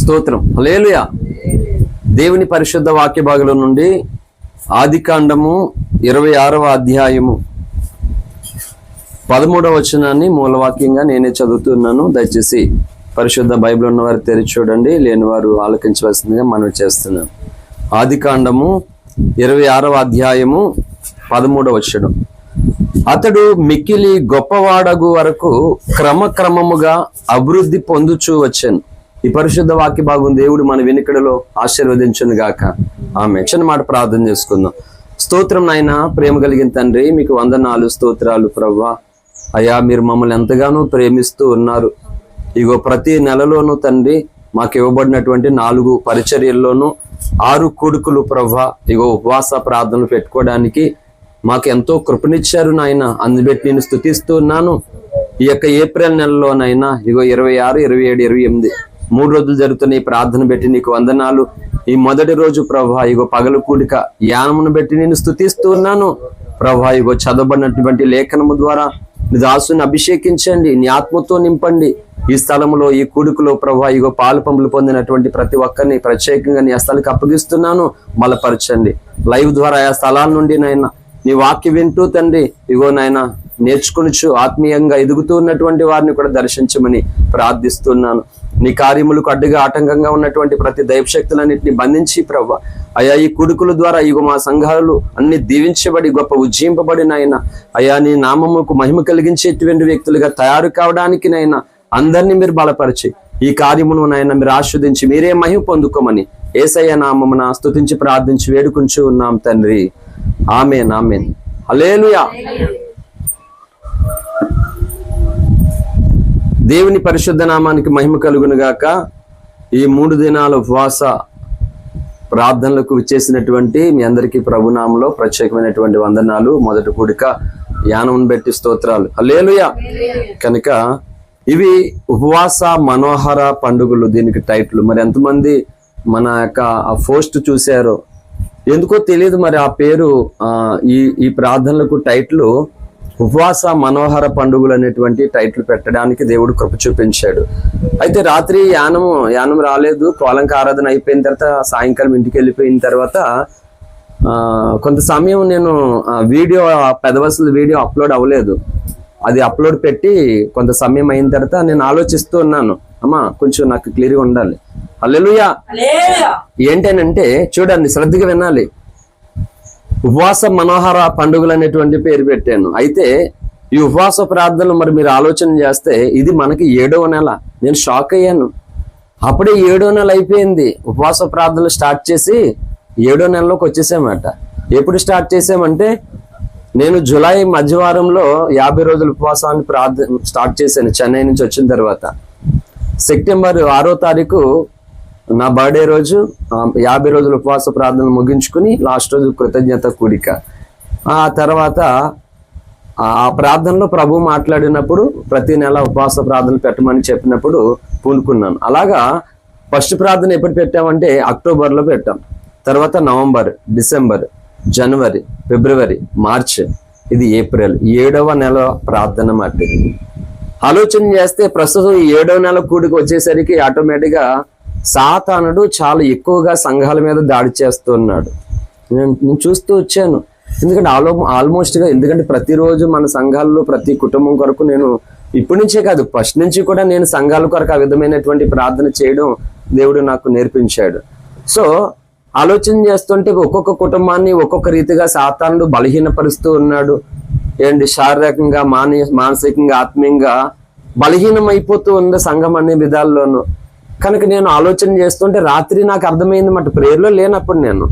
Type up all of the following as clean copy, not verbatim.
స్తోత్రం. హల్లెలూయా. దేవుని పరిశుద్ధ వాక్య భాగంలో నుండి ఆదికాండము 26వ అధ్యాయము 13వ వచనాన్ని మూలవాక్యంగా నేనే చదువుతున్నాను. దయచేసి పరిశుద్ధ బైబిల్ ఉన్నవారు తెరిచి చూడండి, లేని వారు ఆలకించవలసిందిగా మనవి చేస్తున్నాను. ఆదికాండము 26వ అధ్యాయము 13వ వచనం. అతడు మిక్కిలి గొప్పవాడగు వరకు క్రమక్రమముగా అభివృద్ధి పొందుచూ వచ్చాను. ఈ పరిశుద్ధ వాక్య భాగం దేవుడు మన వెనుకడలో ఆశీర్వదించును గాక. ఆమె చిన్న మాట ప్రార్థన చేసుకుందాం. స్తోత్రం నాయన, ప్రేమ కలిగిన తండ్రి, మీకు వందనాలు, స్తోత్రాలు ప్రభువా. అయ్యా, మీరు మమ్మల్ని ఎంతగానో ప్రేమిస్తూ ఉన్నారు. ఇగో ప్రతి నెలలోనూ తండ్రి మాకు ఇవ్వబడినటువంటి 4 పరిచర్యల్లోనూ 6 కూడుకులు ప్రభువా, ఇగో ఉపవాస ప్రార్థనలు పెట్టుకోవడానికి మాకు ఎంతో కృపనిచ్చారు నాయన. అందుబెట్టి నేను స్తుతిస్తూ ఉన్నాను. ఈ యొక్క ఏప్రిల్ నెలలోనైనా ఇగో 26, 27, 28 3 రోజులు జరుగుతున్న ఈ ప్రార్థన పెట్టి నీకు వందనాలు. ఈ మొదటి రోజు ప్రభా ఇగో పగలు కూడిక యానమును బట్టి నేను స్తుతిస్తూ ఉన్నాను ప్రభా. ఇగో చదవబడినటువంటి లేఖనము ద్వారా నీ దాసుని అభిషేకించండి, నీ ఆత్మతో నింపండి. ఈ స్థలంలో ఈ కూడుకులో ప్రభా ఇగో పాలు పంపులు పొందినటువంటి ప్రతి ఒక్కరిని ప్రత్యేకంగా నీ స్థలానికి అప్పగిస్తున్నాను. బలపరచండి. లైవ్ ద్వారా ఆ స్థలాల నుండి నాయన నీ వాక్య వింటూ తండ్రి ఇగో నాయన నేర్చుకునిచు ఆత్మీయంగా ఎదుగుతూ ఉన్నటువంటి వారిని కూడా దర్శించమని ప్రార్థిస్తున్నాను. నీ కార్యములకు అడ్డుగా ఆటంకంగా ఉన్నటువంటి ప్రతి దైవశక్తులన్నింటినీ బంధించి ప్రభా అయా ఈ కుడుకుల ద్వారా ఇగో మా సంఘాలు అన్ని దీవించబడి గొప్ప ఉజ్జింపబడినైనా అయా నీ నామముకు మహిమ కలిగించేటువంటి వ్యక్తులుగా తయారు కావడానికి నైనా అందరినీ మీరు బలపరిచి ఈ కార్యమును నాయన మీరు ఆస్వాదించి మీరే మహిమ పొందుకోమని యేసయ్య నామమున స్తుతించి ప్రార్థించి వేడుకుంటూ ఉన్నాం తండ్రి. ఆమేన్, ఆమేన్. హల్లెలూయా. దేవుని పరిశుద్ధ నామానికి మహిమ కలుగును గాక. ఈ 3 దినాల ఉపవాస ప్రార్థనలకు విచ్చేసినటువంటి మీ అందరికీ ప్రభునామంలో ప్రత్యేకమైనటువంటి వందనాలు. మొదటి కూడిక యానమును బట్టి స్తోత్రాలు. హల్లెలూయా. కనుక ఇవి ఉపవాస మనోహర పండుగలు, దీనికి టైటిల్. మరి ఎంతమంది మన యొక్క ఆ పోస్ట్ చూశారో ఎందుకో తెలియదు, మరి ఆ పేరు ఈ ప్రార్థనలకు టైటిల్ ఉపవాస మనోహర పండుగలు అనేటువంటి టైటిల్ పెట్టడానికి దేవుడు కృప చూపించాడు. అయితే రాత్రి యానం రాలేదు. కోలంక ఆరాధన అయిపోయిన తర్వాత సాయంకాలం ఇంటికి వెళ్ళిపోయిన తర్వాత కొంత సమయం నేను వీడియో పెదవసలు వీడియో అప్లోడ్ అవ్వలేదు. అది అప్లోడ్ పెట్టి కొంత సమయం అయిన తర్వాత నేను ఆలోచిస్తూ ఉన్నాను, అమ్మా కొంచెం నాకు క్లియర్గా ఉండాలి. హల్లెలూయా. ఏంటనంటే చూడండి, శ్రద్ధగా వినాలి. ఉపవాస మనోహర పండుగలు అనేటువంటి పేరు పెట్టాను. అయితే ఈ ఉపవాస ప్రార్థనలు మరి మీరు ఆలోచన చేస్తే ఇది మనకి 7వ నెల. నేను షాక్ అయ్యాను. అప్పుడే 7వ నెల అయిపోయింది. ఉపవాస ప్రార్థనలు స్టార్ట్ చేసి 7వ నెలలోకి వచ్చేసామట. ఎప్పుడు స్టార్ట్ చేసామంటే నేను జూలై మధ్యవారంలో 50 రోజుల ఉపవాసాన్ని స్టార్ట్ చేశాను చెన్నై నుంచి వచ్చిన తర్వాత. సెప్టెంబర్ 6వ తారీఖు నా బర్త్డే రోజు 50 రోజుల ఉపవాస ప్రార్థనలు ముగించుకుని లాస్ట్ రోజు కృతజ్ఞత కూడిక. ఆ తర్వాత ఆ ప్రార్థనలో ప్రభు మాట్లాడినప్పుడు ప్రతి నెల ఉపవాస ప్రార్థనలు పెట్టమని చెప్పినప్పుడు పూనుకున్నాను. అలాగా ఫస్ట్ ప్రార్థన ఎప్పుడు పెట్టామంటే అక్టోబర్లో పెట్టాం. తర్వాత నవంబర్, డిసెంబర్, జనవరి, ఫిబ్రవరి, మార్చ్, ఇది ఏప్రిల్, 7వ నెల ప్రార్థన మాట. ఆలోచన చేస్తే ప్రస్తుతం 7వ నెల కూడికి వచ్చేసరికి ఆటోమేటిక్గా సాతానుడు చాలా ఎక్కువగా సంఘాల మీద దాడి చేస్తున్నాడు. నేను చూస్తూ వచ్చాను. ఎందుకంటే ఆల్మోస్ట్గా ఎందుకంటే ప్రతిరోజు మన సంఘాల్లో ప్రతి కుటుంబం కొరకు నేను ఇప్పటి నుంచే కాదు ఫస్ట్ నుంచి కూడా నేను సంఘాల కొరకు ఆ విధమైనటువంటి ప్రార్థన చేయడం దేవుడు నాకు నేర్పించాడు. సో ఆలోచన చేస్తుంటే ఒక్కొక్క కుటుంబాన్ని ఒక్కొక్క రీతిగా సాతానుడు బలహీనపరుస్తూ ఉన్నాడు. ఏంటి శారీరకంగా, మానసికంగా, ఆత్మీయంగా బలహీనం అయిపోతూ ఉంది సంఘం అనే విధాల్లోనూ. కనుక నేను ఆలోచన చేస్తుంటే రాత్రి నాకు అర్థమైంది మాట, ప్రేయర్లో లేనప్పుడు నేను,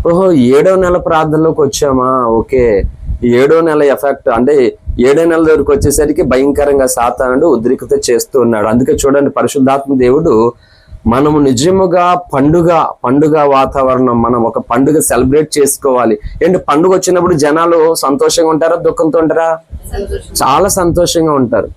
ఓహో 7వ నెల ప్రార్థనలోకి వచ్చామా, ఓకే 7వ నెల ఎఫెక్ట్ అంటే 7వ నెల దగ్గరికి వచ్చేసరికి భయంకరంగా సాతానుడు ఉద్రిక్తత చేస్తూ ఉన్నాడు. అందుకే చూడండి, పరిశుద్ధాత్మ దేవుడు మనము నిజముగా పండుగ వాతావరణం, మనం ఒక పండుగ సెలబ్రేట్ చేసుకోవాలి. ఏంటి పండుగ వచ్చినప్పుడు జనాలు సంతోషంగా ఉంటారా, దుఃఖంతో ఉంటారా? చాలా సంతోషంగా ఉంటారు.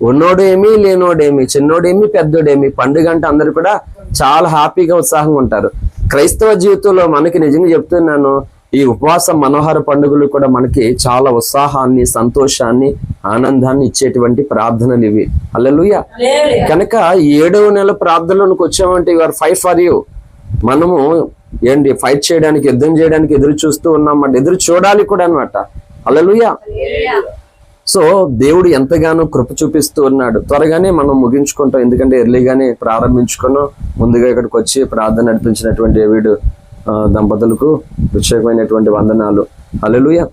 ఉన్నోడేమి, లేనోడేమి, చిన్నోడేమి, పెద్దోడేమి, పండుగ అంటే అందరు కూడా చాలా హ్యాపీగా ఉత్సాహంగా ఉంటారు. క్రైస్తవ జీవితంలో మనకి నిజంగా చెప్తున్నాను, ఈ ఉపవాస మనోహర పండుగలు కూడా మనకి చాలా ఉత్సాహాన్ని, సంతోషాన్ని, ఆనందాన్ని ఇచ్చేటువంటి ప్రార్థనలు ఇవి. హల్లెలూయా. కనుక 7వ నెల ప్రార్థనలోకి వచ్చామంటే you are fight for you. మనము ఏంటి ఫైట్ చేయడానికి, యుద్ధం చేయడానికి ఎదురు చూస్తూ ఉన్నామంటే ఎదురు చూడాలి కూడా అనమాట. హల్లెలూయా. సో దేవుడు ఎంతగానో కృప చూపిస్తూ ఉన్నాడు. త్వరగానే మనం ముగించుకుంటాం, ఎందుకంటే ఎర్లీగానే ప్రారంభించుకున్నాం. ముందుగా ఇక్కడికి వచ్చి ప్రార్థన నడిపించినటువంటి డేవిడ్ దంపతులకు ప్రత్యేకమైనటువంటి వందనాలు. హల్లెలూయా.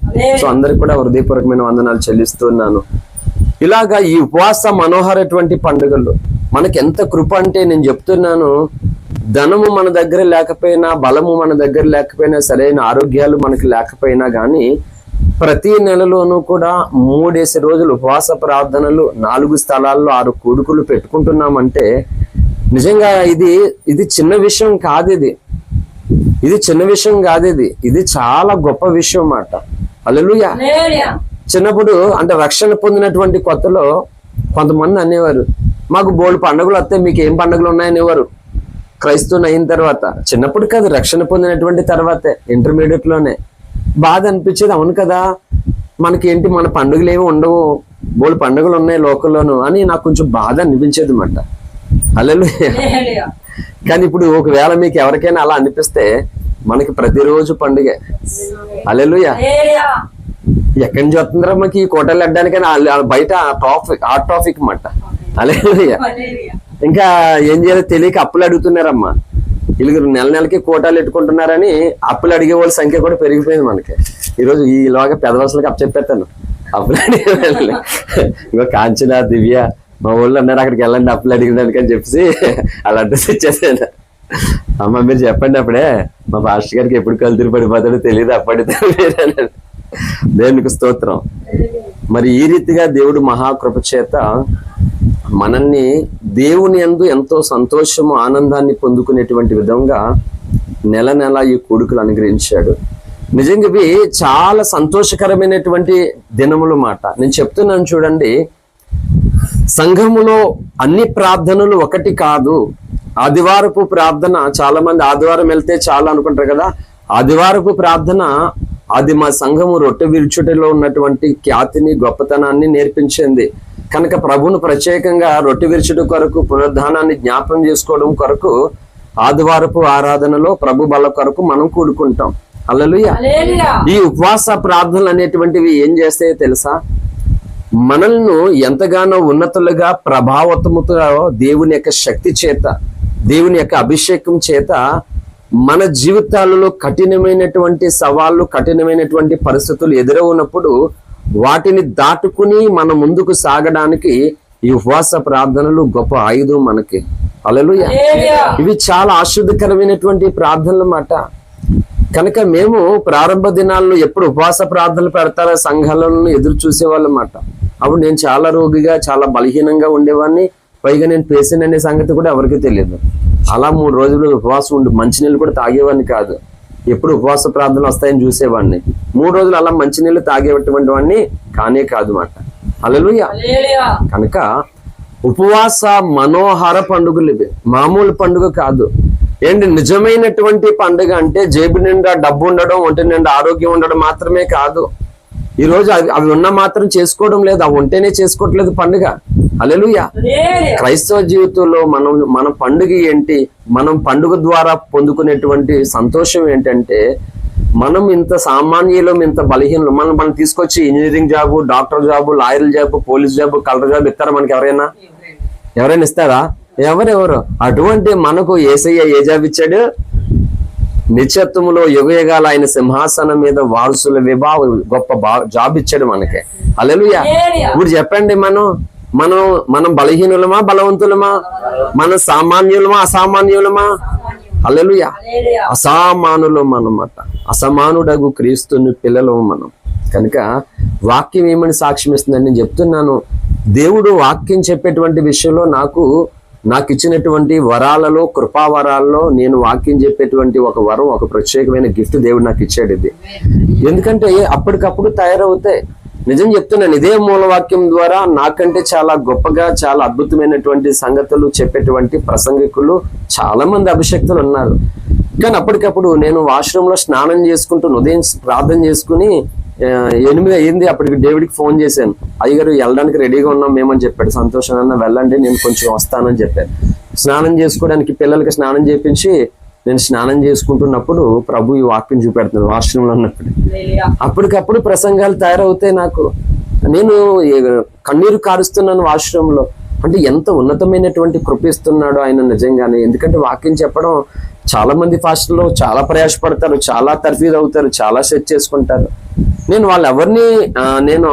సో అందరికి కూడా హృదయపూర్వకమైన వందనాలు చెల్లిస్తున్నాను. ఇలాగా ఈ ఉపవాస మనోహరటువంటి పండుగలు మనకి ఎంత కృప అంటే, నేను చెప్తున్నాను, ధనము మన దగ్గర లేకపోయినా, బలము మన దగ్గర లేకపోయినా, సరైన ఆరోగ్యాలు మనకి లేకపోయినా కానీ ప్రతి నెలలోనూ కూడా 3 రోజులు ఉపవాస ప్రార్థనలు, 4 స్థలాల్లో 6 కూడుకులు పెట్టుకుంటున్నామంటే నిజంగా ఇది చిన్న విషయం కాదు. ఇది చిన్న విషయం కాదు. ఇది చాలా గొప్ప విషయం అన్నమాట. హల్లెలూయా. చిన్నప్పుడు అంటే రక్షణ పొందినటువంటి కొత్తలో కొంతమంది అనేవారు, మాకు బోల్డ్ పండుగలు వస్తాయి, మీకు ఏం పండుగలు ఉన్నాయనేవారు. క్రైస్తవుని అయిన తర్వాత, చిన్నప్పుడు కాదు, రక్షణ పొందినటువంటి తర్వాతే, ఇంటర్మీడియట్ లోనే బాధ అనిపించేది. అవును కదా, మనకేంటి, మన పండుగలు ఏమి ఉండవు, బోల్డ్ పండుగలు ఉన్నాయి లోకల్లోనూ అని నాకు కొంచెం బాధ అనిపించేది అన్నమాట. హల్లెలూయా. కానీ ఇప్పుడు ఒకవేళ మీకు ఎవరికైనా అలా అనిపిస్తే, మనకి ప్రతిరోజు పండుగే. హల్లెలూయా. ఎక్కడి నుంచి వస్తుందిరా మనకి ఈ కోటలు అడ్డానికైనా బయట ట్రాఫిక్ అన్నమాట. హల్లెలూయా. ఇంకా ఏం చేయాలో తెలియక అప్పులు అడుగుతున్నారమ్మా. వీళ్ళు నెలకి కోటాలు ఎట్టుకుంటున్నారని అప్పులు అడిగే వాళ్ళ సంఖ్య కూడా పెరిగిపోయింది మనకి. ఈరోజు ఈలోగా పెదవసలకి అప్పచెప్పేస్తాను, అప్పులు అడిగే వాళ్ళు. ఇగో కాంచన, దివ్య మా ఊళ్ళో అన్నారు, అక్కడికి వెళ్ళండి అప్పులు అడిగడానికి అని చెప్పేసి అలా అడ్రస్ ఇచ్చేసాను. అమ్మ మీరు చెప్పండి అప్పుడే, మా పాస్టర్ గారికి ఎప్పుడు కలుతురు పడిపోతాడో తెలియదు, అప్పటితో దేవునికి స్తోత్రం. మరి ఈ రీతిగా దేవుడు మహాకృప చేత మనల్ని దేవుని యందు ఎంతో సంతోషము, ఆనందాన్ని పొందుకునేటువంటి విధంగా నెల నెల ఈ కూడుకులు అనుగ్రహించాడు. నిజంగా ఇవి చాలా సంతోషకరమైనటువంటి దినములు మాట. నేను చెప్తున్నాను చూడండి, సంఘములో అన్ని ప్రార్థనలు ఒకటి కాదు. ఆదివారపు ప్రార్థన, చాలా మంది ఆదివారం వెళ్తే చాలా అనుకుంటారు కదా. ఆదివారపు ప్రార్థన అది మా సంఘము రొట్టె విరుచుటలో ఉన్నటువంటి ఖ్యాతిని, గొప్పతనాన్ని నేర్పించింది. కనుక ప్రభువును ప్రత్యేకంగా రొట్టె విరుచుట కొరకు, పునరుద్ధానాన్ని జ్ఞాపకం చేసుకోవడం కొరకు ఆదివారపు ఆరాధనలో ప్రభు బల కొరకు మనం కూడుకుంటాం. హల్లెలూయా. ఈ ఉపవాస ప్రార్థనలు అనేటువంటివి ఏం చేస్తాయో తెలుసా? మనల్ని ఎంతగానో ఉన్నతులుగా, ప్రభావతముతో దేవుని యొక్క శక్తి చేత, దేవుని యొక్క అభిషేకం చేత మన జీవితాలలో కఠినమైనటువంటి సవాళ్ళు, కఠినమైనటువంటి పరిస్థితులు ఎదురవునప్పుడు వాటిని దాటుకుని మన ముందుకు సాగడానికి ఈ ఉపవాస ప్రార్థనలు గొప్ప ఆయుధం మనకి. హల్లెలూయా. ఇవి చాలా ఆశీర్వదకరమైనటువంటి ప్రార్థనలు అన్నమాట. కనుక మేము ప్రారంభ దినాల్లో ఎప్పుడు ఉపవాస ప్రార్థనలు పెడతారా సంఘాలను ఎదురు చూసేవాళ్ళం అన్నమాట. అప్పుడు నేను చాలా రోగిగా, చాలా బలహీనంగా ఉండేవాడిని. పైగా నేను పేషెంట్ అనే సంగతి కూడా ఎవరికి తెలియదు. అలా 3 రోజులు ఉపవాసం ఉండి మంచినీళ్ళు కూడా తాగేవాడిని కాదు. ఎప్పుడు ఉపవాస ప్రార్థనలు వస్తాయని చూసేవాడిని. 3 రోజులు అలా మంచినీళ్ళు తాగేటువంటి వాడిని కానే కాదు మాట. హల్లెలూయా. కనుక ఉపవాస మనోహర పండుగలు ఇవి, మామూలు పండుగ కాదు. ఏంటి నిజమైనటువంటి పండుగ అంటే జేబు నిండా డబ్బు ఉండడం, ఒంటి నిండా ఆరోగ్యం ఉండడం మాత్రమే కాదు. ఈ రోజు అవి ఉన్న మాత్రం చేసుకోవడం లేదు, అవి ఉంటేనే చేసుకోవట్లేదు పండుగ. హల్లెలూయా. క్రైస్తవ జీవితంలో మన పండుగ ఏంటి? మనం పండుగ ద్వారా పొందుకునేటువంటి సంతోషం ఏంటంటే, మనం ఇంత సామాన్యులం, ఇంత బలహీనం, మనం తీసుకొచ్చి engineering job, doctor job, lawyer job, police job, collector job ఇస్తారా మనకి? ఎవరైనా ఇస్తారా? ఎవరెవరు? అటువంటి మనకు యేసయ్య ఏ జాబ్ ఇచ్చాడు? నిత్యత్వములో యుగయుగాల ఆయన సింహాసనం మీద వారసుల గొప్ప జాబ్ ఇచ్చాడు మనకి. హల్లెలూయా. ఇప్పుడు చెప్పండి, మనం బలహీనులమా, బలవంతులమా? మన సామాన్యులమా, అసామాన్యులమా? హల్లెలూయా. అసామానులం అన్నమాట. అసమానుడగు క్రీస్తుని పిల్లలము మనం. కనుక వాక్యం ఏమని సాక్ష్యం ఇస్తుందని నేను చెప్తున్నాను. దేవుడు వాక్యం చెప్పేటువంటి విషయంలో నాకు ఇచ్చినటువంటి వరాలలో, కృపావరాల్లో నేను వాక్యం చెప్పేటువంటి ఒక వరం, ఒక ప్రత్యేకమైన గిఫ్ట్ దేవుడు నాకు ఇచ్చాడు. ఇది ఎందుకంటే అప్పటికప్పుడు తయారవుతాయి. నిజం చెప్తున్నాను, ఇదే మూలవాక్యం ద్వారా నాకంటే చాలా గొప్పగా, చాలా అద్భుతమైనటువంటి సంగతులు చెప్పేటువంటి ప్రసంగికులు చాలా మంది అభిషక్తులు ఉన్నారు. కానీ అప్పటికప్పుడు నేను వాష్రూమ్ లో స్నానం చేసుకుంటూ ఉదయం ప్రార్థన చేసుకుని 8 అయింది. అప్పటికి డేవిడ్కి ఫోన్ చేశాను, అయ్యగారు వెళ్ళడానికి రెడీగా ఉన్నాం మేమని చెప్పాడు. సంతోషం అన్న వెళ్ళండి, నేను కొంచెం వస్తానని చెప్పాను. స్నానం చేసుకోవడానికి పిల్లలకి స్నానం చేపించి నేను స్నానం చేసుకుంటున్నప్పుడు ప్రభు ఈ వాక్యం చూపెడుతున్నాను వాష్రూమ్ లో ఉన్నప్పుడు. అప్పటికప్పుడు ప్రసంగాలు తయారవుతాయి నాకు. నేను కన్నీరు కారుస్తున్నాను వాష్రూమ్ లో. అంటే ఎంత ఉన్నతమైనటువంటి కృపిస్తున్నాడో ఆయన నిజంగానే. ఎందుకంటే వాక్యం చెప్పడం చాలా మంది ఫాస్ట్లో చాలా ప్రయాసపడతారు, చాలా తర్ఫీదు అవుతారు, చాలా సెట్ చేసుకుంటారు. నేను నేను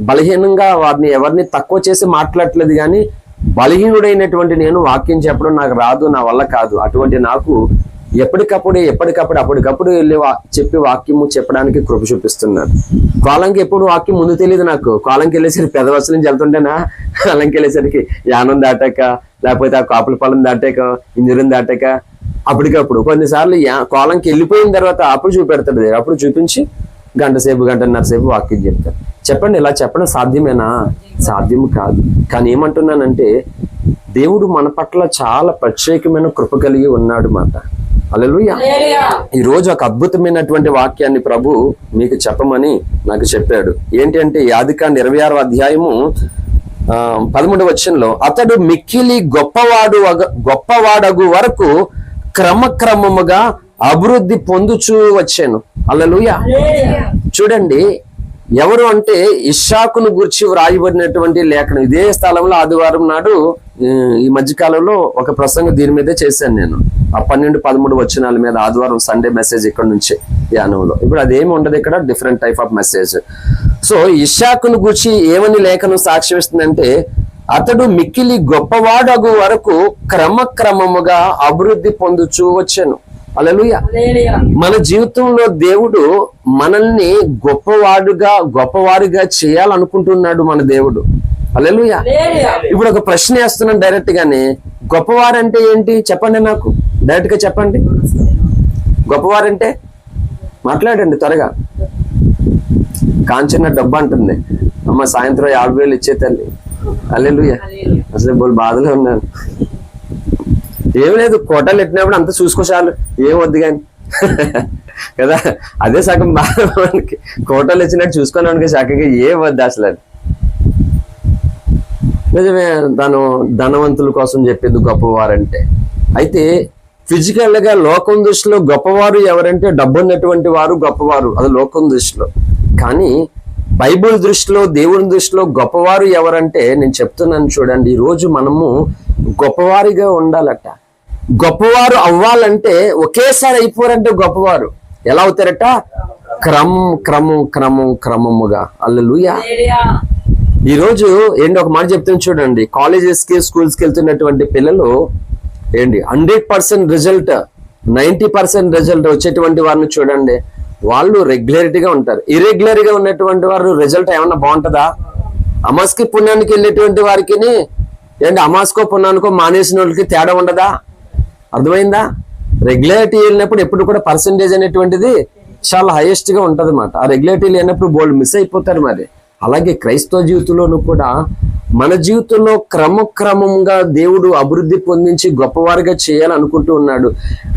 బలహీనంగా వారిని ఎవరిని తక్కువ చేసి మాట్లాడట్లేదు, కానీ బలహీనుడైనటువంటి నేను వాక్యం చెప్పడం నాకు రాదు, నా వల్ల కాదు. అటువంటి నాకు అప్పటికప్పుడు వెళ్ళి చెప్పి వాక్యము చెప్పడానికి కృప చూపిస్తున్నారు. కాలంకి ఎప్పుడు వాక్యం ముందు తెలియదు నాకు. కాలంకి వెళ్ళేసరికి పెదవసల నుంచి వెళ్తుంటేనా, కాలంకి వెళ్ళేసరికి యానం దాటాక, లేకపోతే ఆ కాపులపాలెం దాటాక, ఇంజూరం దాటాక, అప్పటికప్పుడు కొన్నిసార్లు కాలంకి వెళ్ళిపోయిన తర్వాత అప్పుడు చూపెడతాడు. అప్పుడు చూపించి గంటన్నర సేపు వాక్యం చెప్తారు. చెప్పండి, ఇలా చెప్పడం సాధ్యమేనా? సాధ్యం కాదు. కానీ ఏమంటున్నానంటే దేవుడు మన పట్ల చాలా ప్రత్యేకమైన కృప కలిగి ఉన్నాడు మాట. హల్లెలూయా. ఈ రోజు ఒక అద్భుతమైనటువంటి వాక్యాన్ని ప్రభు మీకు చెప్పమని నాకు చెప్పాడు. ఏంటి అంటే ఆదికాండం 26వ అధ్యాయము 13వ వచనంలో, అతడు మిక్కిలి గొప్పవాడగు వరకు క్రమక్రమముగా అభివృద్ధి పొందుచూ వచ్చాను. హల్లెలూయా. చూడండి, ఎవరు అంటే ఇస్సాకును గురించి వ్రాయబడినటువంటి లేఖనం. ఇదే స్థలంలో ఆదివారం నాడు ఈ మధ్యకాలంలో ఒక ప్రసంగం దీని మీదే చేశాను నేను. ఆ 12-13 వచనాల మీద ఆదివారం సండే మెసేజ్ ఇక్కడ నుంచి యానంలో. ఇప్పుడు అదేమి ఉండదు, ఇక్కడ different type of message. So ఇస్సాకును గురించి ఏమని లేఖనం సాక్ష్యం ఇస్తుందంటే, అతడు మిక్కిలి గొప్పవాడగు వరకు క్రమక్రమముగా అభివృద్ధి పొందుచూ వచ్చాను. హల్లెలూయా. మన జీవితంలో దేవుడు మనల్ని గొప్పవారిగా చేయాలనుకుంటున్నాడు మన దేవుడు. హల్లెలూయా. ఇప్పుడు ఒక ప్రశ్న వేస్తున్నాను డైరెక్ట్ గానే, గొప్పవారంటే ఏంటి చెప్పండి, నాకు డైరెక్ట్ గా చెప్పండి. గొప్పవారంటే మాట్లాడండి త్వరగా. కాంచన డబ్బు అంటుంది, అమ్మ సాయంత్రం 50,000 ఇచ్చే తల్లి. హల్లెలూయా. అసలు బాధలో ఉన్నాను. ఏం లేదు, కోటలు ఎట్టినప్పుడు అంతా చూసుకో చాలు, ఏం వద్దు కానీ కదా. అదే సగం బాధ మనకి. కోటలు ఇచ్చినట్టు చూసుకోవడానికి చక్కగా ఏం వద్దు అసలు. అది నిజమే, ధనవంతుల కోసం చెప్పేది గొప్పవారంటే. అయితే ఫిజికల్ గా లోకం దృష్టిలో గొప్పవారు ఎవరంటే డబ్బు ఉన్నటువంటి వారు గొప్పవారు, అది లోకం దృష్టిలో. కానీ బైబుల్ దృష్టిలో, దేవుని దృష్టిలో గొప్పవారు ఎవరంటే నేను చెప్తున్నాను చూడండి. ఈ రోజు మనము గొప్పవారిగా ఉండాలట. గొప్పవారు అవ్వాలంటే ఒకేసారి అయిపోరంటే గొప్పవారు ఎలా అవుతారట? క్రమముగా. హల్లెలూయా. ఈరోజు ఏంటి ఒక మాట చెప్తాను చూడండి. కాలేజెస్ కి స్కూల్స్ కి వెళ్తున్నటువంటి పిల్లలు ఏంటి 100% రిజల్ట్, 90% రిజల్ట్ వచ్చేటువంటి వారిని చూడండి, వాళ్ళు రెగ్యులారిటీ గా ఉంటారు. ఇర్రెగ్యులర్ గా ఉన్నటువంటి వారు రిజల్ట్ ఏమన్నా బాగుంటుందా? అమాస్కి పుణ్యానికి వెళ్ళేటువంటి వారికి ఏంటి అమాస్కో పుణ్యానికో మానేసిన వాళ్ళకి తేడా ఉండదా? అర్థమైందా? రెగ్యులారిటీ వెళ్ళినప్పుడు ఎప్పుడు కూడా పర్సంటేజ్ అనేటువంటిది చాలా హైయెస్ట్ గా ఉంటది అన్నమాట. ఆ రెగ్యులారిటీ లేనప్పుడు బోల్డ్ మిస్ అయిపోతారు. మరి అలాగే క్రైస్తవ జీవితంలోనూ కూడా మన జీవితంలో క్రమంగా దేవుడు అభివృద్ధి పొందించి గొప్పవారిగా చేయాలనుకుంటూ ఉన్నాడు.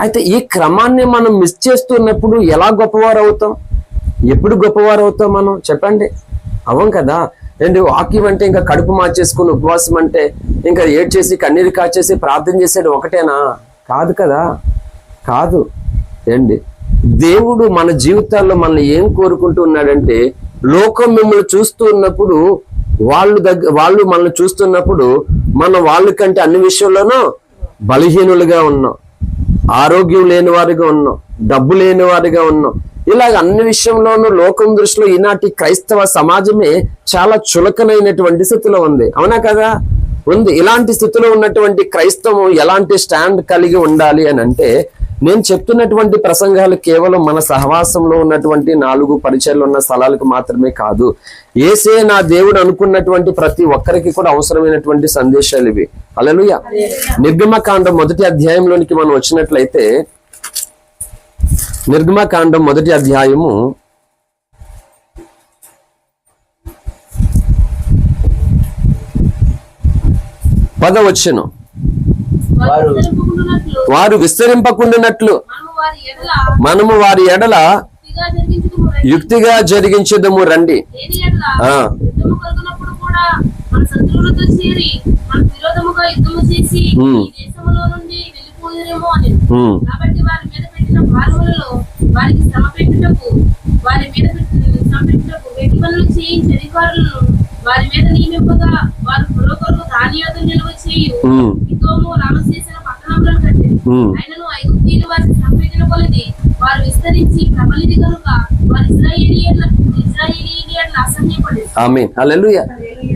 అయితే ఈ క్రమాన్ని మనం మిస్ చేస్తున్నప్పుడు ఎలా గొప్పవారు అవుతాం? ఎప్పుడు గొప్పవారు అవుతాం మనం చెప్పండి? అవ్వం కదా. ఏంటి వాక్యం అంటే ఇంకా కడుపు మార్చేసుకుని ఉపవాసం అంటే ఇంకా ఏడ్చేసి కన్నీరు కాచేసి ప్రార్థన చేసేది ఒకటేనా? కాదు కదా, కాదు. ఏంటి దేవుడు మన జీవితాల్లో మనల్ని ఏం కోరుకుంటూ ఉన్నాడంటే, లోకం మిమ్మల్ని చూస్తూ ఉన్నప్పుడు వాళ్ళు మనల్ని చూస్తున్నప్పుడు వాళ్ళ కంటే అన్ని విషయంలోనూ బలహీనులుగా ఉన్నాం, ఆరోగ్యం లేని వారిగా ఉన్నాం, డబ్బు లేని వారిగా ఉన్నాం. ఇలాగ అన్ని విషయంలోనూ లోకం దృష్టిలో ఈనాటి క్రైస్తవ సమాజమే చాలా చులకనైనటువంటి స్థితిలో ఉంది. అవునా కదా? ఉంది. ఇలాంటి స్థితిలో ఉన్నటువంటి క్రైస్తవం ఎలాంటి స్టాండ్ కలిగి ఉండాలి అని అంటే, నేను చెప్తున్నటువంటి ప్రసంగాలు కేవలం మన సహవాసంలో ఉన్నటువంటి 4 పరిచయాలు ఉన్న స్థలాలకు మాత్రమే కాదు. యేసే నా దేవుడు అనుకున్నటువంటి ప్రతి ఒక్కరికి కూడా అవసరమైనటువంటి సందేశాలు ఇవి. హల్లెలూయా. నిర్గమకాండం 1వ అధ్యాయంలోనికి మనం వచ్చినట్లయితే, నిర్గమకాండం 1వ అధ్యాయము 10వ వచనం, వారు విస్తరింపకుండునట్లు మనము వారి ఎడల యుక్తిగా జరిగించుదము రండి. వారి మీద నియమింపగా వారు పురోగరు ధాన్యాలు నిల్వ చేయు ఇదోము రామశేషన పట్టణములను కట్టిరి. ఆయనను ఐగుప్తీయులు వారిని సంపేటిన కొలది వారు విస్తరించి ప్రబలిది కనుక వారు ఇశ్రాయేలీయులను అసహ్యపడి. ఆమేన్, హల్లెలూయా.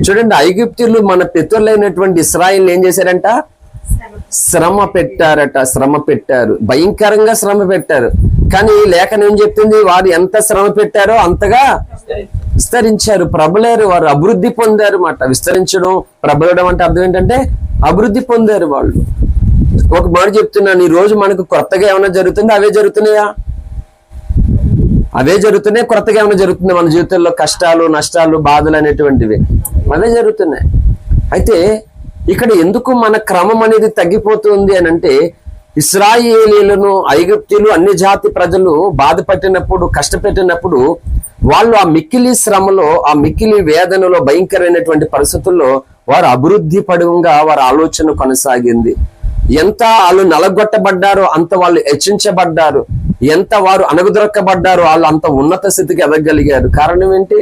చూడండి, ఐగుప్తీయులు మన పితరులైనటువంటి ఇశ్రాయేలు ఏం చేశారంట? శ్రమ పెట్టారట. శ్రమ పెట్టారు, భయంకరంగా శ్రమ పెట్టారు. కానీ లేఖనం ఏం చెప్తుంది? వారు ఎంత శ్రమ పెట్టారో అంతగా విస్తరించారు, ప్రబలారు, వారు అభివృద్ధి పొందారు మాట. విస్తరించడం, ప్రబలడం అంటే అర్థం ఏంటంటే అభివృద్ధి పొందారు వాళ్ళు. ఒక మాట చెప్తున్నాను, ఈ రోజు మనకు కొత్తగా ఏమైనా జరుగుతుందో అవే జరుగుతున్నాయా? అవే జరుగుతున్నాయి. కొత్తగా ఏమైనా జరుగుతుంది మన జీవితంలో? కష్టాలు, నష్టాలు, బాధలు అనేటువంటివి అవే జరుగుతున్నాయి. అయితే ఇక్కడ ఎందుకు మన క్రమం అనేది తగ్గిపోతుంది అని అంటే, ఇశ్రాయేలీయులను ఐగుప్తీయులు అన్ని జాతి ప్రజలు బాధపట్టినప్పుడు, కష్టపెట్టినప్పుడు వాళ్ళు ఆ మిక్కిలి శ్రమలో, ఆ మిక్కిలి వేదనలో, భయంకరమైనటువంటి పరిస్థితుల్లో వారు అభివృద్ధి పడంగా వారి ఆలోచన కొనసాగింది. ఎంత వాళ్ళు నలగొట్టబడ్డారో అంత వాళ్ళు హెచ్చించబడ్డారు. ఎంత వారు అణగదొరక్కబడ్డారో వాళ్ళు అంత ఉన్నత స్థితికి ఎదగలిగారు. కారణం ఏంటి?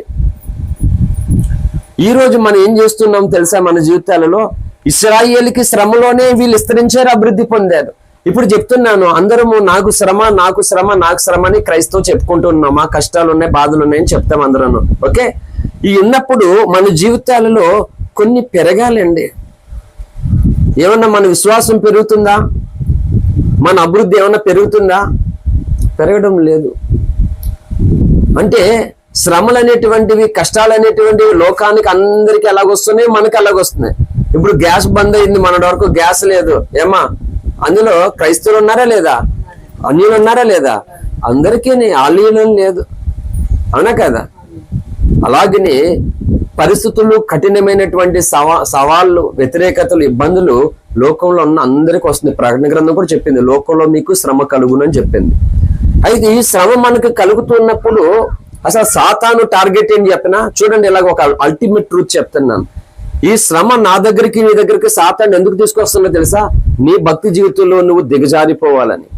ఈ రోజు మనం ఏం చేస్తున్నాం తెలుసా? మన జీవితాలలో ఇశ్రాయేలుకి శ్రమలోనే వీళ్ళు విస్తరించారు, అభివృద్ధి పొందారు. ఇప్పుడు చెప్తున్నాను, అందరము నాకు శ్రమ, నాకు శ్రమ, నాకు శ్రమ అని క్రైస్తవ చెప్పుకుంటున్నాం. మా కష్టాలు ఉన్నాయి, బాధలు ఉన్నాయని చెప్తాం అందరూ. ఓకే, ఈ ఉన్నప్పుడు మన జీవితాలలో కొన్ని పెరగాలండి. ఏమన్నా మన విశ్వాసం పెరుగుతుందా? మన అభివృద్ధి ఏమన్నా పెరుగుతుందా? పెరగడం లేదు. అంటే శ్రమలు అనేటువంటివి, కష్టాలు అనేటువంటివి లోకానికి అందరికి ఎలాగొస్తున్నాయి, మనకి ఎలాగొస్తున్నాయి. ఇప్పుడు గ్యాస్ బంద్ అయింది, మన వరకు గ్యాస్ లేదు. ఏమా అందులో క్రైస్తవులు ఉన్నారా లేదా? అన్యులు ఉన్నారా లేదా? అందరికీ ఆలీనం లేదు, అవునా కదా? అలాగనే పరిస్థితులు, కఠినమైనటువంటి సవాళ్ళు, వ్యతిరేకతలు, ఇబ్బందులు లోకంలో ఉన్న అందరికి వస్తుంది. ప్రకటన గ్రంథం కూడా చెప్పింది, లోకంలో మీకు శ్రమ కలుగునని చెప్పింది. అయితే ఈ శ్రమ మనకు కలుగుతున్నప్పుడు అసలు సాతాను టార్గెట్ ఏంటి చెప్పినా చూడండి. ఇలాగ ఒక అల్టిమేట్ ట్రూత్ చెప్తున్నాను. ఈ శ్రమ నా దగ్గరికి, నీ దగ్గరికి సాతాను ఎందుకు తీసుకొస్తుందో తెలుసా? నీ భక్తి జీవితంలో నువ్వు దిగజారిపోవాలని,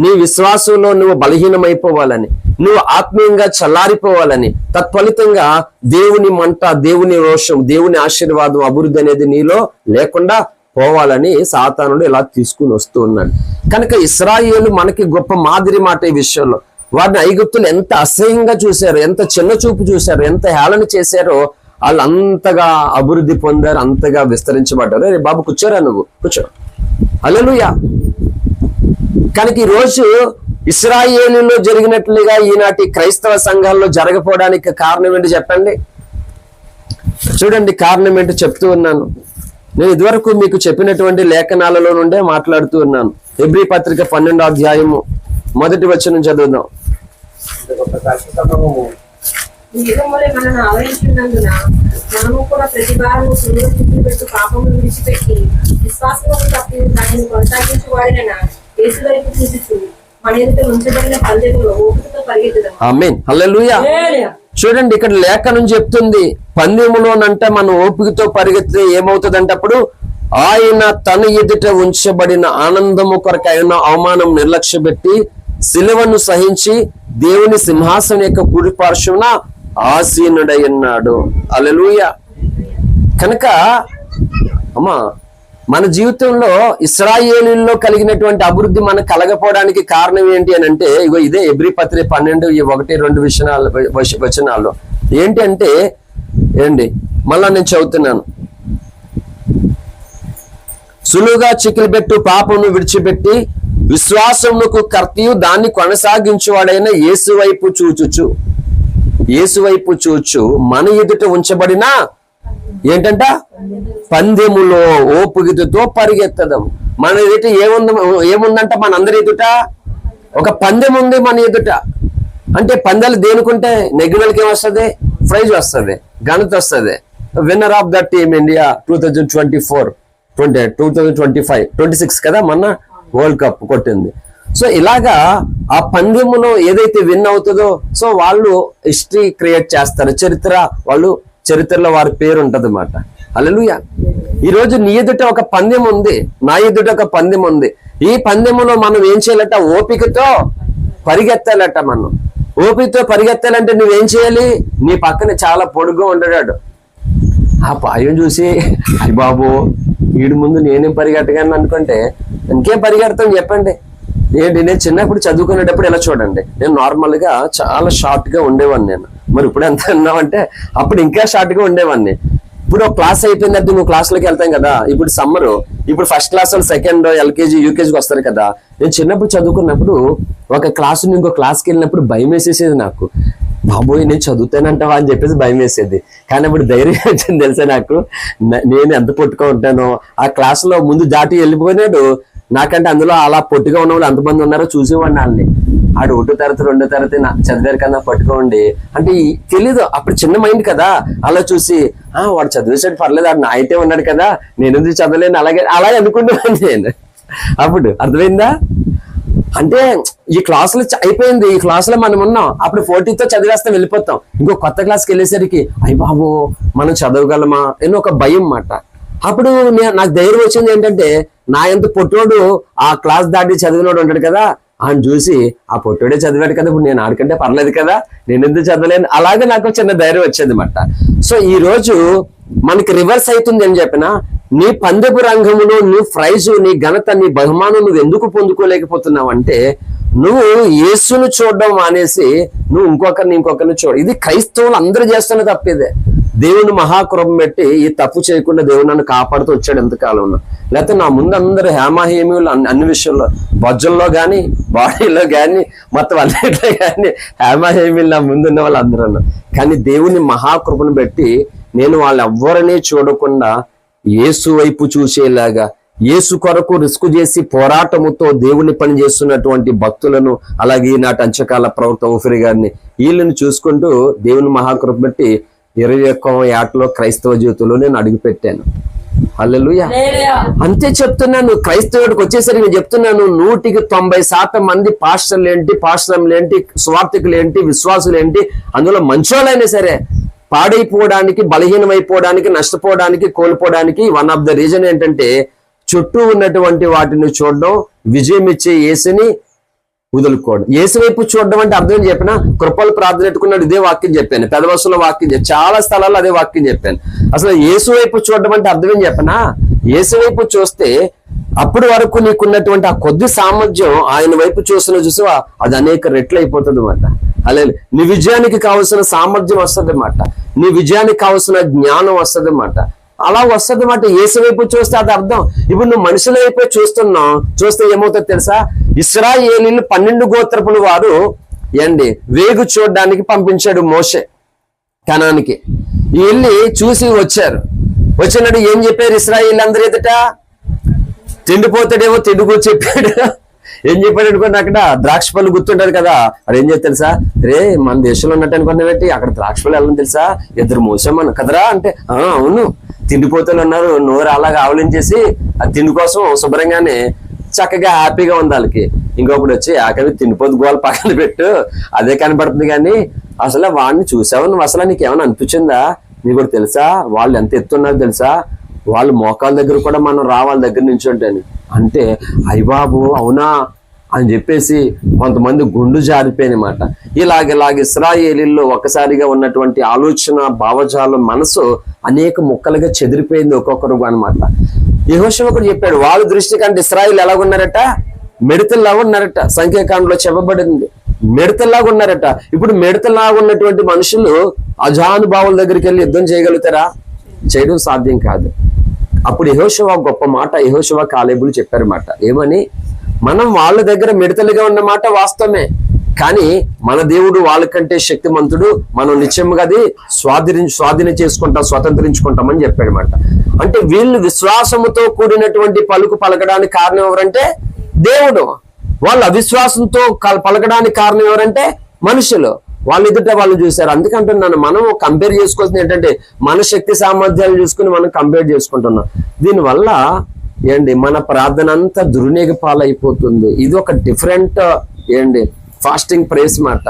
నీ విశ్వాసంలో నువ్వు బలహీనమైపోవాలని, నువ్వు ఆత్మీయంగా చల్లారిపోవాలని, తత్ఫలితంగా దేవుని మంట, దేవుని రోషం, దేవుని ఆశీర్వాదం, అభివృద్ధి అనేది నీలో లేకుండా పోవాలని సాతానుడు ఇలా తీసుకుని వస్తూ ఉన్నాడు. కనుక ఇశ్రాయేలు మనకి గొప్ప మాదిరి మాట ఈ విషయంలో. వారిని ఐగుప్తులు ఎంత అసహ్యంగా చూశారు, ఎంత చిన్న చూపు చూశారు, ఎంత హేళన చేశారో వాళ్ళు అంతగా అభివృద్ధి పొందారు, అంతగా విస్తరించబడ్డారు. రే బాబు కూర్చోరా, నువ్వు కూర్చో. హల్లెలూయా. కనుక ఈ రోజు ఇశ్రాయేలులో జరిగినట్లుగా ఈనాటి క్రైస్తవ సంఘాల్లో జరగపోవడానికి కారణం ఏంటి చెప్పండి? చూడండి, కారణం ఏంటో చెప్తూ ఉన్నాను. నేను ఇదివరకు మీకు చెప్పినటువంటి లేఖనాలలో నుండే మాట్లాడుతూ ఉన్నాను. హెబ్రీ పత్రిక 12వ అధ్యాయము 1వ వచనం చదువుదాం. మనల్ని ఆవరించినందున మనము కూడా ప్రతి వారము పెట్టు పాపమును విడిచిపెట్టి విశ్వాసము తప్పి దానిని కొనసాగించి వాడిన యేసు వైపు చూసి మన ఎదుట ఉంచబడిన పందెములో ఓపికతో పరిగెత్తుదాం. ఆమేన్, హల్లెలూయా. చూడండి, ఇక్కడ లేఖనం చెప్తుంది, పందెములోనంటే మనం ఓపికతో పరిగెత్తితే ఏమవుతుందంటే అప్పుడు ఆయన తన ఎదుట ఉంచబడిన ఆనందము కొరకు ఆయన అవమానం నిర్లక్ష్య పెట్టి సిలువను సహించి దేవుని సింహాసనం యొక్క కుడి పార్శ్వమున ఆసీనుడై ఉన్నాడు. హల్లెలూయా. కనుక అమ్మా, మన జీవితంలో ఇశ్రాయేలులో కలిగినటువంటి అభివృద్ధి మనకు కలగపోవడానికి కారణం ఏంటి అని అంటే, ఇగో ఇదే హెబ్రీ పత్రిక 12 ఈ 1-2 వచనాల్లో ఏంటి అంటే, ఏంటి మళ్ళా నేను చదువుతున్నాను. సులువుగా చికిలిపెట్టు పాపమును విడిచిపెట్టి విశ్వాసమునకు కర్తయు దాన్ని కొనసాగించువాడైన యేసు వైపు చూచు మన ఎదుట ఉంచబడిన ఏంటంట పందెములో ఓపికతో పరిగెత్తడం. మన ఎదుట ఏముందంట? మన అందరి ఎదుట ఒక పందెం ఉంది. మన ఎదుట అంటే పందాలు దేనికుంటే నెగ్గినోళ్ళకి ఏమొస్తుంది? ప్రైజ్ వస్తుంది, ఘనత వస్తుంది. Winner of the team India 2024, 2025, 26 కదా మొన్న వరల్డ్ కప్ కొట్టింది. సో ఇలాగా ఆ పందెములో ఏదైతే విన్ అవుతుందో సో వాళ్ళు హిస్టరీ క్రియేట్ చేస్తారు, వాళ్ళు చరిత్రలో వారి పేరు ఉంటది అన్నమాట. హల్లెలూయా. ఈ రోజు నీ ఎదుట ఒక పందెం ఉంది, నా ఎదుట ఒక పందెం ఉంది. ఈ పందెములో మనం ఏం చేయాలట? ఓపికతో పరిగెత్తాలట. మనం ఓపికతో పరిగెత్తాలంటే నువ్వేం చేయాలి? నీ పక్కన చాలా పొడుగ్గా ఉండడాడు. ఆ పాయం చూసి అయ్య బాబు వీడి ముందు నేనేం పరిగెట్టగాను అనుకుంటే ఇంకేం పరిగెడతాను చెప్పండి. నేను చిన్నప్పుడు చదువుకునేటప్పుడు ఇలా చూడండి, నేను నార్మల్ గా చాలా షార్ట్ గా ఉండేవాడిని. నేను మరి ఇప్పుడు ఎంత ఉన్నావంటే అప్పుడు ఇంకా షార్ట్ గా ఉండేవాడిని. ఇప్పుడు ఒక క్లాస్ అయిపోయిన తర్వాత నువ్వు క్లాసులోకి వెళ్తాం కదా. ఇప్పుడు సమ్మర్, ఇప్పుడు ఫస్ట్ క్లాస్ వాళ్ళు సెకండ్ ఎల్కేజీ యూకేజీకి వస్తారు కదా. నేను చిన్నప్పుడు చదువుకున్నప్పుడు ఒక క్లాసు ఇంకో క్లాస్కి వెళ్ళినప్పుడు భయం వేసేసేది నాకు. బాబోయ్ నేను చదువుతానంటావా అని చెప్పేసి భయం వేసేది. కానీ ఇప్పుడు ధైర్యం వచ్చింది తెలుసా నాకు. నేను ఎంత పొట్టుగా ఉంటానో ఆ క్లాసులో ముందు దాటి వెళ్ళిపోయినాడు. నాకంటే అందులో అలా పొట్టుగా ఉన్న వాళ్ళు ఎంతమంది ఉన్నారో చూసేవాడిని. వాళ్ళని ఆడు 1వ తరగతి 2వ తరగతి చదివారు కన్నా పట్టుకో ఉండి అంటే తెలీదు అప్పుడు, చిన్న మైండ్ కదా. అలా చూసి వాడు చదివేసాడు పర్లేదు, ఆడు నా అయితే ఉన్నాడు కదా, నేను ఎందుకు చదవలేను అలాగే అనుకున్నాను నేను. అప్పుడు అర్థమైందా? అంటే ఈ క్లాసులో అయిపోయింది, ఈ క్లాసులో మనం ఉన్నాం, అప్పుడు 40తో చదివేస్తాం వెళ్ళిపోతాం. ఇంకో కొత్త క్లాస్కి వెళ్ళేసరికి అయ్య బాబు మనం చదవగలమా అని ఒక భయం మాట. అప్పుడు నాకు ధైర్యం వచ్చింది ఏంటంటే, నా ఎంత పొట్టోడు ఆ క్లాస్ దాటి చదివినోడు ఉంటాడు కదా, ఆయన చూసి ఆ పొట్టోడే చదివాడు కదా, ఇప్పుడు నేను ఆడికంటే పర్లేదు కదా, నేను ఎందుకు చదవలేను, అలాగే నాకు చిన్న ధైర్యం వచ్చేది అన్నమాట. సో ఈ రోజు మనకి రివర్స్ అవుతుంది అని చెప్పిన, నీ పందెపు రంగంలో నీ ప్రైజు, నీ ఘనత, నీ బహుమానం నువ్వు ఎందుకు పొందుకోలేకపోతున్నావు అంటే, నువ్వు యేసును చూడడం మానేసి నువ్వు ఇంకొకరిని చూడ. ఇది క్రైస్తవులు అందరూ చేస్తున్న తప్పేదే. దేవుని మహాకృపం పెట్టి ఈ తప్పు చేయకుండా దేవుడు నన్ను కాపాడుతూ వచ్చాడు ఎంతకాలం. లేకపోతే నా ముందు అందరూ హేమాహేమిలు అన్ని విషయంలో, బొజ్జల్లో కానీ బాడీలో కానీ మొత్తం అన్నిట్లో కానీ హేమాహేమిలు నా ముందున్న వాళ్ళు అందరూ. కానీ దేవుని మహాకృపను బట్టి నేను వాళ్ళెవ్వరినీ చూడకుండా యేసు వైపు చూసేలాగా, యేసు కొరకు రిస్క్ చేసి పోరాటముతో దేవుని పని చేస్తున్నటువంటి భక్తులను, అలాగే ఈనాటి అంచకాల ప్రవక్త ఓఫిరి గారిని, వీళ్ళని చూసుకుంటూ దేవుని మహాకృప బట్టి 21వ ఏటలో క్రైస్తవ జీవితంలో నేను అడుగు పెట్టాను. హల్లెలూయా. అంతే చెప్తున్నాను. క్రైస్తవుడికి వచ్చేసరికి నేను చెప్తున్నాను, 100% మంది పాస్టర్లేంటి, స్వార్థికులేంటి, విశ్వాసులేంటి, అందులో మంచోళ్ళైనా సరే పాడైపోవడానికి, బలహీనమైపోవడానికి, నష్టపోవడానికి, కోల్పోవడానికి వన్ ఆఫ్ ద రీజన్ ఏంటంటే, చుట్టూ ఉన్నటువంటి వాటిని చూడడం, విజయం ఇచ్చే యేసుని వదులుకోవడం. యేసు వైపు చూడడం అంటే అర్థం చెప్పిన, కృపలు ప్రార్థన పెట్టుకున్నాడు, ఇదే వాక్యం చెప్పాను. పెదవసుల వాక్యం చెప్పాను, చాలా స్థలాల్లో అదే వాక్యం చెప్పాను. అసలు యేసు వైపు చూడడం అంటే అర్థం చెప్పనా, యేసు వైపు చూస్తే అప్పటి వరకు నీకున్నటువంటి ఆ కొద్ది సామర్థ్యం ఆయన వైపు చూసినా అది అనేక రెట్లు అయిపోతుంది అన్నమాట. అలా నీ విజయానికి కావాల్సిన సామర్థ్యం వస్తుంది అన్నమాట, నీ విజయానికి కావాల్సిన జ్ఞానం వస్తుంది అన్నమాట. అలా వస్తుంది అన్నమాట. యేసు వైపు చూస్తే అది అర్థం. ఇప్పుడు నువ్వు మనుషుల వైపు చూస్తే ఏమవుతుంది తెలుసా? ఇశ్రాయేలీయులు 12 గోత్రపుల వారు వేగు చూడడానికి పంపించాడు మోషే కనానికి. వెళ్ళి చూసి వచ్చినట్టు ఏం చెప్పారు ఇశ్రాయేలీయులు అందరి ఎదుట? తిండిపోతాడేమో తిండిపో చెప్పాడు. ఏం చెప్పాడు అనుకోండి, అక్కడ ద్రాక్ష పళ్ళు గుర్తుంటారు కదా, అది ఏం చేస్తారు తెలుసా? రే మన దేశంలో ఉన్నట్టు అనుకున్నావేంటి, అక్కడ ద్రాక్ష పళ్ళు వెళ్ళని తెలుసా, 2 మోసామని కదరా అంటే, అవును తిండిపోతలు ఉన్నారు, నోరు అలాగా ఆవలించేసి ఆ తిండి కోసం శుభ్రంగానే చక్కగా హ్యాపీగా ఉంది వాళ్ళకి. ఇంకొకటి వచ్చి ఆకలి తిండిపోతు గోలు పక్కన పెట్టు, అదే కనపడుతుంది. కానీ అసలు వాడిని చూసావు నువ్వు, అసలు నీకు ఏమైనా అనిపించిందా? నీకు కూడా తెలుసా వాళ్ళు ఎంత ఎత్తున్నారు తెలుసా? వాళ్ళు మోకాల దగ్గర కూడా మనం వాళ్ళ దగ్గర నుంచి ఉంటాను అంటే, అయ్య బాబు అవునా అని చెప్పేసి కొంతమంది గుండు జారిపోయినమాట. ఇలాగ ఇశ్రాయేలీల్లో ఒక్కసారిగా ఉన్నటువంటి ఆలోచన, భావజాలం, మనసు అనేక ముక్కలుగా చెదిరిపోయింది ఒక్కొక్కరు అనమాట. యెహోషువ కూడా చెప్పాడు, వాళ్ళ దృష్టి కంటే ఇశ్రాయేలు ఎలాగున్నారట? మిడతల్లాగా ఉన్నారట. సంఖ్యాకాండంలో చెప్పబడింది, మిడతల్లాగా ఉన్నారట. ఇప్పుడు మిడతల్లాగా ఉన్నటువంటి మనుషులు అజానుభావుల దగ్గరికి వెళ్ళి యుద్ధం చేయగలుగుతారా? చేయడం సాధ్యం కాదు. అప్పుడు యెహోషువ గొప్ప మాట, యెహోషువ కాలేబులు చెప్పారన్నమాట. ఏమని? మనం వాళ్ళ దగ్గర మిడతలుగా ఉన్నమాట వాస్తవమే, కానీ మన దేవుడు వాళ్ళకంటే శక్తిమంతుడు, మనం నిత్యముగా అది స్వాధీనం చేసుకుంటాం, స్వతంత్రించుకుంటామని చెప్పాడనమాట. అంటే వీళ్ళు విశ్వాసముతో కూడినటువంటి పలుకు పలకడానికి కారణం ఎవరంటే దేవుడు. వాళ్ళు అవిశ్వాసంతో పలకడానికి కారణం ఎవరంటే మనుషులు. వాళ్ళు ఎదుట వాళ్ళు చూశారు. అందుకంటున్నాను, మనం కంపేర్ చేసుకోవాల్సింది ఏంటంటే మన శక్తి సామర్థ్యాలు చూసుకుని మనం కంపేర్ చేసుకుంటున్నాం. దీనివల్ల ఏంటి మన ప్రార్థన అంతా దుర్వినియోగ పాలైపోతుంది. ఇది ఒక డిఫరెంట్ ఏంటి ఫాస్టింగ్ ప్రేస్ మాట.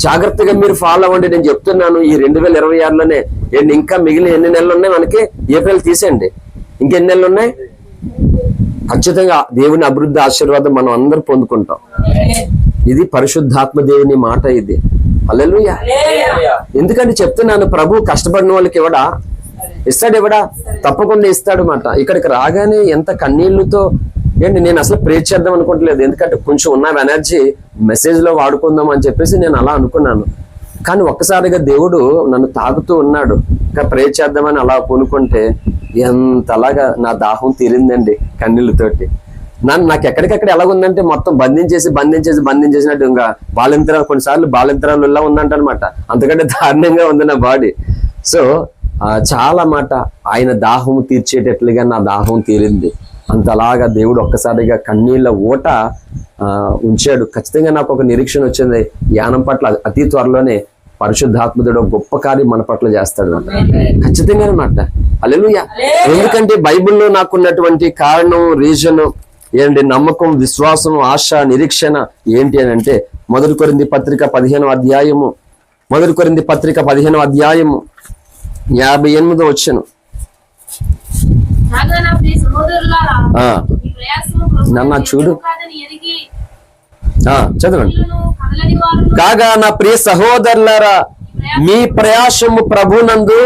జాగ్రత్తగా మీరు ఫాలో అవ్వండి. నేను చెప్తున్నాను ఈ 2026లోనే ఏంటి ఇంకా మిగిలిన ఎన్ని నెలలు ఉన్నాయి మనకి? ఏప్రిల్ తీసేయండి, ఇంకెన్ని నెలలు ఉన్నాయి? ఖచ్చితంగా దేవుని అభివృద్ధి ఆశీర్వాదం మనం అందరూ పొందుకుంటాం. ఇది పరిశుద్ధాత్మ దేవుని మాట. ఇది హల్లెలూయా. ఎందుకంటే చెప్తున్నాను, ప్రభు కష్టపడిన వాళ్ళకి ఇస్తాడు ఇవ్వడా? తప్పకుండా ఇస్తాడు మాట. ఇక్కడికి రాగానే ఎంత కన్నీళ్లతో ఏంటి, నేను అసలు ప్రే చేద్దాం అనుకోవట్లేదు. ఎందుకంటే కొంచెం ఉన్న ఎనర్జీ మెసేజ్ లో వాడుకుందాం అని చెప్పేసి నేను అలా అనుకున్నాను. కానీ ఒక్కసారిగా దేవుడు నన్ను తాగుతూ ఉన్నాడు. ఇంకా ప్రే చేద్దామని అలా కొనుక్కుంటే ఎంతలాగా నా దాహం తీరిందండి కన్నీళ్ళతోటి. నాకు ఎక్కడికెక్కడ ఎలాగుందంటే మొత్తం బంధించేసినట్టు ఇంకా బాలింతరాలు, కొన్నిసార్లు బాలింతరాలు ఇలా ఉందంట అనమాట. అంతకంటే దారుణంగా ఉంది నా బాడీ. సో చాలా మాట ఆయన దాహం తీర్చేటట్లుగా నా దాహం తీరింది. అంతలాగా దేవుడు ఒక్కసారిగా కన్నీళ్ళ ఊట ఉంచాడు. ఖచ్చితంగా నాకు ఒక నిరీక్షణ వచ్చింది, యానం పట్ల అతి త్వరలోనే పరిశుద్ధాత్ముడు గొప్ప కార్యం మన పట్ల చేస్తాడు ఖచ్చితంగా అనమాట. హల్లెలూయా. ఎందుకంటే బైబిల్లో నాకున్నటువంటి కారణం, రీజన్ ఏంటి, నమ్మకం, విశ్వాసం, ఆశ, నిరీక్షణ ఏంటి అని అంటే 1 కొరింథీ పత్రిక 15వ అధ్యాయము 1 కొరింథీ పత్రిక 15వ అధ్యాయము 58వ వచనం. నన్ను చూడు, చదవండి. కాగా నా ప్రియ సహోదరులారా, మీ ప్రయాసము ప్రభునందు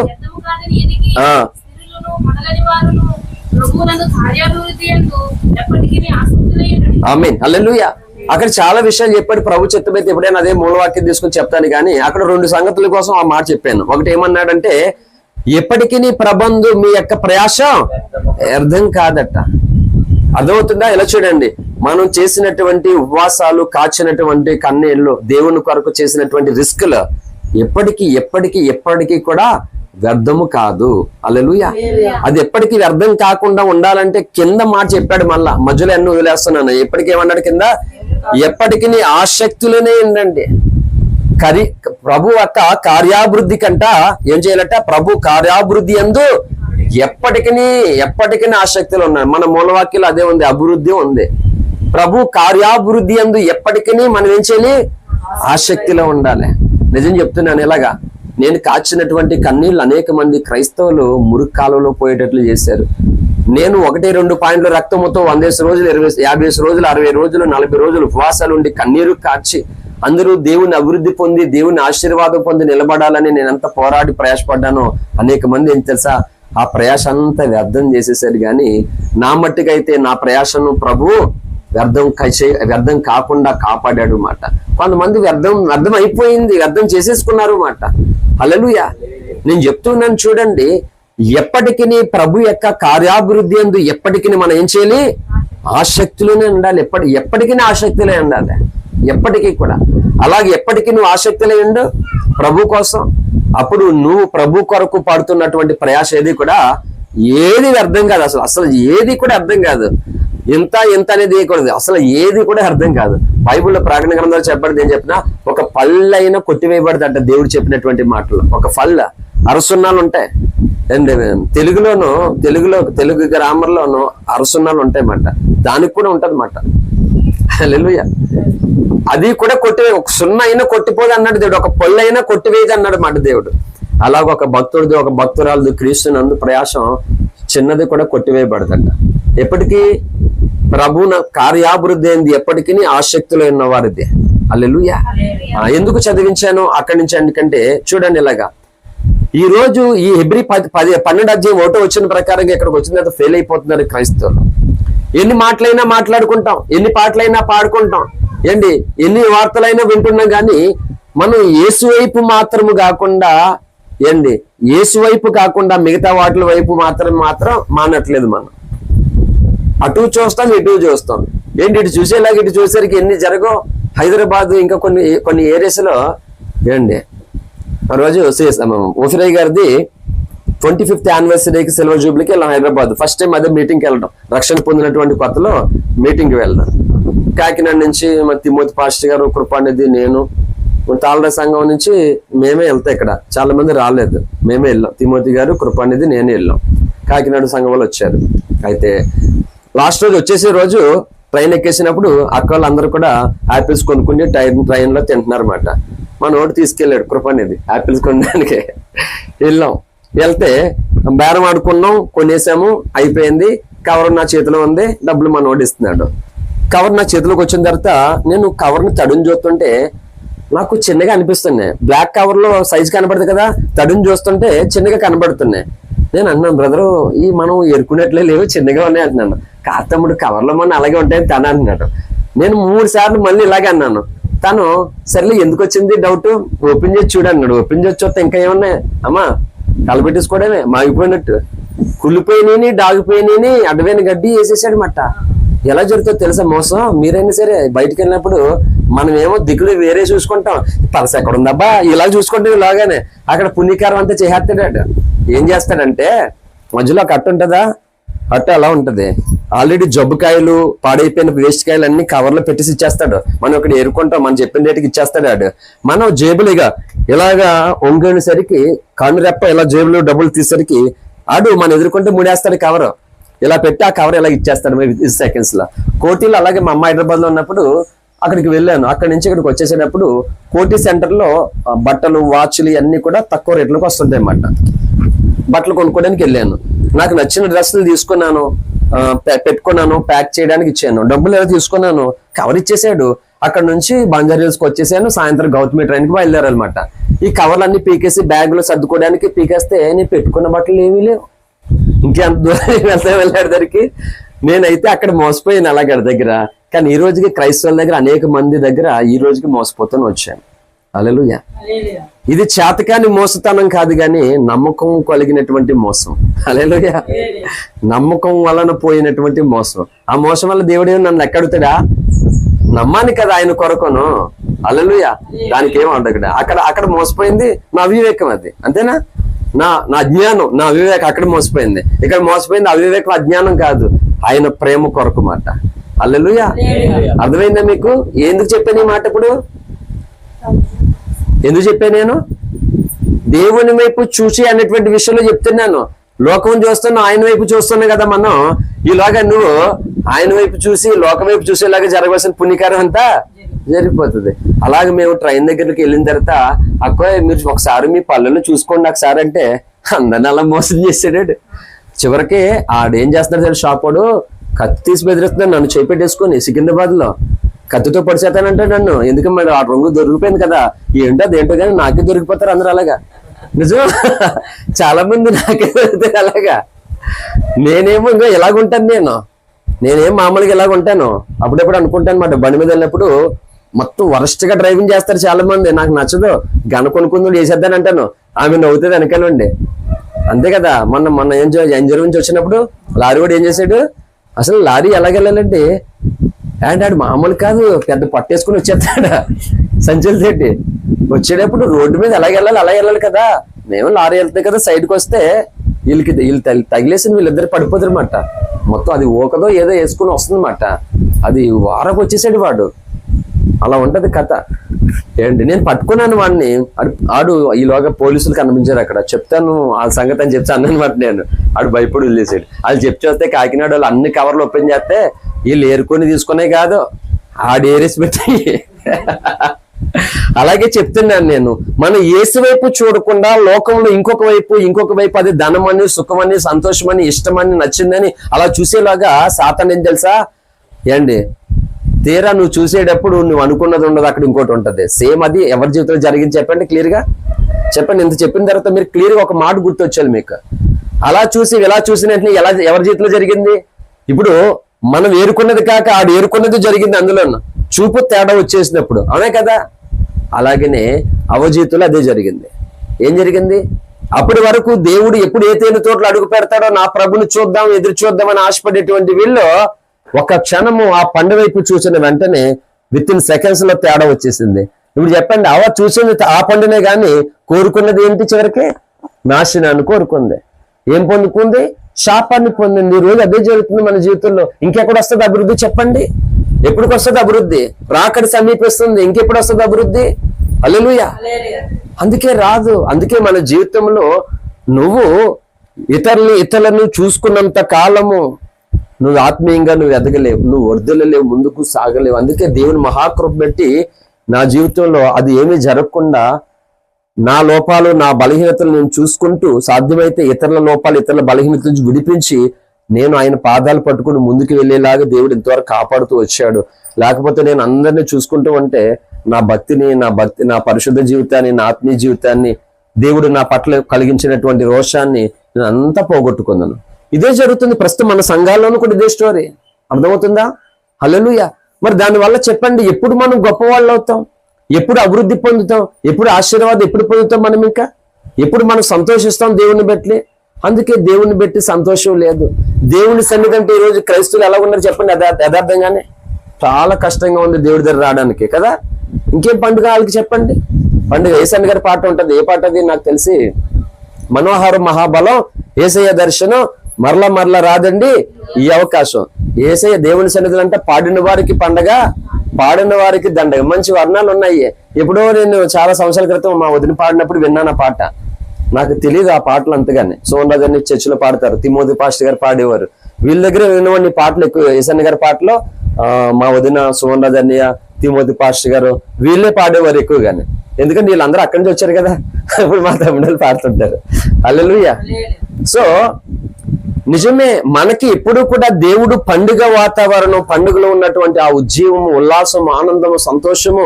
ఆమేన్. హల్లెలూయా. అక్కడ చాలా విషయాలు చెప్పాడు ప్రభు. చెత్తమైతే ఎప్పుడైనా అదే మూలవాక్యం తీసుకుని చెప్తాను, కానీ అక్కడ 2 సంగతుల కోసం ఆ మాట చెప్పాను. ఒకటి ఏమన్నాడంటే, ఎప్పటికీ ప్రబంధు మీ యొక్క ప్రయాసం వ్యర్థం కాదట. అర్థమవుతుందా? ఇలా చూడండి, మనం చేసినటువంటి ఉపవాసాలు, కాచినటువంటి కన్నీళ్లు, దేవుని కొరకు చేసినటువంటి రిస్క్లు ఎప్పటికీ కూడా వ్యర్థము కాదు. హల్లెలూయా. అది ఎప్పటికీ వ్యర్థం కాకుండా ఉండాలంటే కింద మాట చెప్పాడు. మళ్ళా మధ్యలో ఎన్నో వదిలేస్తున్నాను. ఎప్పటికీ ఏమన్నాడు కింద? ఎప్పటికీ ఆసక్తులనే ఉండండి. ప్రభు యొక్క కార్యాభివృద్ధి కంట ఏం చేయాలట? ప్రభు కార్యాభివృద్ధి యందు ఎప్పటికీ ఆసక్తులు ఉన్నాయి. మన మూలవాక్యలో అదే ఉంది, అభివృద్ధి ఉంది. ప్రభు కార్యాభివృద్ధి యందు ఎప్పటికీ మనం ఏం చేయాలి? ఆసక్తిలో ఉండాలి. నిజం చెప్తున్నాను, ఇలాగా నేను కాచినటువంటి కన్నీళ్లు అనేక మంది క్రైస్తవులు మురుగు కాలంలో పోయేటట్లు చేశారు. నేను 1-2 పాయింట్ల రక్తముతో 100 రోజులు, 50 రోజులు, 60 రోజులు, 40 రోజులు ఉపవాసాలు ఉండి కన్నీరు కార్చి అందరూ దేవుని అభివృద్ధి పొంది, దేవుని ఆశీర్వాదం పొంది నిలబడాలని నేనంత పోరాడి ప్రయాసపడ్డాను. అనేక మంది ఏం తెలుసా, ఆ ప్రయాస అంతా వ్యర్థం చేసేసారు. కానీ నా మట్టుకైతే నా ప్రయాసను ప్రభు వ్యర్థం కాకుండా కాపాడాడు మాట. కొంతమంది వ్యర్థం అయిపోయింది, వ్యర్థం చేసేసుకున్నారు మాట. హల్లెలూయా. నేను చెప్తున్నాను చూడండి, ఎప్పటికీ ప్రభు యొక్క కార్యాభివృద్ధి యందు ఎప్పటికీ మనం ఏం చేయాలి? ఆసక్తిలోనే ఉండాలి. ఎప్పటికీ ఆసక్తిలో ఉండాలి, ఎప్పటికీ కూడా. అలాగే ఎప్పటికీ నువ్వు ఆసక్తిలో ఉండు ప్రభు కోసం. అప్పుడు నువ్వు ప్రభు కొరకు పడుతున్నటువంటి ప్రయాస ఏది వ్యర్థం కాదు. అసలు ఏది కూడా అర్థం కాదు. ఇంత అనేది కూడా అసలు ఏది కూడా అర్థం కాదు. బైబిల్లో ప్రకటన గ్రంథాలు చెప్పబడింది, ఏం చెప్పినా ఒక పళ్ళైనా కొట్టివేయబడదంట. దేవుడు చెప్పినటువంటి మాటలు. ఒక పళ్ళ అరసున్నాలు ఉంటాయి. తెలుగు గ్రామర్లోనూ అరసున్నాలు ఉంటాయన్నమాట. దానికి కూడా ఉంటది మాట. హల్లెలూయా. అది కూడా ఒక సున్నా అయినా కొట్టిపోదు అన్నాడు దేవుడు. ఒక పొల్లు అయినా కొట్టివేయదు అన్నాడు మాట దేవుడు. అలాగ ఒక భక్తుడిది, ఒక భక్తురాలది క్రీస్తునందు ప్రయాసం చిన్నది కూడా కొట్టివేయబడదంట. ఎప్పటికీ ప్రభువున కార్యాభివృద్ధి అయింది, ఎప్పటికీ ఆసక్తిలో ఉన్న వారిది. హల్లెలూయా. ఎందుకు చదివించాను అక్కడి నుంచి? ఎందుకంటే చూడండి, ఇలాగా ఈ రోజు ఈ హెబ్రీ 12:1 వచ్చిన ప్రకారంగా ఇక్కడికి వచ్చిన తర్వాత ఫెయిల్ అయిపోతున్నారు క్రైస్తవులు. ఎన్ని మాటలైనా మాట్లాడుకుంటాం, ఎన్ని పాటలైనా పాడుకుంటాం, ఎన్ని వార్తలైనా వింటున్నాం, కానీ మనం యేసు వైపు మాత్రము కాకుండా యేసు వైపు కాకుండా మిగతా వాటి వైపు మాత్రం మానట్లేదు. మనం అటు చూస్తాం, ఇటు చూస్తాం. ఇటు చూసేలాగా ఇటు చూసేసరికి ఎన్ని జరగో. హైదరాబాద్ ఇంకా కొన్ని ఏరియాస్ లో ఆ రోజు ఓఫిరయ్య గారిది 25th యానివర్సరీకి సిల్వర్ జూబ్లీకి వెళ్ళాం హైదరాబాద్. ఫస్ట్ టైం అదే మీటింగ్కి వెళ్ళడం. రక్షణ పొందినటువంటి కొత్తలో మీటింగ్కి వెళ్దాం. కాకినాడ నుంచి తిమోతి పాస్టర్ గారు, కృపానిధి, నేను, తాళర సంఘం నుంచి మేమే వెళ్తాం. ఇక్కడ చాలా మంది రాలేదు, మేమే వెళ్ళాం. తిమోతి గారు, కృపానిధి, నేనే వెళ్ళాం. కాకినాడ సంఘం వాళ్ళు వచ్చారు. అయితే లాస్ట్ రోజు వచ్చేసే రోజు ట్రైన్ ఎక్కేసినప్పుడు అక్క వాళ్ళందరూ కూడా యాపిల్స్ కొనుక్కుని ట్రైన్ లో తింటున్నారు అనమాట. మా నోటి తీసుకెళ్ళాడు కృపనేది యాపిల్స్ కొనడానికి. వెళ్తే బేరం ఆడుకున్నాం, కొనేసాము, అయిపోయింది. కవర్ నా చేతిలో ఉంది, డబ్బులు మా నోటి ఇస్తున్నాడు. కవర్ నా చేతిలోకి వచ్చిన తర్వాత నేను కవర్ని తడుని చూస్తుంటే నాకు చిన్నగా అనిపిస్తున్నాయి. బ్లాక్ కవర్ లో సైజు కనబడుతుంది కదా, తడుని చూస్తుంటే చిన్నగా కనబడుతున్నాయి. నేను అన్నాను, బ్రదరు ఈ మనం ఎరుకున్నట్లే లేవు, చిన్నగా ఉన్నాయి అంటున్నాను. తమ్ముడు కవర్లో మన అలాగే ఉంటాయని తను అంటున్నాడు. నేను 3 సార్లు మళ్ళీ ఇలాగే అన్నాను. తను సర్లే ఎందుకు వచ్చింది డౌట్, ఓపెన్ చేసి చూడన్నాడు. ఓపెన్ చేసి చూస్తే ఇంకా ఏమన్నాయి, అమ్మా కలపెట్టేసుకోవడమే, మాగిపోయినట్టు కుళ్ళిపోయినాయి, డాగిపోయినాయి, అడ్డమైన గడ్డి వేసేసాడు మట్ట. ఎలా జరుగుతుందో తెలుసా మోసం? మీరైనా సరే బయటకు వెళ్ళినప్పుడు మనం ఏమో దిక్కులు వేరే చూసుకుంటాం, పరస ఎక్కడ ఉందబ్బా ఇలా చూసుకుంటే ఇలాగానే అక్కడ పుణ్యకారం అంతా చేస్తాడు. ఏం చేస్తాడంటే మధ్యలో ఒక అట్టు ఉంటుందా, అట్టు అలా ఉంటది, ఆల్రెడీ జబ్బుకాయలు పాడైపోయిన వేస్ట్ కాయలు అన్ని కవర్లో పెట్టేసి ఇచ్చేస్తాడు. మనం ఇక్కడ ఏరుకుంటాం, మనం చెప్పిన రేటుకి ఇచ్చేస్తాడు ఆడు. మనం జేబులుగా ఇలాగా ఒంగేసరికి కన్ను రెప్ప ఇలా జేబులు డబ్బులు తీసేసరికి ఆడు మనం ఎదుర్కొంటే ముడేస్తాడు కవర్, ఇలా పెట్టి ఆ కవర్ ఇలా ఇచ్చేస్తాడు 5 seconds లో. కోటిలో అలాగే మా అమ్మ హైదరాబాద్ లో ఉన్నప్పుడు అక్కడికి వెళ్ళాను. అక్కడి నుంచి ఇక్కడికి వచ్చేసేటప్పుడు కోటి సెంటర్ లో బట్టలు, వాచ్లు అన్ని కూడా తక్కువ రేట్లకు వస్తుంటాయి అన్నమాట. బట్టలు కొనుక్కోవడానికి వెళ్ళాను. నాకు నచ్చిన డ్రెస్సులు తీసుకున్నాను, పెట్టుకున్నాను, ప్యాక్ చేయడానికి ఇచ్చాను. డబ్బులు ఏదో తీసుకున్నాను, కవర్ ఇచ్చేసాడు. అక్కడ నుంచి బంజారా హిల్స్కి వచ్చేసాను. సాయంత్రం గౌతమి ట్రైన్కి బయలుదేరాలన్నమాట. ఈ కవర్లన్నీ పీకేసి బ్యాగులో సర్దుకోవడానికి పీకేస్తే నేను పెట్టుకున్న బట్టలు ఏమీ లేవు. ఇంకెంత దూరం వెళ్ళాడు దగ్గరికి. నేనైతే అక్కడ మోసపోయాను అలాగే దగ్గర. కానీ ఈ రోజుకి క్రైస్తవుల దగ్గర అనేక మంది దగ్గర ఈ రోజుకి మోసపోతూనే వచ్చాను. హల్లెలూయా. ఇది చేతకాని మోసతనం కాదు, కానీ నమ్మకం కలిగినటువంటి మోసం. హల్లెలూయా. నమ్మకం వలన పోయినటువంటి మోసం. ఆ మోసం వల్ల దేవుడు నన్ను ఎక్కడుతాడా? నమ్మాను కదా ఆయన కొరకును. హల్లెలూయా. దానికి ఏం అడగడా. అక్కడ మోసపోయింది నా అవివేకం, అది అంతేనా? నా అజ్ఞానం, నా అవివేకం అక్కడ మోసపోయింది. ఇక్కడ మోసపోయింది అవివేకం, అజ్ఞానం కాదు, ఆయన ప్రేమ కొరకు మాట. హల్లెలూయా. అర్థమైందా మీకు? ఎందుకు చెప్పాను ఈ మాట? ఇప్పుడు ఎందుకు చెప్పాను నేను? దేవుని వైపు చూసి అనేటువంటి విషయంలో చెప్తున్నాను. లోకం చూస్తున్నా, ఆయన వైపు చూస్తున్నా కదా మనం. ఈలాగా నువ్వు ఆయన వైపు చూసి లోకం వైపు చూసేలాగా జరగవలసిన పుణ్యకారం అంతా జరిగిపోతుంది. అలాగే మేము ట్రైన్ దగ్గరికి వెళ్ళిన తర్వాత అక్క మీరు ఒకసారి మీ పళ్ళను చూసుకోండి ఒకసారి అంటే అందరిని అలా మోసం చేసాడు. చివరికి ఆడేం చేస్తున్నాడు తెలుసు, షాప్ వాడు కత్తి తీసి బెదిరిస్తున్నాడు నన్ను చేపెట్టేసుకొని. సికింద్రాబాద్ లో కత్తితో పొడిచేస్తానంటే నన్ను. ఎందుకంటే మరి ఆ రంగు దొరికిపోయింది కదా, ఏంటో అదేంటో కానీ నాకే దొరికిపోతారు అందరూ అలాగా. నిజం, చాలా మంది నాకే దొరుకుతారు అలాగా. నేనేమో ఇంకా ఎలాగుంటాను, నేనేం మామూలుగా ఎలాగుంటాను. అప్పుడప్పుడు అనుకుంటాను అన్నమాట, బండి మీద వెళ్ళినప్పుడు మొత్తం వరస్ట్ గా డ్రైవింగ్ చేస్తారు చాలా మంది. నాకు నచ్చదు, గన కొనుక్కుందు చేసేద్దాని అంటాను, ఆమె నవ్వుతుంది వెనకాలండి. అంతే కదా. మొన్న ఎంజర్ నుంచి వచ్చినప్పుడు లారీ వాడు ఏం చేశాడు, అసలు లారీ ఎలాగెళ్ళాలంటే అండ్ ఆడు మామూలు కాదు, పెద్ద పట్టేసుకుని వచ్చేస్తాడు సంచులు తేటి. వచ్చేటప్పుడు రోడ్డు మీద ఎలా వెళ్ళాలి కదా. మేము లారీ వెళ్తాయి కదా, సైడ్కి వస్తే వీళ్ళు తగిలేసి వీళ్ళిద్దరు పడిపోతారు అన్నమాట. మొత్తం అది ఓకదో ఏదో వేసుకుని వస్తుందన్నమాట. అది వారకు వచ్చేసాడు వాడు. అలా ఉంటది కథ. ఏంటి నేను పట్టుకున్నాను వాడిని. ఆడు ఈలోగా పోలీసులు కనిపించారు అక్కడ. చెప్తాను వాళ్ళ సంగతి అని చెప్తాను అనమాట. నేను ఆడు భయపడి వదిలేసాడు. వాళ్ళు చెప్పి వస్తే కాకినాడ వాళ్ళు అన్ని కవర్లు ఓపెన్ చేస్తే వీళ్ళు ఏరుకొని తీసుకునే కాదు, ఆడు ఏరేసి పెట్టి. అలాగే చెప్తున్నాను నేను, మనం యేసు వైపు చూడకుండా లోకంలో ఇంకొక వైపు అది ధనమని, సుఖమని, సంతోషమని, ఇష్టమని, నచ్చిందని అలా చూసేలాగా సాతాను ఏం తెలుసా ఏండి, తీరా నువ్వు చూసేటప్పుడు నువ్వు అనుకున్నది ఉండదు, అక్కడ ఇంకోటి ఉంటది. సేమ్ అది ఎవరి జీవితంలో జరిగింది చెప్పండి క్లియర్ గా చెప్పండి. ఇంత చెప్పిన తర్వాత మీరు క్లియర్ గా ఒక మాట గుర్తొచ్చాలి మీకు. అలా చూసి ఇలా చూసినట్టు ఎవరి జీవితంలో జరిగింది? ఇప్పుడు మనం ఏరుకున్నది కాక ఆడు ఏరుకున్నది జరిగింది. అందులో చూపు తేడా వచ్చేసినప్పుడు, అవునే కదా. అలాగనే అవజీతులు అదే జరిగింది. ఏం జరిగింది? అప్పటి వరకు దేవుడు ఎప్పుడు ఏ తేనె తోటలు అడుగు పెడతాడో నా ప్రభుని చూద్దాం, ఎదురు చూద్దామని ఆశపడేటువంటి వీళ్ళు ఒక క్షణము ఆ పండు వైపు చూసిన వెంటనే విత్ ఇన్ సెకండ్స్ లో తేడా వచ్చేసింది. ఇప్పుడు చెప్పండి, అవ చూసింది ఆ పండునే గాని కోరుకున్నది ఏంటి? చివరికి నాశనాన్ని కోరుకుంది. ఏం పొందుకుంది? శాపాన్ని పొందింది. ఈ రోజు అదే జరుగుతుంది మన జీవితంలో. ఇంకెక్కడ వస్తుంది అభివృద్ధి చెప్పండి? ఎప్పటికి వస్తుంది అభివృద్ధి? రాకడి సమీపిస్తుంది. ఇంకెప్పుడు వస్తుంది అభివృద్ధి? హల్లెలూయా. అందుకే రాదు. అందుకే మన జీవితంలో నువ్వు ఇతరులను చూసుకున్నంత కాలము నువ్వు ఆత్మీయంగా నువ్వు ఎదగలేవు, నువ్వు వర్ధలలేవు, ముందుకు సాగలేవు. అందుకే దేవుని మహాకృప బట్టి నా జీవితంలో అది ఏమీ జరగకుండా నా లోపాలు నా బలహీనతలు నేను చూసుకుంటూ సాధ్యమైతే ఇతరుల లోపాలు ఇతరుల బలహీనత నుంచి విడిపించి నేను ఆయన పాదాలు పట్టుకుని ముందుకు వెళ్ళేలాగా దేవుడు ఇంతవరకు కాపాడుతూ వచ్చాడు. లేకపోతే నేను అందరినీ చూసుకుంటూ ఉంటే నా నా పరిశుద్ధ జీవితాన్ని, నా ఆత్మీయ జీవితాన్ని, దేవుడు నా పట్ల కలిగించినటువంటి రోషాన్ని నేను అంతా పోగొట్టుకున్నాను. ఇదే జరుగుతుంది ప్రస్తుతం మన సంఘాల్లోనూ కూడా ఇదే స్టోరీ. అర్థమవుతుందా? హల్లెలూయా. మరి దానివల్ల చెప్పండి, ఎప్పుడు మనం గొప్పవాళ్ళు అవుతాం? ఎప్పుడు అభివృద్ధి పొందుతాం? ఎప్పుడు ఆశీర్వాదం ఎప్పుడు పొందుతాం? మనం ఇంకా ఎప్పుడు మనం సంతోషిస్తాం దేవుని బట్టి? అందుకే దేవుని బట్టి సంతోషం లేదు. దేవుని సన్నిధి అంటే ఈరోజు క్రైస్తవులు ఎలా ఉన్నారు చెప్పండి? యథార్థంగానే చాలా కష్టంగా ఉంది దేవుడి దగ్గర రావడానికి కదా. ఇంకేం పండుగ వాళ్ళకి చెప్పండి? పండుగ యేసయ్య గారి పాట ఉంటుంది. ఏ పాట అది నాకు తెలిసి, మనోహరం మహాబలం యేసయ్య దర్శనం మరల రాదండి ఈ అవకాశం. యేసయ్య దేవుని సన్నిధులు అంటే పాడిన వారికి పండగ, పాడిన వారికి దండగ. మంచి వర్ణాలు ఉన్నాయి. ఎప్పుడో నేను చాలా సంవత్సరాల క్రితం మా వదిన పాడినప్పుడు విన్నాను ఆ పాట. నాకు తెలియదు ఆ పాటలు అంతగానే. సోమన్ రాజు అని చర్చిలో పాడతారు, తిమోతి పాస్టర్ గారు పాడేవారు. వీళ్ళ దగ్గర విన్నవాడిని పాటలు ఎక్కువ. యేసయ్య గారి పాటలో మా వదిన సోమన్ రాజు అన్నయ్య, తిమోతి పాస్టర్ గారు వీళ్ళే పాడేవారు ఎక్కువగానే. ఎందుకంటే వీళ్ళందరూ అక్కడి నుంచి వచ్చారు కదా. ఇప్పుడు మా తమ్ముళ్ళు పాడుతుంటారు. హల్లెలూయా. సో నిజమే, మనకి ఎప్పుడు కూడా దేవుడు పండుగ వాతావరణం, పండుగలో ఉన్నటువంటి ఆ ఉజ్జీవము, ఉల్లాసము, ఆనందము, సంతోషము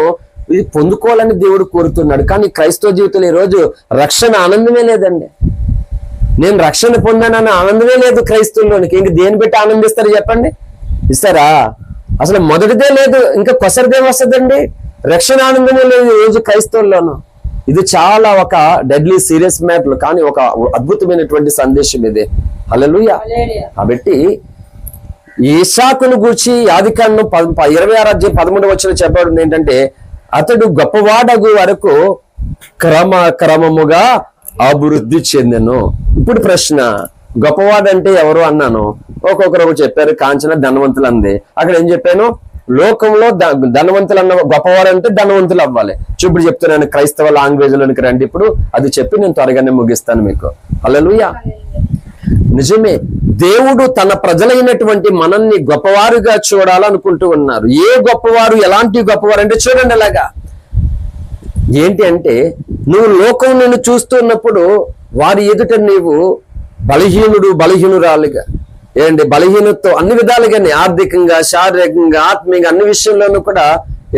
ఇది పొందుకోవాలని దేవుడు కోరుతున్నాడు. కానీ క్రైస్తవ జీవితంలో ఈ రోజు రక్షణ ఆనందమే లేదండి. నేను రక్షణ పొందానన్న ఆనందమే లేదు క్రైస్తవుల్లోనికి. ఇంక దేని పెట్టి ఆనందిస్తారు చెప్పండి? ఇస్తారా? అసలు మొదటిదే లేదు, ఇంకా కొసరిదేం వస్తుందండి? రక్షణ ఆనందమే లేదు ఈ రోజు క్రైస్తవుల్లోనూ. ఇది చాలా ఒక డెడ్లీ సీరియస్ మ్యాటర్, కానీ ఒక అద్భుతమైనటువంటి సందేశం ఇది. హల్లెలూయా. కాబట్టి ఇస్సాకును గూర్చి ఆదికాండం 26:13 చెప్పబడింది ఏంటంటే, అతడు గొప్పవాడగు వరకు క్రమముగా అభివృద్ధి చెందెను. ఇప్పుడు ప్రశ్న, గొప్పవాడంటే ఎవరు అన్నాను. ఒక్కొక్కరు చెప్పారు. కాంచన ధనవంతులు అంది. అక్కడ ఏం చెప్పాను? లోకంలో ధనవంతులు అన్న గొప్పవారు అంటే ధనవంతులు అవ్వాలి. ఇప్పుడు చెప్తున్నాను, క్రైస్తవ లాంగ్వేజ్ లోనికి రండి. ఇప్పుడు అది చెప్పి నేను త్వరగానే ముగిస్తాను మీకు. హల్లెలూయా. నిజమే, దేవుడు తన ప్రజలైనటువంటి మనల్ని గొప్పవారుగా చూడాలనుకుంటూ ఉన్నారు. ఏ గొప్పవారు, ఎలాంటి గొప్పవారు అంటే చూడండి అలాగా. ఏంటి అంటే, నువ్వు లోకం నిన్ను చూస్తున్నప్పుడు వారి ఎదుట నీవు బలహీనురాలుగా ఏంటి, బలహీనతో అన్ని విధాలుగానే, ఆర్థికంగా, శారీరకంగా, ఆత్మీయంగా అన్ని విషయంలోనూ కూడా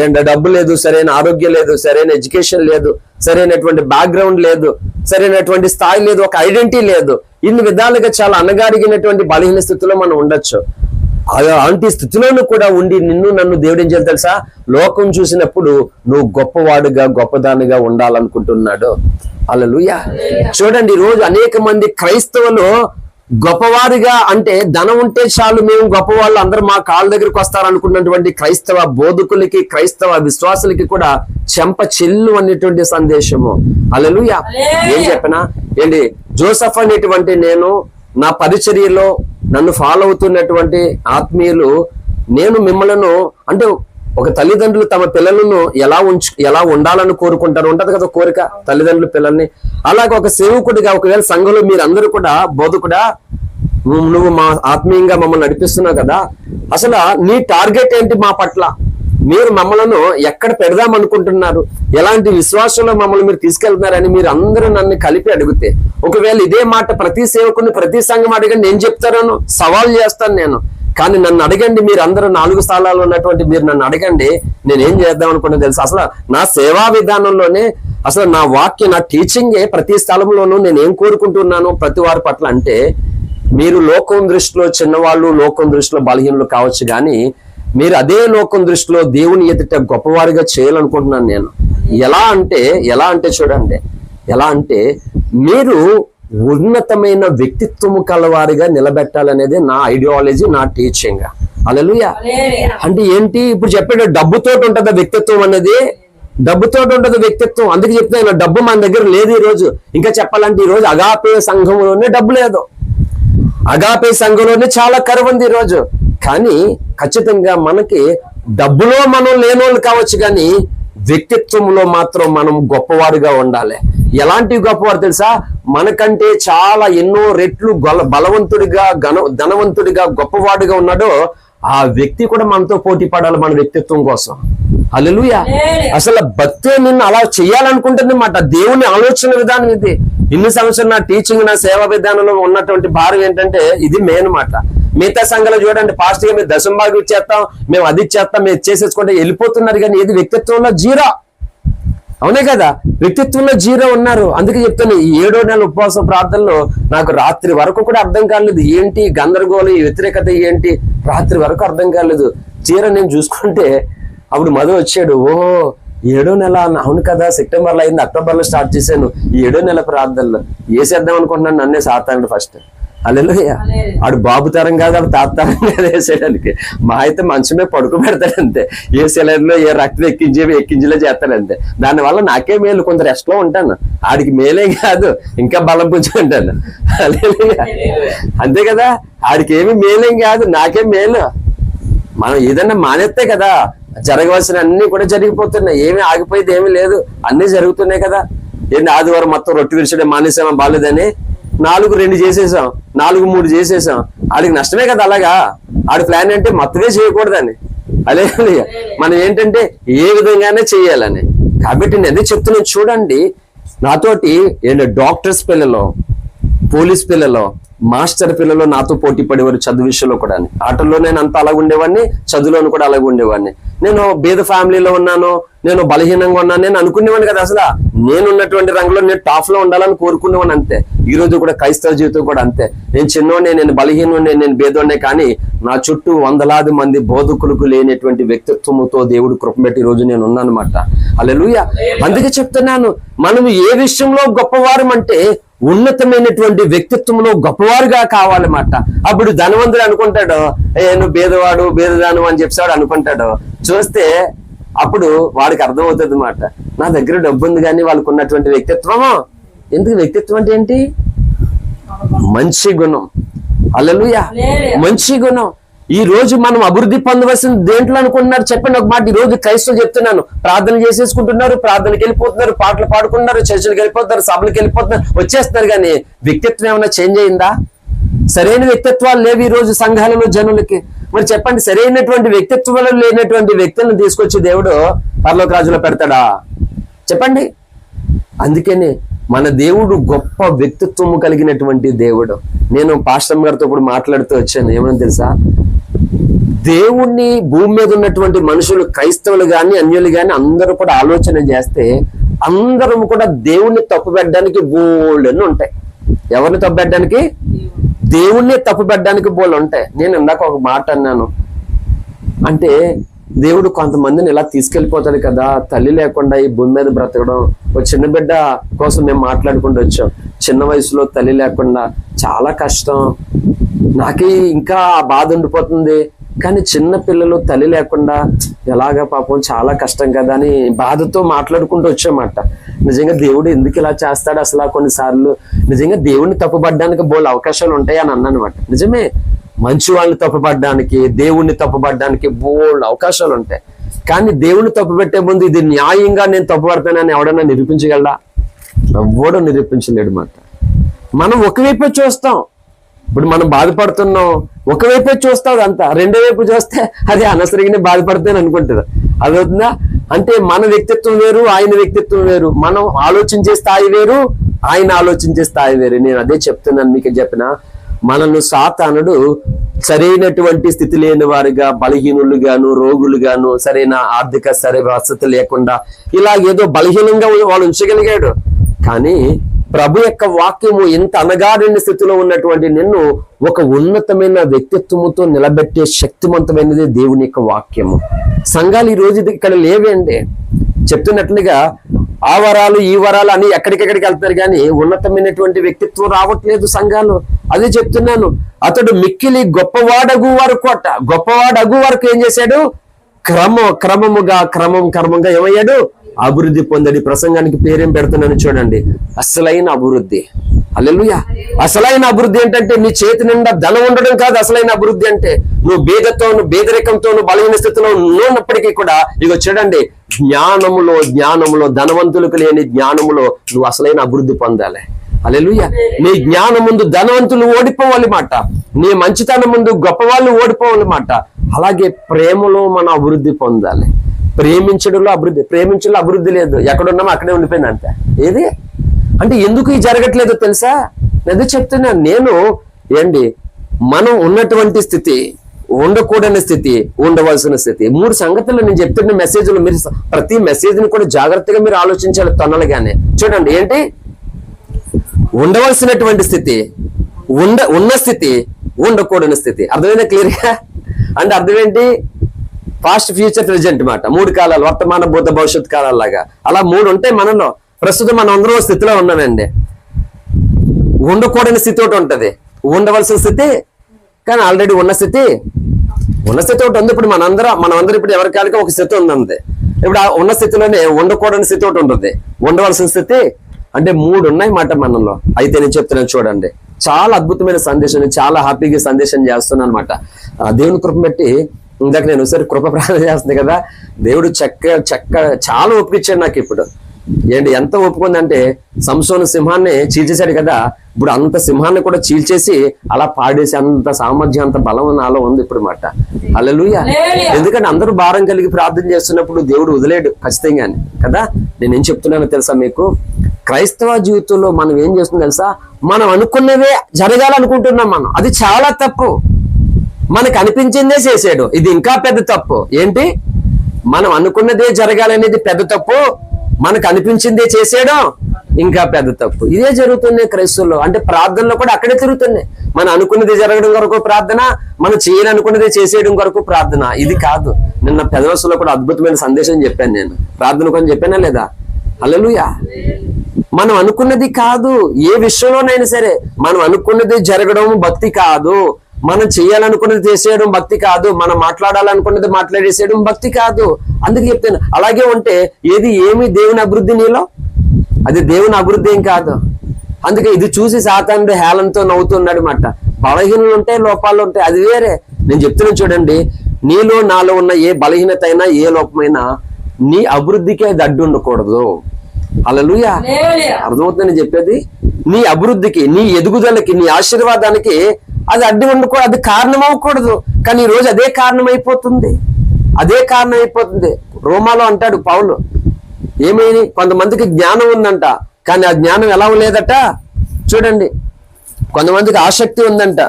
ఏంటి, డబ్బు లేదు, సరైన ఆరోగ్యం లేదు, సరైన ఎడ్యుకేషన్ లేదు, సరైనటువంటి బ్యాక్గ్రౌండ్ లేదు, సరైనటువంటి స్థాయి లేదు, ఒక ఐడెంటిటీ లేదు. ఇన్ని విధాలుగా చాలా అణగారిగినటువంటి బలహీన స్థితిలో మనం ఉండొచ్చు. అలాంటి స్థితిలోనూ కూడా ఉండి నన్ను దేవుడు ఏం చేయాలి తెలుసా? లోకం చూసినప్పుడు నువ్వు గొప్పవాడుగా, గొప్పదానిగా ఉండాలనుకుంటున్నాడు. హల్లెలూయా. చూడండి, ఈ రోజు అనేక మంది క్రైస్తవులు గొప్పవారిగా, అంటే ధనం ఉంటే చాలు మేము గొప్పవాళ్ళు, అందరూ మా కాళ్ళ దగ్గరికి వస్తారనుకున్నటువంటి క్రైస్తవ బోధకులకి, క్రైస్తవ విశ్వాసులకి కూడా చెంప చెల్లు అనేటువంటి సందేశము. హల్లెలూయా. ఏం చెప్పనా ఏంటి, జోసెఫ్ అనేటువంటి నేను, నా పరిచర్యలో నన్ను ఫాలో అవుతున్నటువంటి ఆత్మీయులు, నేను మిమ్మలను, అంటే ఒక తల్లిదండ్రులు తమ పిల్లలను ఎలా ఉండాలని కోరుకుంటారు, ఉంటది కదా కోరిక తల్లిదండ్రులు పిల్లల్ని. అలాగే ఒక సేవకుడిగా, ఒకవేళ సంఘంలో మీరందరూ కూడా బోధకుడా, నువ్వు మా ఆత్మీయంగా మమ్మల్ని నడిపిస్తున్నావు కదా, అసలు నీ టార్గెట్ ఏంటి మా పట్ల? మీరు మమ్మలను ఎక్కడ పెడదాం అనుకుంటున్నారు, ఎలాంటి విశ్వాసంలో మమ్మల్ని మీరు తీసుకెళ్తున్నారని మీరు అందరూ నన్ను కలిపి అడిగితే, ఒకవేళ ఇదే మాట ప్రతి సేవకుని, ప్రతి సంఘం అడగండి, నేను చెప్తాను, సవాల్ చేస్తాను నేను. కానీ నన్ను అడగండి, మీరు అందరూ 4 స్థలాల్లో ఉన్నటువంటి మీరు నన్ను అడగండి, నేనేం చేద్దాం అనుకున్నా తెలుసు? అసలు నా సేవా విధానంలోనే, అసలు నా వాక్య, నా టీచింగే ప్రతి స్థలంలోనూ నేను ఏం కోరుకుంటున్నాను ప్రతి వారి పట్ల అంటే, మీరు లోకం దృష్టిలో చిన్నవాళ్ళు, లోకం దృష్టిలో బలహీనులు కావచ్చు, కానీ మీరు అదే లోకం దృష్టిలో దేవుని ఎదుట గొప్పవారిగా చేయాలనుకుంటున్నాను నేను. ఎలా అంటే చూడండి, ఎలా అంటే మీరు ఉన్నతమైన వ్యక్తిత్వము కలవారిగా నిలబెట్టాలనేది నా ఐడియాలజీ, నా టీచింగ్. హల్లెలూయా. అంటే ఏంటి, ఇప్పుడు చెప్పాడు, డబ్బుతో ఉంటుందా వ్యక్తిత్వం అనేది? డబ్బుతో ఉండదు వ్యక్తిత్వం. అందుకే చెప్తాను, డబ్బు మన దగ్గర లేదు ఈ రోజు. ఇంకా చెప్పాలంటే ఈ రోజు అగాపే సంఘంలోనే డబ్బు లేదు, అగాపే సంఘంలోనే చాలా కరువు ఉంది ఈ రోజు. కానీ ఖచ్చితంగా మనకి డబ్బులో మనం లేనోళ్ళు కావచ్చు, కానీ వ్యక్తిత్వంలో మాత్రం మనం గొప్పవారుగా ఉండాలి. ఎలాంటి గొప్పవారు తెలుసా? మనకంటే చాలా ఎన్నో రెట్లు బలవంతుడిగా ధనవంతుడిగా గొప్పవాడిగా ఉన్నాడో ఆ వ్యక్తి కూడా మనతో పోటీ పడాలి మన వ్యక్తిత్వం కోసం. హల్లెలూయా. అసలు భక్తి నిన్ను అలా చేయాలనుకుంటుంది అన్నమాట. దేవుని ఆలోచన విధానం ఇది. ఇన్ని సంవత్సరాలు నా టీచింగ్, నా సేవా విధానంలో ఉన్నటువంటి భారం ఏంటంటే ఇది మెయిన్ మాట. మిగతా సంఘాలు చూడండి, పాస్టర్ గా మేము దశంభాగం ఇచ్చేస్తాం, మేము అది ఇచ్చేస్తాం, మేము చేసేసుకుంటే వెళ్ళిపోతున్నారు. కానీ ఇది వ్యక్తిత్వంలో జీరో. అవునే కదా, వ్యక్తిత్వంలో జీరో ఉన్నారు. అందుకే చెప్తాను, ఈ 7వ నెల ఉపవాస ప్రార్థనలో నాకు రాత్రి వరకు కూడా అర్థం కాలేదు. ఏంటి గందరగోళం, ఈ వ్యతిరేకత ఏంటి, రాత్రి వరకు అర్థం కాలేదు. జీరో నేను చూసుకుంటే అప్పుడు మధు వచ్చాడు. ఓహో 7వ నెల, అవును కదా, సెప్టెంబర్లో అయింది, అక్టోబర్లో స్టార్ట్ చేశాను. ఈ 7వ నెల ప్రార్థనలో వేసేద్దాం అనుకుంటున్నాను. నన్నే సాతానుడు ఫస్ట్. హల్లెలూయా. ఆడు బాబు తరం కాదు, ఆడు తాత తరం కాదు వేసేయడానికి. మా అయితే మంచమే పడుకోబెడతాడు అంతే. ఏ సిలిండర్లో ఏ రక్తం ఎక్కించేలా చేస్తాడంతే. దానివల్ల నాకే మేలు, కొంత రెస్ట్ లో ఉంటాను. ఆడికి మేలే కాదు, ఇంకా బలం పుంజుకుంటాను. హల్లెలూయా. అంతే కదా, ఆడికి ఏమి మేలేం కాదు, నాకే మేలు. మనం ఏదన్నా మానేస్తే కదా జరగవలసిన అన్ని కూడా జరిగిపోతున్నాయి. ఏమి ఆగిపోయేది ఏమీ లేదు, అన్ని జరుగుతున్నాయి కదా. ఏంటి ఆదివారం మొత్తం రొట్టె విరిచడం మానేసామా బాలేదని 4-2 చేసేసాం, 4-3 చేసేసాం. ఆడికి నష్టమే కదా. అలాగా ఆడి ప్లాన్ అంటే మొత్తమే చేయకూడదని. అదే మనం ఏంటంటే ఏ విధంగానే చేయాలని. కాబట్టి నేను అదే చెప్తున్నాను. చూడండి, నాతోటి డాక్టర్స్ పిల్లలు, పోలీస్ పిల్లలు, మాస్టర్ పిల్లలు నాతో పోటీ పడేవారు చదువు విషయంలో కూడా. ఆటల్లో నేను అంత అలాగ ఉండేవాడిని, చదువులోను కూడా అలాగ ఉండేవాడిని. నేను బీద ఫ్యామిలీలో ఉన్నాను, నేను బలహీనంగా ఉన్నాను నేను అనుకునేవాడిని కదా. అసలు నేను ఉన్నటువంటి రంగంలో నేను టాప్ లో ఉండాలని కోరుకునేవాడిని అంతే. ఈ రోజు కూడా క్రైస్తవ జీవితం కూడా అంతే. నేను చిన్నోడే, నేను బలహీనుడే, నేను బేదోడే. కానీ నా చుట్టూ వందలాది మంది బోధకులకు లేనటువంటి వ్యక్తిత్వముతో దేవుడు కృపబెట్టి ఈ రోజు నేను ఉన్నానన్నమాట. హల్లెలూయా. అందుకే చెప్తున్నాను, మనం ఏ విషయంలో గొప్పవారం అంటే ఉన్నతమైనటువంటి వ్యక్తిత్వంలో గొప్పవారుగా కావాలన్నమాట. అప్పుడు ధనవంతుడు అనుకుంటాడు, నువ్వు బేదవాడు, బేదదాను అని చెప్పాడు అనుకుంటాడు. చూస్తే అప్పుడు వాడికి అర్థమవుతుంది అన్నమాట, నా దగ్గర డబ్బు ఉంది కానీ వాళ్ళకు ఉన్నటువంటి వ్యక్తిత్వము. ఎందుకు వ్యక్తిత్వం అంటే ఏంటి? మంచి గుణం. హల్లెలూయా. మంచి గుణం. ఈ రోజు మనం అభివృద్ధి పొందవలసిన దేంట్లో అనుకుంటున్నారు చెప్పండి ఒక మాట. ఈ రోజు క్రైస్తవులు చెప్తున్నాను, ప్రార్థన చేసేసుకుంటున్నారు, ప్రార్థనకి వెళ్ళిపోతున్నారు, పాటలు పాడుకుంటున్నారు, చర్చలకు వెళ్ళిపోతున్నారు, సభలకు వెళ్ళిపోతున్నారు, వచ్చేస్తున్నారు. కానీ వ్యక్తిత్వం ఏమైనా చేంజ్ అయిందా? సరైన వ్యక్తిత్వాలు లేవు ఈ రోజు సంఘాలలో జనులకి. మరి చెప్పండి, సరైనటువంటి వ్యక్తిత్వాలు లేనటువంటి వ్యక్తులను తీసుకొచ్చి దేవుడు పరలోక రాజులో పెడతాడా? చెప్పండి. అందుకని మన దేవుడు గొప్ప వ్యక్తిత్వము కలిగినటువంటి దేవుడు. నేను పాస్టర్ గారితో ఇప్పుడు మాట్లాడుతూ వచ్చాను. ఏమని తెలుసా, దేవుణ్ణి భూమి మీద ఉన్నటువంటి మనుషులు, క్రైస్తవులు గాని అన్యులు గాని అందరూ కూడా ఆలోచన చేస్తే అందరం కూడా దేవుణ్ణి తప్పుపెట్టడానికి బోల్డన్ని ఉంటాయి. ఎవరిని తప్పుపెట్టడానికి? దేవుణ్ణి తప్పుపెట్టడానికి బోల్డ్ ఉంటాయి. నేను ఇందాక ఒక మాట అన్నాను, అంటే దేవుడు కొంతమందిని ఇలా తీసుకెళ్లిపోతాడు కదా, తల్లి లేకుండా ఈ భూమి మీద బ్రతకడం. ఒక చిన్న బిడ్డ కోసం మేము మాట్లాడుకుంటూ వచ్చాం. చిన్న వయసులో తల్లి లేకుండా చాలా కష్టం, నాకే ఇంకా బాధ ఉండిపోతుంది. కానీ చిన్న పిల్లలు తల్లి లేకుండా ఎలాగా పాపం చాలా కష్టం కదా అని బాధతో మాట్లాడుకుంటూ వచ్చామాట. నిజంగా దేవుడు ఎందుకు ఇలా చేస్తాడు అసలు? కొన్నిసార్లు నిజంగా దేవుడిని తప్పుపడడానికి బోల్డ్ అవకాశాలు ఉంటాయి అని అన్నాను అనమాట. నిజమే, మంచి వాళ్ళని తప్పుపడడానికి, దేవుణ్ణి తప్పుపడడానికి బోల్డ్ అవకాశాలు ఉంటాయి. కానీ దేవుణ్ణి తప్పుపెట్టే ముందు ఇది న్యాయంగా నేను తప్పుపడతానని ఎవడన్నా నిరూపించగలడా? ఎవ్వడూ నిరూపించలేడు మాట. మనం ఒకవైపే చూస్తాం. ఇప్పుడు మనం బాధపడుతున్నాం, ఒకవైపే చూస్తావు అంతా. రెండో వైపు చూస్తే అదే అనవసరంగానే బాధపడతాను అనుకుంటారు. అదవుతుందా? అంటే మన వ్యక్తిత్వం వేరు, ఆయన వ్యక్తిత్వం వేరు. మనం ఆలోచించే స్థాయి వేరు, ఆయన ఆలోచించే స్థాయి వేరు. నేను అదే చెప్తున్నాను, మీకు చెప్పిన మనల్ని సాతానుడు సరైనటువంటి స్థితి లేని వారిగా, బలహీనులుగాను, రోగులుగాను, సరైన ఆర్థిక వసతి లేకుండా ఇలా ఏదో బలహీనంగా వాళ్ళు ఉంచగలిగాడు. కానీ ప్రభు యొక్క వాక్యము ఇంత అనగారిన స్థితిలో ఉన్నటువంటి నిన్ను ఒక ఉన్నతమైన వ్యక్తిత్వముతో నిలబెట్టే శక్తివంతమైనది దేవుని యొక్క వాక్యము. సంఘాలు ఈ రోజు ఇక్కడ లేవేండి. చెప్తున్నట్లుగా ఆ వరాలు ఈ వరాలు అని ఎక్కడికెక్కడికి వెళ్తారు, కానీ ఉన్నతమైనటువంటి వ్యక్తిత్వం రావట్లేదు సంఘాలు. అదే చెప్తున్నాను, అతడు మిక్కిలి గొప్పవాడగు వరకు అట, గొప్పవాడగు వరకు ఏం చేశాడు? క్రమంగా ఏమయ్యాడు? అభివృద్ధి పొందడి. ప్రసంగానికి పేరేం పెడుతున్నాను చూడండి, అసలైన అభివృద్ధి. హల్లెలూయా. అసలైన అభివృద్ధి ఏంటంటే నీ చేతి నిండా ధనం ఉండడం కాదు. అసలైన అభివృద్ధి అంటే నువ్వు బేదరికంతోను బలహీన స్థితిలో ఉన్నప్పటికీ కూడా ఇగో చూడండి, జ్ఞానములో ధనవంతులకు లేని జ్ఞానములో నువ్వు అసలైన అభివృద్ధి పొందాలి. హల్లెలూయా. నీ జ్ఞానం ముందు ధనవంతులు ఓడిపోవాలి మాట, నీ మంచితనం ముందు గొప్పవాళ్ళు ఓడిపోవాలి మాట. అలాగే ప్రేమలో మనం అభివృద్ధి పొందాలి. ప్రేమించడంలో అభివృద్ధి లేదు, ఎక్కడున్నామో అక్కడే ఉండిపోయింది అంతే. ఏది అంటే ఎందుకు ఇది జరగట్లేదో తెలుసా? నేను చెప్తున్నాను. మనం ఉన్నటువంటి స్థితి, ఉండకూడని స్థితి, ఉండవలసిన స్థితి, 3 సంగతులు నేను చెప్తున్న మెసేజ్లు. మీరు ప్రతి మెసేజ్ ని కూడా జాగ్రత్తగా మీరు ఆలోచించాలి తొన్నలుగానే. చూడండి, ఏంటి ఉండవలసినటువంటి స్థితి, ఉన్న స్థితి, ఉండకూడని స్థితి. అర్థమైందా క్లియర్గా? అంటే అర్థం ఏంటి? పాస్ట్, ఫ్యూచర్, ప్రెజెంట్ మాట. 3 కాలాలు, వర్తమాన, భూత, భవిష్యత్ కాలాలాగా. అలా 3 ఉంటాయి మనలో. ప్రస్తుతం మనం అందరూ స్థితిలో ఉన్నామండి. ఉండకూడని స్థితి ఒకటి ఉంటది, ఉండవలసిన స్థితి, కానీ ఆల్రెడీ ఉన్న స్థితి ఒకటి ఉంది. ఇప్పుడు మనందరం ఇప్పుడు ఎవరికాలికి ఒక స్థితి ఉందంతే. ఇప్పుడు ఆ ఉన్న స్థితిలోనే ఉండకూడని స్థితి ఒకటి ఉంటుంది, ఉండవలసిన స్థితి. అంటే 3 ఉన్నాయి మాట మనలో. అయితే నేను చెప్తున్నాను చూడండి, చాలా అద్భుతమైన సందేశం, నేను చాలా హ్యాపీగా సందేశం చేస్తున్నాను అనమాట. దేవుని కృప బట్టి ఇందాక నేను ఒకసారి కృప ప్రార్థన చేస్తుంది కదా, దేవుడు చాలా ఒప్పించాడు నాకు. ఇప్పుడు ఎంత ఒప్పుకుందంటే, సంసోను సింహాన్ని చీల్చేశాడు కదా, ఇప్పుడు అంత సింహాన్ని కూడా చీల్చేసి అలా పాడేసి అంత సామర్థ్యం, అంత బలం నాలో ఉంది ఇప్పుడు మాట. హల్లెలూయా. ఎందుకంటే అందరూ భారం కలిగి ప్రార్థన చేస్తున్నప్పుడు దేవుడు వదిలేడు ఖచ్చితంగానే కదా. నేనేం చెప్తున్నానో తెలుసా మీకు? క్రైస్తవ జీవితంలో మనం ఏం చేస్తున్నాం తెలుసా? మనం అనుకున్నవే జరగాలనుకుంటున్నాం మనం. అది చాలా తప్పు. మనకు అనిపించిందే చేసాడు, ఇది ఇంకా పెద్ద తప్పు. ఏంటి? మనం అనుకున్నదే జరగాలనేది పెద్ద తప్పు, మనకు అనిపించిందే చేసేయడం ఇంకా పెద్ద తప్పు. ఇదే జరుగుతుంది క్రైస్తవుల్లో. అంటే ప్రార్థనలో కూడా అక్కడే తిరుగుతున్నాయి. మనం అనుకున్నది జరగడం కొరకు ప్రార్థన, మనం చేయాలనుకున్నది చేసేయడం కొరకు ప్రార్థన. ఇది కాదు. నిన్న పెదవసలో కూడా అద్భుతమైన సందేశం చెప్పాను నేను. ప్రార్థన కొని చెప్పానా లేదా? హల్లెలూయా. మనం అనుకున్నది కాదు, ఏ విషయంలోనైనా సరే మనం అనుకున్నది జరగడం భక్తి కాదు, మనం చేయాలనుకున్నది చేసేయడం భక్తి కాదు, మనం మాట్లాడాలనుకున్నది మాట్లాడేసేయడం భక్తి కాదు. అందుకే చెప్తాను, అలాగే ఉంటే ఏమి దేవుని అభివృద్ధి నీలో? అది దేవుని అభివృద్ధి ఏం కాదు. అందుకే ఇది చూసి సాతానుడు హేళనతో నవ్వుతున్నాడు మాట. బలహీనలు ఉంటాయి, లోపాలు ఉంటాయి, అది వేరే. నేను చెప్తున్నాను చూడండి, నీలో నాలో ఉన్న ఏ బలహీనత అయినా, ఏ లోపమైనా నీ అభివృద్ధికి అది అడ్డు ఉండకూడదు. హల్లెలూయా. అర్థమవుతుంది నేను చెప్పేది? నీ అభివృద్ధికి, నీ ఎదుగుదలకి, నీ ఆశీర్వాదానికి అది అడ్డు ఉండకూడదు, అది కారణం అవ్వకూడదు. కానీ ఈ రోజు అదే కారణం అయిపోతుంది. రోమాలో అంటాడు పౌలు, ఏమైంది? కొంతమందికి జ్ఞానం ఉందంట, కానీ ఆ జ్ఞానం ఎలా లేదట. చూడండి, కొంతమందికి ఆసక్తి ఉందంట.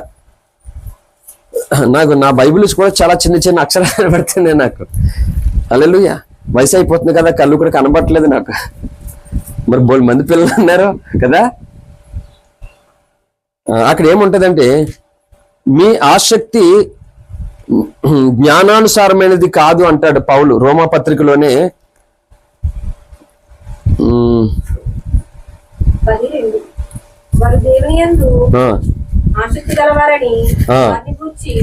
నా బైబిల్స్ కూడా చాలా చిన్న చిన్న అక్షరాలు పడుతున్నాయి నాకు. హల్లెలూయా. వయసు అయిపోతుంది కదా, కళ్ళు కూడా కనబట్టలేదు నాకు. మరి బోల్ మంది పిల్లలు ఉన్నారు కదా. అక్కడ ఏముంటదంటే, మీ ఆసక్తి జ్ఞానానుసారమైనది కాదు అంటాడు పౌలు రోమా పత్రికలోనే. 12 వారు దేవుని యందు ఆసక్తి గలవారని వారిని గూర్చి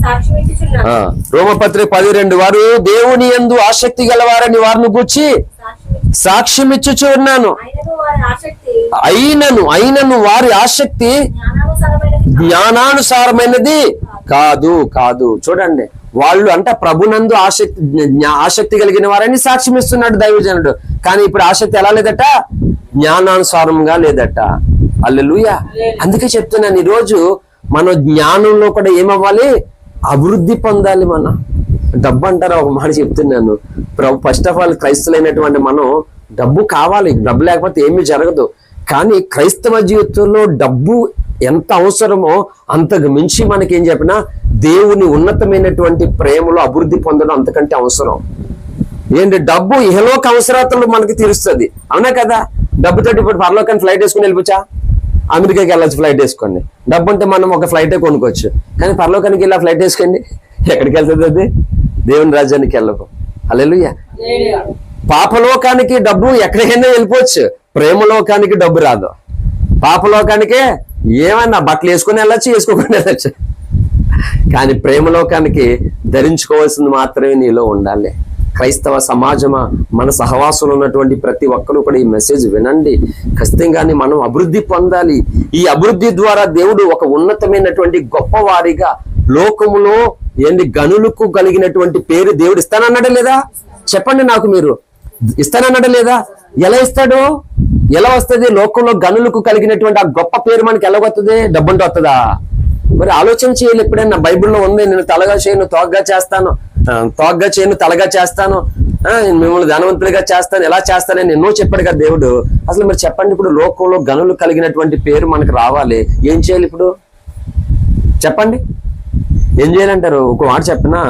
సాక్ష్యం ఇచ్చుచున్నారు. రోమపత్రిక 12, వారు దేవుని యందు ఆసక్తి గలవారని వారిని గూర్చి సాక్ష్యం ఇచ్చుచున్నాను. అయినను వారి ఆసక్తి జ్ఞానానుసారమైనది కాదు. చూడండి, వాళ్ళు అంట ప్రభునందు ఆసక్తి కలిగిన వారని సాక్ష్యం ఇస్తున్నాడు దైవజనుడు. కానీ ఇప్పుడు ఆసక్తి ఎలా లేదట? జ్ఞానానుసారంగా లేదట. హల్లెలూయా. అందుకే చెప్తున్నాను, ఈరోజు మన జ్ఞానంలో కూడా ఏమవ్వాలి? అభివృద్ధి పొందాలి. మన డబ్బు అంటారా ఒక మాట చెప్తున్నాను. ఫస్ట్ ఆఫ్ ఆల్ క్రైస్తవులైనటువంటి మనం డబ్బు కావాలి, డబ్బు లేకపోతే ఏమీ జరగదు. కానీ క్రైస్తవ జీవితంలో డబ్బు ఎంత అవసరమో అంతకు మించి మనకేం చెప్పినా దేవుని ఉన్నతమైనటువంటి ప్రేమలో అభివృద్ధి పొందడం అంతకంటే అవసరం. ఏంటి? డబ్బు ఇహలోక అవసరాలు మనకి తీరుస్తుంది, అవునా కదా? డబ్బుతోటి ఇప్పుడు పరలోకానికి ఫ్లైట్ వేసుకుని వెళ్ళిపోవచ్చా? అమెరికాకి వెళ్ళొచ్చు ఫ్లైట్ వేసుకోండి. డబ్బు ఉంటే మనం ఒక ఫ్లైటే కొనుక్కోవచ్చు. కానీ పరలోకానికి వెళ్ళి ఫ్లైట్ వేసుకోండి, ఎక్కడికి వెళ్తుంది అది? దేవుని రాజ్యానికి వెళ్ళకు. హల్లెలూయా. పాపలోకానికి డబ్బు ఎక్కడికైనా వెళ్ళిపోవచ్చు, ప్రేమలోకానికి డబ్బు రాదు. పాపలోకానికే ఏమన్నా బట్టలు వేసుకుని వెళ్ళొచ్చు, వేసుకోకుండా వెళ్ళొచ్చు. కానీ ప్రేమలోకానికి ధరించుకోవాల్సింది మాత్రమే నీలో ఉండాలి. క్రైస్తవ సమాజమా, మన సహవాసంలో ఉన్నటువంటి ప్రతి ఒక్కరు కూడా ఈ మెసేజ్ వినండి. ఖచ్చితంగానే మనం అభివృద్ధి పొందాలి. ఈ అభివృద్ధి ద్వారా దేవుడు ఒక ఉన్నతమైనటువంటి గొప్పవారిగా లోకములో గనులకు కలిగినటువంటి పేరు దేవుడు ఇస్తానన్నాడా లేదా? చెప్పండి నాకు, మీరు ఇస్తానన్నాడా లేదా? ఎలా ఇస్తాడు? ఎలా వస్తుంది? లోకంలో గనులకు కలిగినటువంటి ఆ గొప్ప పేరు మనకి ఎలా వస్తుంది? డబ్బుంటే వస్తుందా? మరి ఆలోచన చేయాలి. ఎప్పుడైనా బైబిల్లో ఉంది, నేను తలగా చేయను తోగ్గా చేస్తాను, తోగ్గా చేయను తలగా చేస్తాను, మిమ్మల్ని ధనవంతులుగా చేస్తాను, ఎలా చేస్తానని ఎన్నో చెప్పాడు కదా దేవుడు. అసలు మరి చెప్పండి, ఇప్పుడు లోకంలో గనులు కలిగినటువంటి పేరు మనకు రావాలి, ఏం చేయాలి ఇప్పుడు చెప్పండి? ఏం చేయాలంటారు? ఒక మాట చెప్పినా,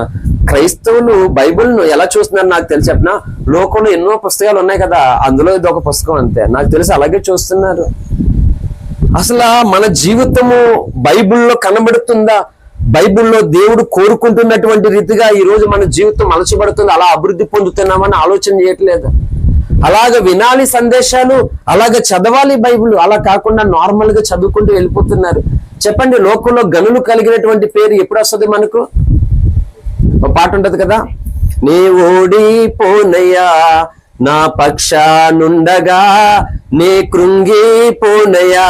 క్రైస్తవులు బైబిల్ను ఎలా చూస్తున్నారు నాకు తెలిసి చెప్పినా, లోకంలో ఎన్నో పుస్తకాలు ఉన్నాయి కదా, అందులో ఇది ఒక పుస్తకం అంతే, నాకు తెలిసి అలాగే చూస్తున్నారు. అసలు మన జీవితము బైబిల్లో కనబడుతుందా? బైబిల్లో దేవుడు కోరుకుంటున్నటువంటి రీతిగా ఈ రోజు మన జీవితం మలచబడుతుంది, అలా అభివృద్ధి పొందుతున్నామని ఆలోచన చేయట్లేదు. అలాగ వినాలి సందేశాలు, అలాగ చదవాలి బైబిల్, అలా కాకుండా నార్మల్ గా చదువుకుంటూ వెళ్ళిపోతున్నారు. చెప్పండి, లోకంలో గనులు కలిగినటువంటి పేరు ఎప్పుడు వస్తుంది మనకు? ఒక పాట ఉంటది కదా, నీ ఓడిపోనయ్యా నా పక్షానుండగా, నీ కృంగిపోనయ్యా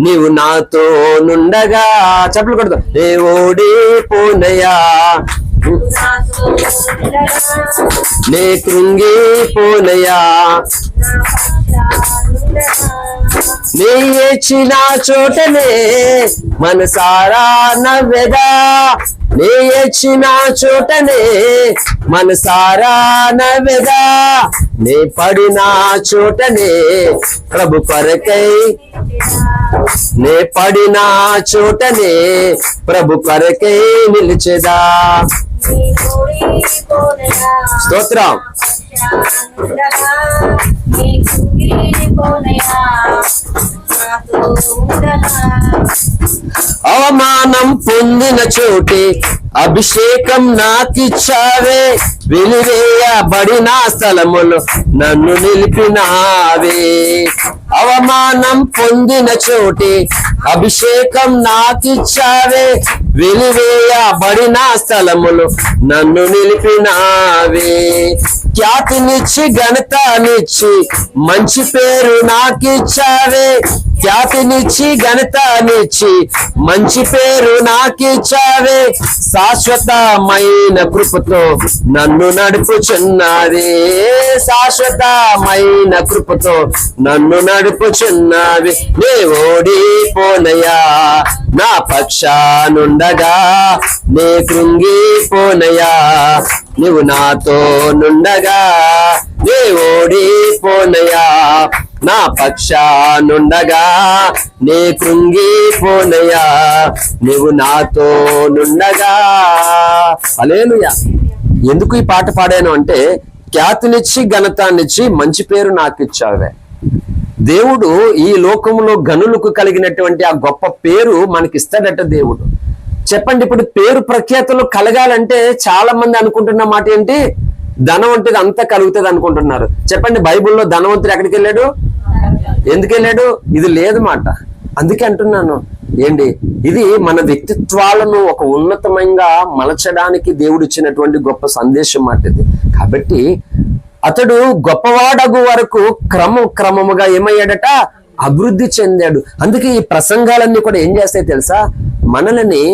నీవు నాతో నుండగా. చెప్పలు కొడతా, నీ ఓడిపోనయ్యా నీ కృంగిపోనయ్యా, నీ ఏచిన చోటనే మనసారా నవ్వెదా, నీ ఏచిన చోటనే మనసారా నవ్వెదా, నీ పడిన చోటనే ప్రభు కొరకై, నే పడిన చోటనే ప్రభు కొరకై నిలిచెదా. స్తోత్రం. అవమానం పొందిన చోటే అభిషేకం నాకిచ్చావే, వెలివేయబడిన స్థలములో నన్ను నిలిపినావే. అవమానం పొందిన చోటే అభిషేకం నాకిచ్చావే, వెలివేయబడిన స్థలములో నన్ను నిలిపినావే. ఖ్యాతినిచ్చి ఘనతనిచ్చి మంచి పేరు నాకిచ్చావే, ఖ్యాతినిచ్చి ఘనతనిచ్చి మంచి పేరు నాకిచ్చావే. శాశ్వతమైన కృపతో నన్ను నడుపుచున్నావే, శాశ్వతమైన కృపతో నన్ను నడుపుచున్నావే. నే ఓడిపోనయా నా పక్షానుండగా, నే కృంగిపోనయా నీవు నాతో నుండగా, నే ఓడిపోనయా నా పక్షానుండగా, నే కృంగిపోనయా నీవు నాతో నుండగా. హల్లెలూయా. ఎందుకు ఈ పాట పాడాను అంటే, ఖ్యాతినిచ్చి ఘనతాన్నిచ్చి మంచి పేరు నాకు ఇచ్చావే. దేవుడు ఈ లోకంలో గనులకు కలిగినటువంటి ఆ గొప్ప పేరు మనకిస్తాడట దేవుడు. చెప్పండి, ఇప్పుడు పేరు ప్రఖ్యాతులు కలగాలంటే చాలా మంది అనుకుంటున్న మాట ఏంటి? ధనం అంటే అంతా కలుగుతుంది అనుకుంటున్నారు. చెప్పండి, బైబిల్లో ధనవంతుడు ఎక్కడికి వెళ్ళాడు? ఎందుకు వెళ్ళాడు? ఇది లేదు మాట. అందుకే అంటున్నాను ఏంటి, ఇది మన వ్యక్తిత్వాలను ఒక ఉన్నతమంగా మలచడానికి దేవుడు ఇచ్చినటువంటి గొప్ప సందేశం మాట ఇది. కాబట్టి అతడు గొప్పవాడగు వరకు క్రమముగా ఏమయ్యాడట? అభివృద్ధి చెందాడు. అందుకే ఈ ప్రసంగాలన్నీ కూడా ఏం చేస్తాయి తెలుసా? మనల్ని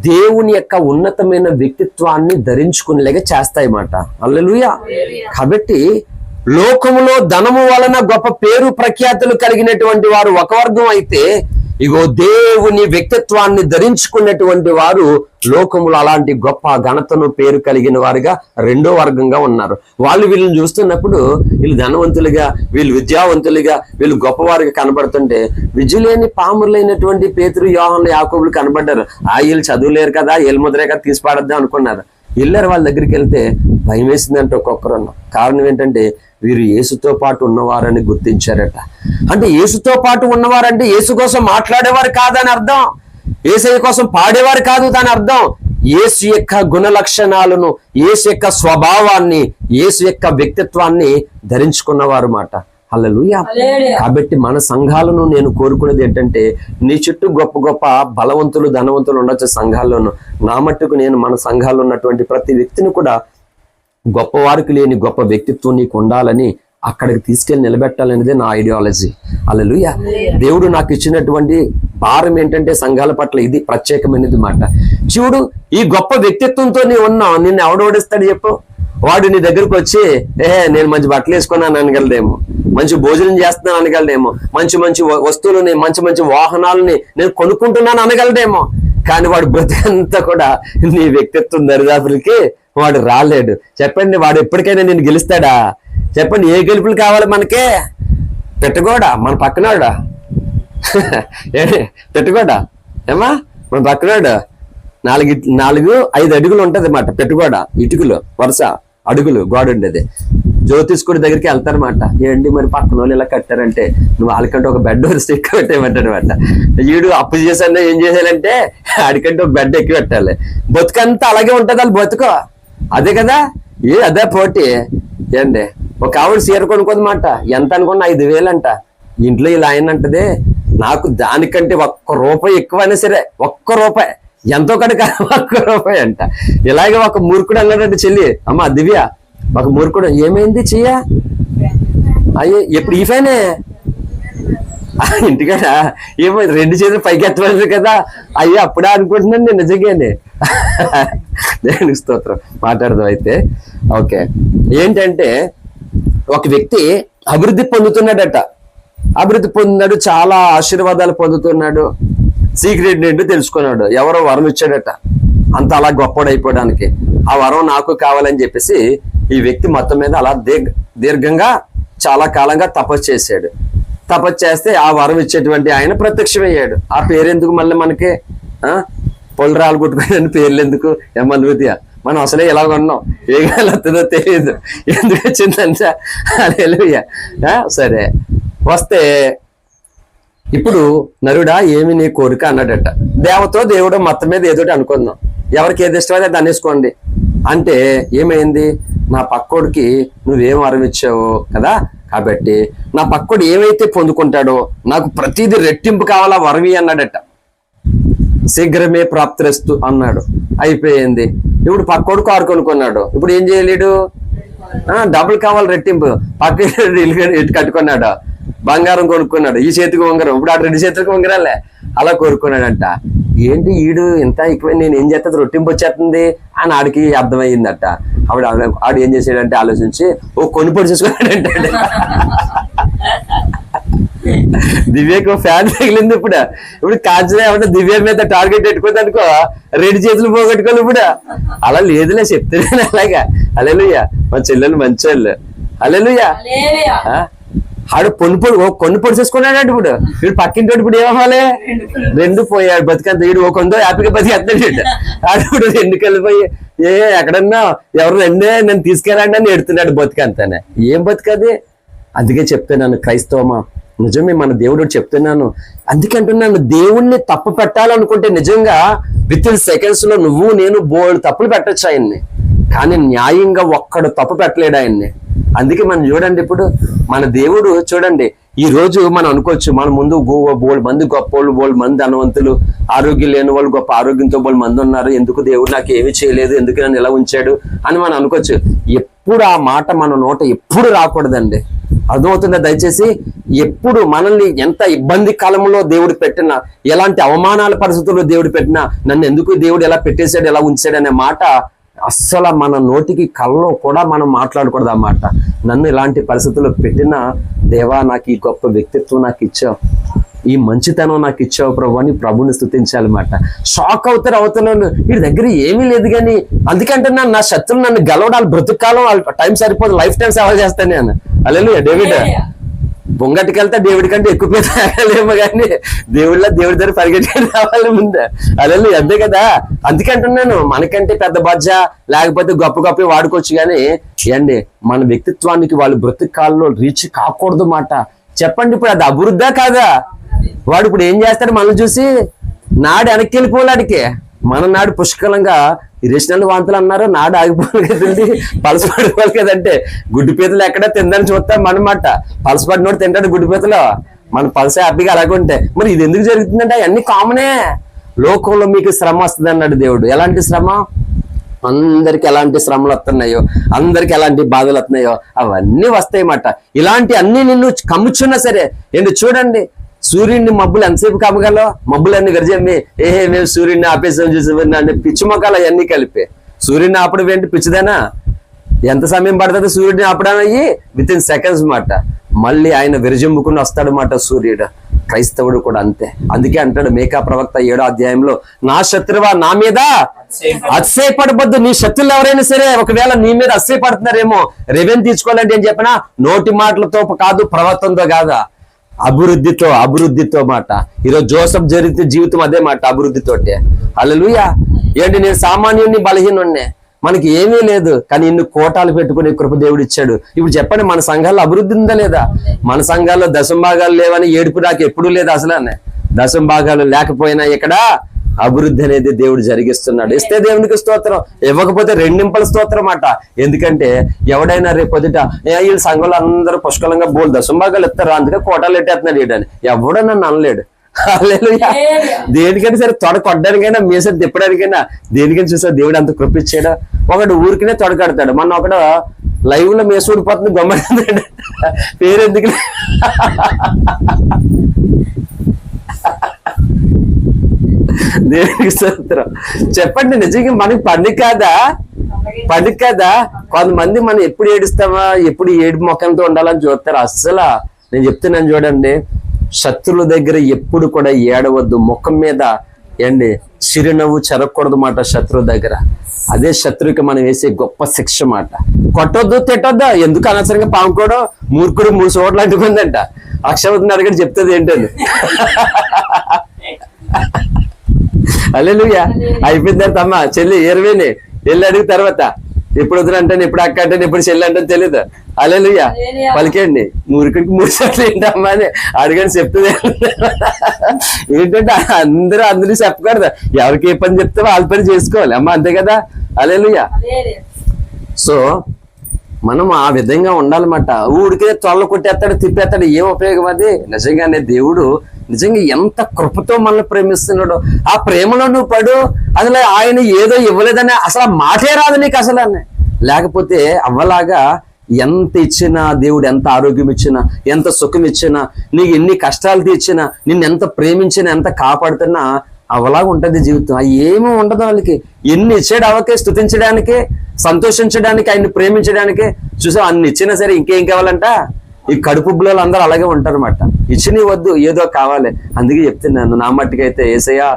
దేవుని యొక్క ఉన్నతమైన వ్యక్తిత్వాన్ని ధరించుకునేలాగా చేస్తాయి మాట. హల్లెలూయా. కాబట్టి లోకములో ధనము వలన గొప్ప పేరు ప్రఖ్యాతులు కలిగినటువంటి వారు ఒక వర్గం అయితే, ఇగో దేవుని వ్యక్తిత్వాన్ని ధరించుకున్నటువంటి వారు లోకములు అలాంటి గొప్ప ఘనతను పేరు కలిగిన వారుగా రెండో వర్గంగా ఉన్నారు. వాళ్ళు వీళ్ళని చూస్తున్నప్పుడు వీళ్ళు ధనవంతులుగా, వీళ్ళు విద్యావంతులుగా, వీళ్ళు గొప్పవారుగా కనబడుతుంటే, విద్యులేని పాములైనటువంటి పేతురు, యోహాను, యాకోబులు కనబడ్డారు. వీళ్ళు చదువులేరు కదా, ఏలుముద్రే కదా తీసి పాడద్దాం అనుకున్నారు. వెళ్ళారు, వాళ్ళ దగ్గరికి వెళ్తే భయం వేసిందంటే ఒక్కొక్కరు. కారణం ఏంటంటే వీరు యేసుతో పాటు ఉన్నవారని గుర్తించారట. అంటే యేసుతో పాటు ఉన్నవారంటే యేసు కోసం మాట్లాడేవారు కాదని అర్థం, యేసయ్య కోసం పాడేవారు కాదు దాని అర్థం. యేసు యొక్క గుణ లక్షణాలను, యేసు యొక్క స్వభావాన్ని, యేసు యొక్క వ్యక్తిత్వాన్ని ధరించుకున్నవారు మాట. హల్లెలూయా. కాబట్టి మన సంఘాలను నేను కోరుకునేది ఏంటంటే, నీ చుట్టూ గొప్ప గొప్ప బలవంతులు, ధనవంతులు ఉండొచ్చు సంఘాల్లోనూ. నా మట్టుకు నేను మన సంఘాల్లో ఉన్నటువంటి ప్రతి వ్యక్తిని కూడా గొప్పవారికి లేని గొప్ప వ్యక్తిత్వం నీకు ఉండాలని అక్కడికి తీసుకెళ్లి నిలబెట్టాలనేదే నా ఐడియాలజీ. హల్లెలూయా. దేవుడు నాకు ఇచ్చినటువంటి భారం ఏంటంటే సంఘాల పట్ల ఇది ప్రత్యేకమైనది మాట. చూడు, ఈ గొప్ప వ్యక్తిత్వంతో నీవు ఉన్నావు, నిన్ను ఎవడోడిస్తాడు చెప్పు? వాడు నీ దగ్గరకు వచ్చి నేను మంచి బట్టలు వేసుకున్నాను అనగలదేమో, మంచి భోజనం చేస్తున్నాను అనగలడేమో, మంచి మంచి వస్తువులని, మంచి మంచి వాహనాలని నేను కొనుక్కుంటున్నాను అనగలడేమో. కానీ వాడు బ్రతికంతా కూడా నీ వ్యక్తిత్వం దరిదాపులకి వాడు రాలేడు. చెప్పండి, వాడు ఎప్పటికైనా నేను గెలుస్తాడా? చెప్పండి, ఏ గెలుపులు కావాలి మనకే? పెట్టగోడా మన పక్కనాడా? పెట్టుకోడా ఏమా మన పక్కనాడు 4-5 అడుగులు ఉంటది అన్నమాట. పెట్టుకోడా ఇటుకలు వరుస అడుగులు గోడ ఉండేది. జ్యోతిష్కుడి దగ్గరికి వెళ్తారన్నమాట. ఏంటి మరి పక్కన వాళ్ళు ఇలా కట్టారంటే, నువ్వు వాళ్ళకంటే ఒక బెడ్ స్టిక్ పెట్టేయమంటారనమాట. వీడు అప్పు చేశాను ఏం చేయాలంటే ఆడికంటే ఒక బెడ్ ఎక్కి పెట్టాలి. బతుకంతా అలాగే ఉంటది వాళ్ళు బతుకో. అదే కదా, అదే పోటీ. ఏంటి ఒక ఆవిడ చీర కొనుక్కోదన్నమాట. ఎంత అనుకున్నా 5,000 అంట. ఇంట్లో ఇలా ఆయన అంటది, నాకు దానికంటే ₹1 ఎక్కువైనా సరే, ₹1 ఎంతో కనుక ₹1 అంట. ఇలాగే ఒక మూర్ఖుడు అన్నాడంటే, చెల్లి అమ్మ దివ్య, ఒక మూర్ఖుడు ఏమైంది చెయ్య అయ్యే ఎప్పుడు ఈ ఫైనే ఇంటికాడ ఏమో 2 చేతులు పైకి ఎత్తలేదు కదా. అయ్యో అప్పుడే అనుకుంటున్నాను నేను నిజంగానే. దేవునికి స్తోత్రం. మాట్లాడదాం అయితే. ఓకే, ఏంటంటే ఒక వ్యక్తి అభివృద్ధి పొందుతున్నాడట. అభివృద్ధి పొందినాడు, చాలా ఆశీర్వాదాలు పొందుతున్నాడు. సీక్రెట్ ఏంటో తెలుసుకున్నాడు. ఎవరో వరం ఇచ్చాడట అంత అలా గొప్పడైపోవడానికి. ఆ వరం నాకు కావాలని చెప్పేసి ఈ వ్యక్తి మొత్తం మీద అలా దీర్ఘంగా చాలా కాలంగా తపస్సు చేశాడు. తపస్సు చేస్తే ఆ వరం ఇచ్చేటువంటి ఆయన ప్రత్యక్షమయ్యాడు. ఆ పేరు ఎందుకు మళ్ళీ మనకి? పొలు రాలు కొట్టుకుని పేర్లు ఎందుకు? ఏమనుభూతియా, మనం అసలే ఎలా ఉన్నాం, ఏ వస్తుందో తెలియదు. ఎందుకు వచ్చిందంటే హల్లెలూయా. సరే వస్తే ఇప్పుడు నరుడా ఏమి నీ కోరిక అన్నాడట. దేవతో దేవుడు మొత్తం మీద ఏదోటి అనుకుందాం, ఎవరికి ఏది ఇష్టమైతే దాన్ని వేసుకోండి అంటే ఏమైంది? నా పక్కోడికి నువ్వేం వరం ఇచ్చావు కదా, కాబట్టి నా పక్కోడు ఏమైతే పొందుకుంటాడో నాకు ప్రతిదీ రెట్టింపు కావాలా వరవి అన్నాడట. శీఘ్రమే ప్రాప్తిరస్తు అన్నాడు. అయిపోయింది. ఇప్పుడు పక్కోడు కారు కొనుక్కున్నాడు. ఇప్పుడు ఏం చేయలేడు? డబ్బులు కావాలి రెట్టింపు. పక్క ఇటు కట్టుకున్నాడు. బంగారం కొనుక్కున్నాడు. ఈ చేతికి ఉంగరం, ఇప్పుడు 2 చేతులకు ఉంగరాలే అలా కోరుకున్నాడంట. ఏంటి ఈడు ఇంత ఎక్కువ, నేను ఏం చేస్తుంది రొట్టింపు వచ్చేస్తుంది అని ఆడికి అర్థమయ్యిందట. ఆడు ఏం చేసాడంటే ఆలోచించి కొనుపొడి చేసుకున్నాడంటే దివ్యకు ఫ్యాన్ తగిలింది. ఇప్పుడు కాంచన ఏమంటే దివ్య మీద టార్గెట్ పెట్టుకుంది అనుకో, 2 చేతులు పోగొట్టుకోవాలి. ఇప్పుడు అలా లేదులే, చెప్తున్నాను అలాగా. హల్లెలూయా. మా చెల్లెలు మంచి వాళ్ళు. హల్లెలూయా. ఆడు కొన్ని పొడి చేసుకున్నాడు. ఇప్పుడు వీడు పక్కింటి ఇప్పుడు ఏమవ్వాలి? 2 పోయాడు బతికంత. వీడు కొందో హ్యాపీగా బతికేస్తాడు. ఆడు ఇప్పుడు 2 కలిపోయి ఎక్కడన్నా ఎవరు 2 నేను తీసుకెళ్ళండి అని ఎడుతున్నాడు బతికంతానే. ఏం బతికది? అందుకే చెప్తున్నాను క్రైస్తవమా, నిజమే మన దేవుడు చెప్తున్నాను. అందుకంటున్నాను, దేవుణ్ణి తప్పు పెట్టాలనుకుంటే నిజంగా విత్ ఇన్ సెకండ్స్ లో నువ్వు నేను బోల్డ్ తప్పులు పెట్టచ్చు ఆయన్ని. కానీ న్యాయంగా ఒక్కడు తప్పు పెట్టలేడు ఆయన్ని. అందుకే మనం చూడండి, ఇప్పుడు మన దేవుడు చూడండి, ఈ రోజు మనం అనుకోవచ్చు మన ముందు బోల్డ్ మంది గొప్పోళ్ళు, బోల్డ్ మంది ధనవంతులు, ఆరోగ్యం లేని వాళ్ళు గొప్ప ఆరోగ్యంతో బోల్డ్ మంది ఉన్నారు. ఎందుకు దేవుడు నాకు ఏమి చేయలేదు, ఎందుకు నన్ను ఇలా ఉంచాడు అని మనం అనుకోవచ్చు. ఎప్పుడు ఆ మాట మన నోట ఎప్పుడు రాకూడదండి. అర్థమవుతుందా? దయచేసి ఎప్పుడు మనల్ని ఎంత ఇబ్బంది కాలంలో దేవుడు పెట్టినా, ఎలాంటి అవమానాల పరిస్థితుల్లో దేవుడు పెట్టినా, నన్ను ఎందుకు దేవుడు ఎలా పెట్టేశాడు, ఎలా ఉంచాడు అనే మాట అస్సలు మన నోటికి కల్లో కూడా మనం మాట్లాడకూడదు. ఆ మాట నన్ను ఇలాంటి పరిస్థితుల్లో పెట్టినా, దేవా నాకు ఈ గొప్ప వ్యక్తిత్వం నాకు ఇచ్చావు, ఈ మంచితనం నాకు ఇచ్చావు ప్రభు అని ప్రభుని స్తుతించాలన్నమాట. షాక్ అవుతారు అవతలను, వీడి దగ్గర ఏమీ లేదు. కానీ అందుకంటే నా శత్రులు నన్ను గెలవడాలి, బ్రతుకాలం టైం సరిపోదు, లైఫ్ టైం సేవ చేస్తాను నేను. హల్లెలూయా. డేవిడ్ బొంగటికి వెళ్తే దేవుడి కంటే ఎక్కువ పేరు తాగలేమో, కానీ దేవుడి దగ్గర పరిగెట్టుకుని రావాలి ముందే. హల్లెలూయా. అంతే కదా. అందుకంటున్నాను, మనకంటే పెద్ద బజ్జ లేకపోతే గొప్ప వాడుకోవచ్చు, కానీ ఏండి మన వ్యక్తిత్వానికి వాళ్ళు బ్రతుకాల్లో రీచ్ కాకూడదు మాట. చెప్పండి, ఇప్పుడు అది అభివృద్ధా కాదా? వాడు ఇప్పుడు ఏం చేస్తాడు? మనల్ని చూసి నాడు వెనక్కి వెళ్ళిపోలాడికి. మన నాడు పుష్కలంగా ఇరేషనల్ వాంతులు అన్నారు, నాడు ఆగిపోవాలి కదండి, పలసపడిపోవాలి కదంటే. గుడ్డు పీతలు ఎక్కడ తిందని చూస్తాం మనమాట. పలసపడినోడు తింటాడు గుడ్డు పీతలు, మన పలస హ్యాపీగా అలాగే ఉంటాయి. మరి ఇది ఎందుకు జరుగుతుందంటే అవన్నీ కామనే. లోకంలో మీకు శ్రమ వస్తుంది అన్నాడు దేవుడు. ఎలాంటి శ్రమ? అందరికి ఎలాంటి శ్రమలు వస్తున్నాయో, అందరికి ఎలాంటి బాధలు వస్తున్నాయో అవన్నీ వస్తాయన్నమాట. ఇలాంటి అన్ని నిన్ను కమ్ముచున్నా సరే. ఏంటి చూడండి, సూర్యుడిని మబ్బులు ఎంతసేపు కమ్మగలవు? మబ్బులన్నీ గరిజమ్మి మేము సూర్యుడిని ఆపేసాం చూసి పిచ్చి మొక్కలు అవన్నీ కలిపి. సూర్యుడిని ఆపడం ఏంటి పిచ్చిదేనా? ఎంత సమయం పడుతుంది సూర్యుడిని ఆపడం? అయ్యి విత్ ఇన్ సెకండ్స్ మాట. మళ్ళీ ఆయన విరజిమ్ముకుని వస్తాడనమాట సూర్యుడు. క్రైస్తవుడు కూడా అంతే. అందుకే అంటాడు మీకా ప్రవక్త 7వ అధ్యాయంలో, నా శత్రువా నా మీద అతిశయపడవద్దు. నీ శత్రులు ఎవరైనా సరే ఒకవేళ నీ మీద అతిశయపడుతున్నారేమో, రెవెన్యూ తీసుకోవాలంటే ఏం చెప్పినా నోటి మాటలతో కాదు, ప్రవర్తనతో కాదా, అభివృద్ధితో మాట. ఈరోజు జోసఫ్ జరిగితే జీవితం అదే మాట, అభివృద్ధితోటే. హల్లెలూయా. ఏంటి, నేను సామాన్యుడిని, బలహీనుడిని, మనకి ఏమీ లేదు, కానీ ఇన్ని కోటాలు పెట్టుకునే కృప దేవుడు ఇచ్చాడు. ఇప్పుడు చెప్పండి, మన సంఘాల్లో అభివృద్ధి ఉందా లేదా? మన సంఘాల్లో దశంభాగాలు లేవని ఏడుపు నాకు ఎప్పుడూ లేదు అసలు. దశంభాగాలు లేకపోయినా ఇక్కడ అభివృద్ధి అనేది దేవుడు జరిగిస్తున్నాడు. ఇస్తే దేవునికి స్తోత్రం, ఇవ్వకపోతే రెండింపల స్తోత్రం అట. ఎందుకంటే ఎవడైనా రేపొద్దుట వీళ్ళ సంఘంలో అందరూ పుష్కలంగా బోల్ దశంభాగాలు ఇస్తారు, అందుకే కోటాలు ఎట్టేస్తున్నాడు వీడని ఎవడో నన్ను అనలేడు. దేనికైనా సరే తొడ కొట్టడానికైనా, మీసరి తిప్పడానికైనా, దేనికైనా చూసా దేవుడు అంత కృపించాడు. ఒకడు ఊరికినే తొడకడతాడు. మొన్న ఒకడు లైవ్ లో మేసు ఊడిపోతుంది, గమ్మన్నాడు, పేరెందుకు దేవునికి స్తోత్రం. చెప్పండి, నిజంగా మనకి పండుగ కాదా? కొంతమంది మనం ఎప్పుడు ఏడుస్తామా, ఎప్పుడు ఏడు మొక్కలతో ఉండాలని చూస్తారు. అస్సలు నేను చెప్తున్నాను చూడండి, శత్రువుల దగ్గర ఎప్పుడు కూడా ఏడవద్దు. ముఖం మీద చిరునవ్వు చెరగకూడదు మాట శత్రువు దగ్గర. అదే శత్రువుకి మనం వేసే గొప్ప శిక్ష మాట. కొట్టొద్దు, తిట్టొద్దు, ఎందుకు అనవసరంగా పాముకోవడం, మూర్ఖుడు 3 చోట్ల అంటుకుందంట. అక్షవతిని అడిగి చెప్తుంది ఏంటని. హల్లెలూయా. అయిపోయింది తమ్మ చెల్లి 20 వెళ్ళి అడిగిన తర్వాత ఎప్పుడు వద్దునంటాను, ఎప్పుడు అక్క అంటాను, ఎప్పుడు చెల్లి అంటాను తెలియదు. హల్లెలూయా. పలికేయండి, మూరికడికి 3 సార్లు ఏంటమ్మా అని అడిగని చెప్తుంది. ఏంటంటే అందరూ చెప్పకూడదు, ఎవరికి ఏ పని చెప్తే వాళ్ళ పని చేసుకోవాలి అమ్మ, అంతే కదా. హల్లెలూయా. సో మనం ఆ విధంగా ఉండాలన్నమాట. ఊడికే తొల్ల కొట్టేస్తాడు, తిప్పేస్తాడు, ఏం ఉపయోగం అది? నిజంగానే దేవుడు నిజంగా ఎంత కృపతో మనల్ని ప్రేమిస్తున్నాడు. ఆ ప్రేమలో నువ్వు పడు. అసలు ఆయన ఏదో ఇవ్వలేదని అసలు మాటే రాదు నీకు అసలు. లేకపోతే అవ్వలాగా ఎంత ఇచ్చినా, దేవుడు ఎంత ఆరోగ్యం ఇచ్చినా, ఎంత సుఖం ఇచ్చినా, నీకు ఎన్ని కష్టాలు తీర్చినా, నిన్ను ఎంత ప్రేమించినా, ఎంత కాపాడుతున్నా అవలాగా ఉంటది జీవితం. ఏమీ ఉండదు వాళ్ళకి. ఎన్ని ఇచ్చాడు అవకే స్తుతించడానికి, సంతోషించడానికి, ఆయన్ని ప్రేమించడానికి. చూసా అన్ని ఇచ్చినా సరే ఇంకేం కావాలంట. ఈ కడుపు బిళ్ళలు అందరూ అలాగే ఉంటారు అన్నమాట. ఇచ్చిని వద్దు, ఏదో కావాలి. అందుకే చెప్తున్నాను, నా మట్టికైతే యేసయ్యా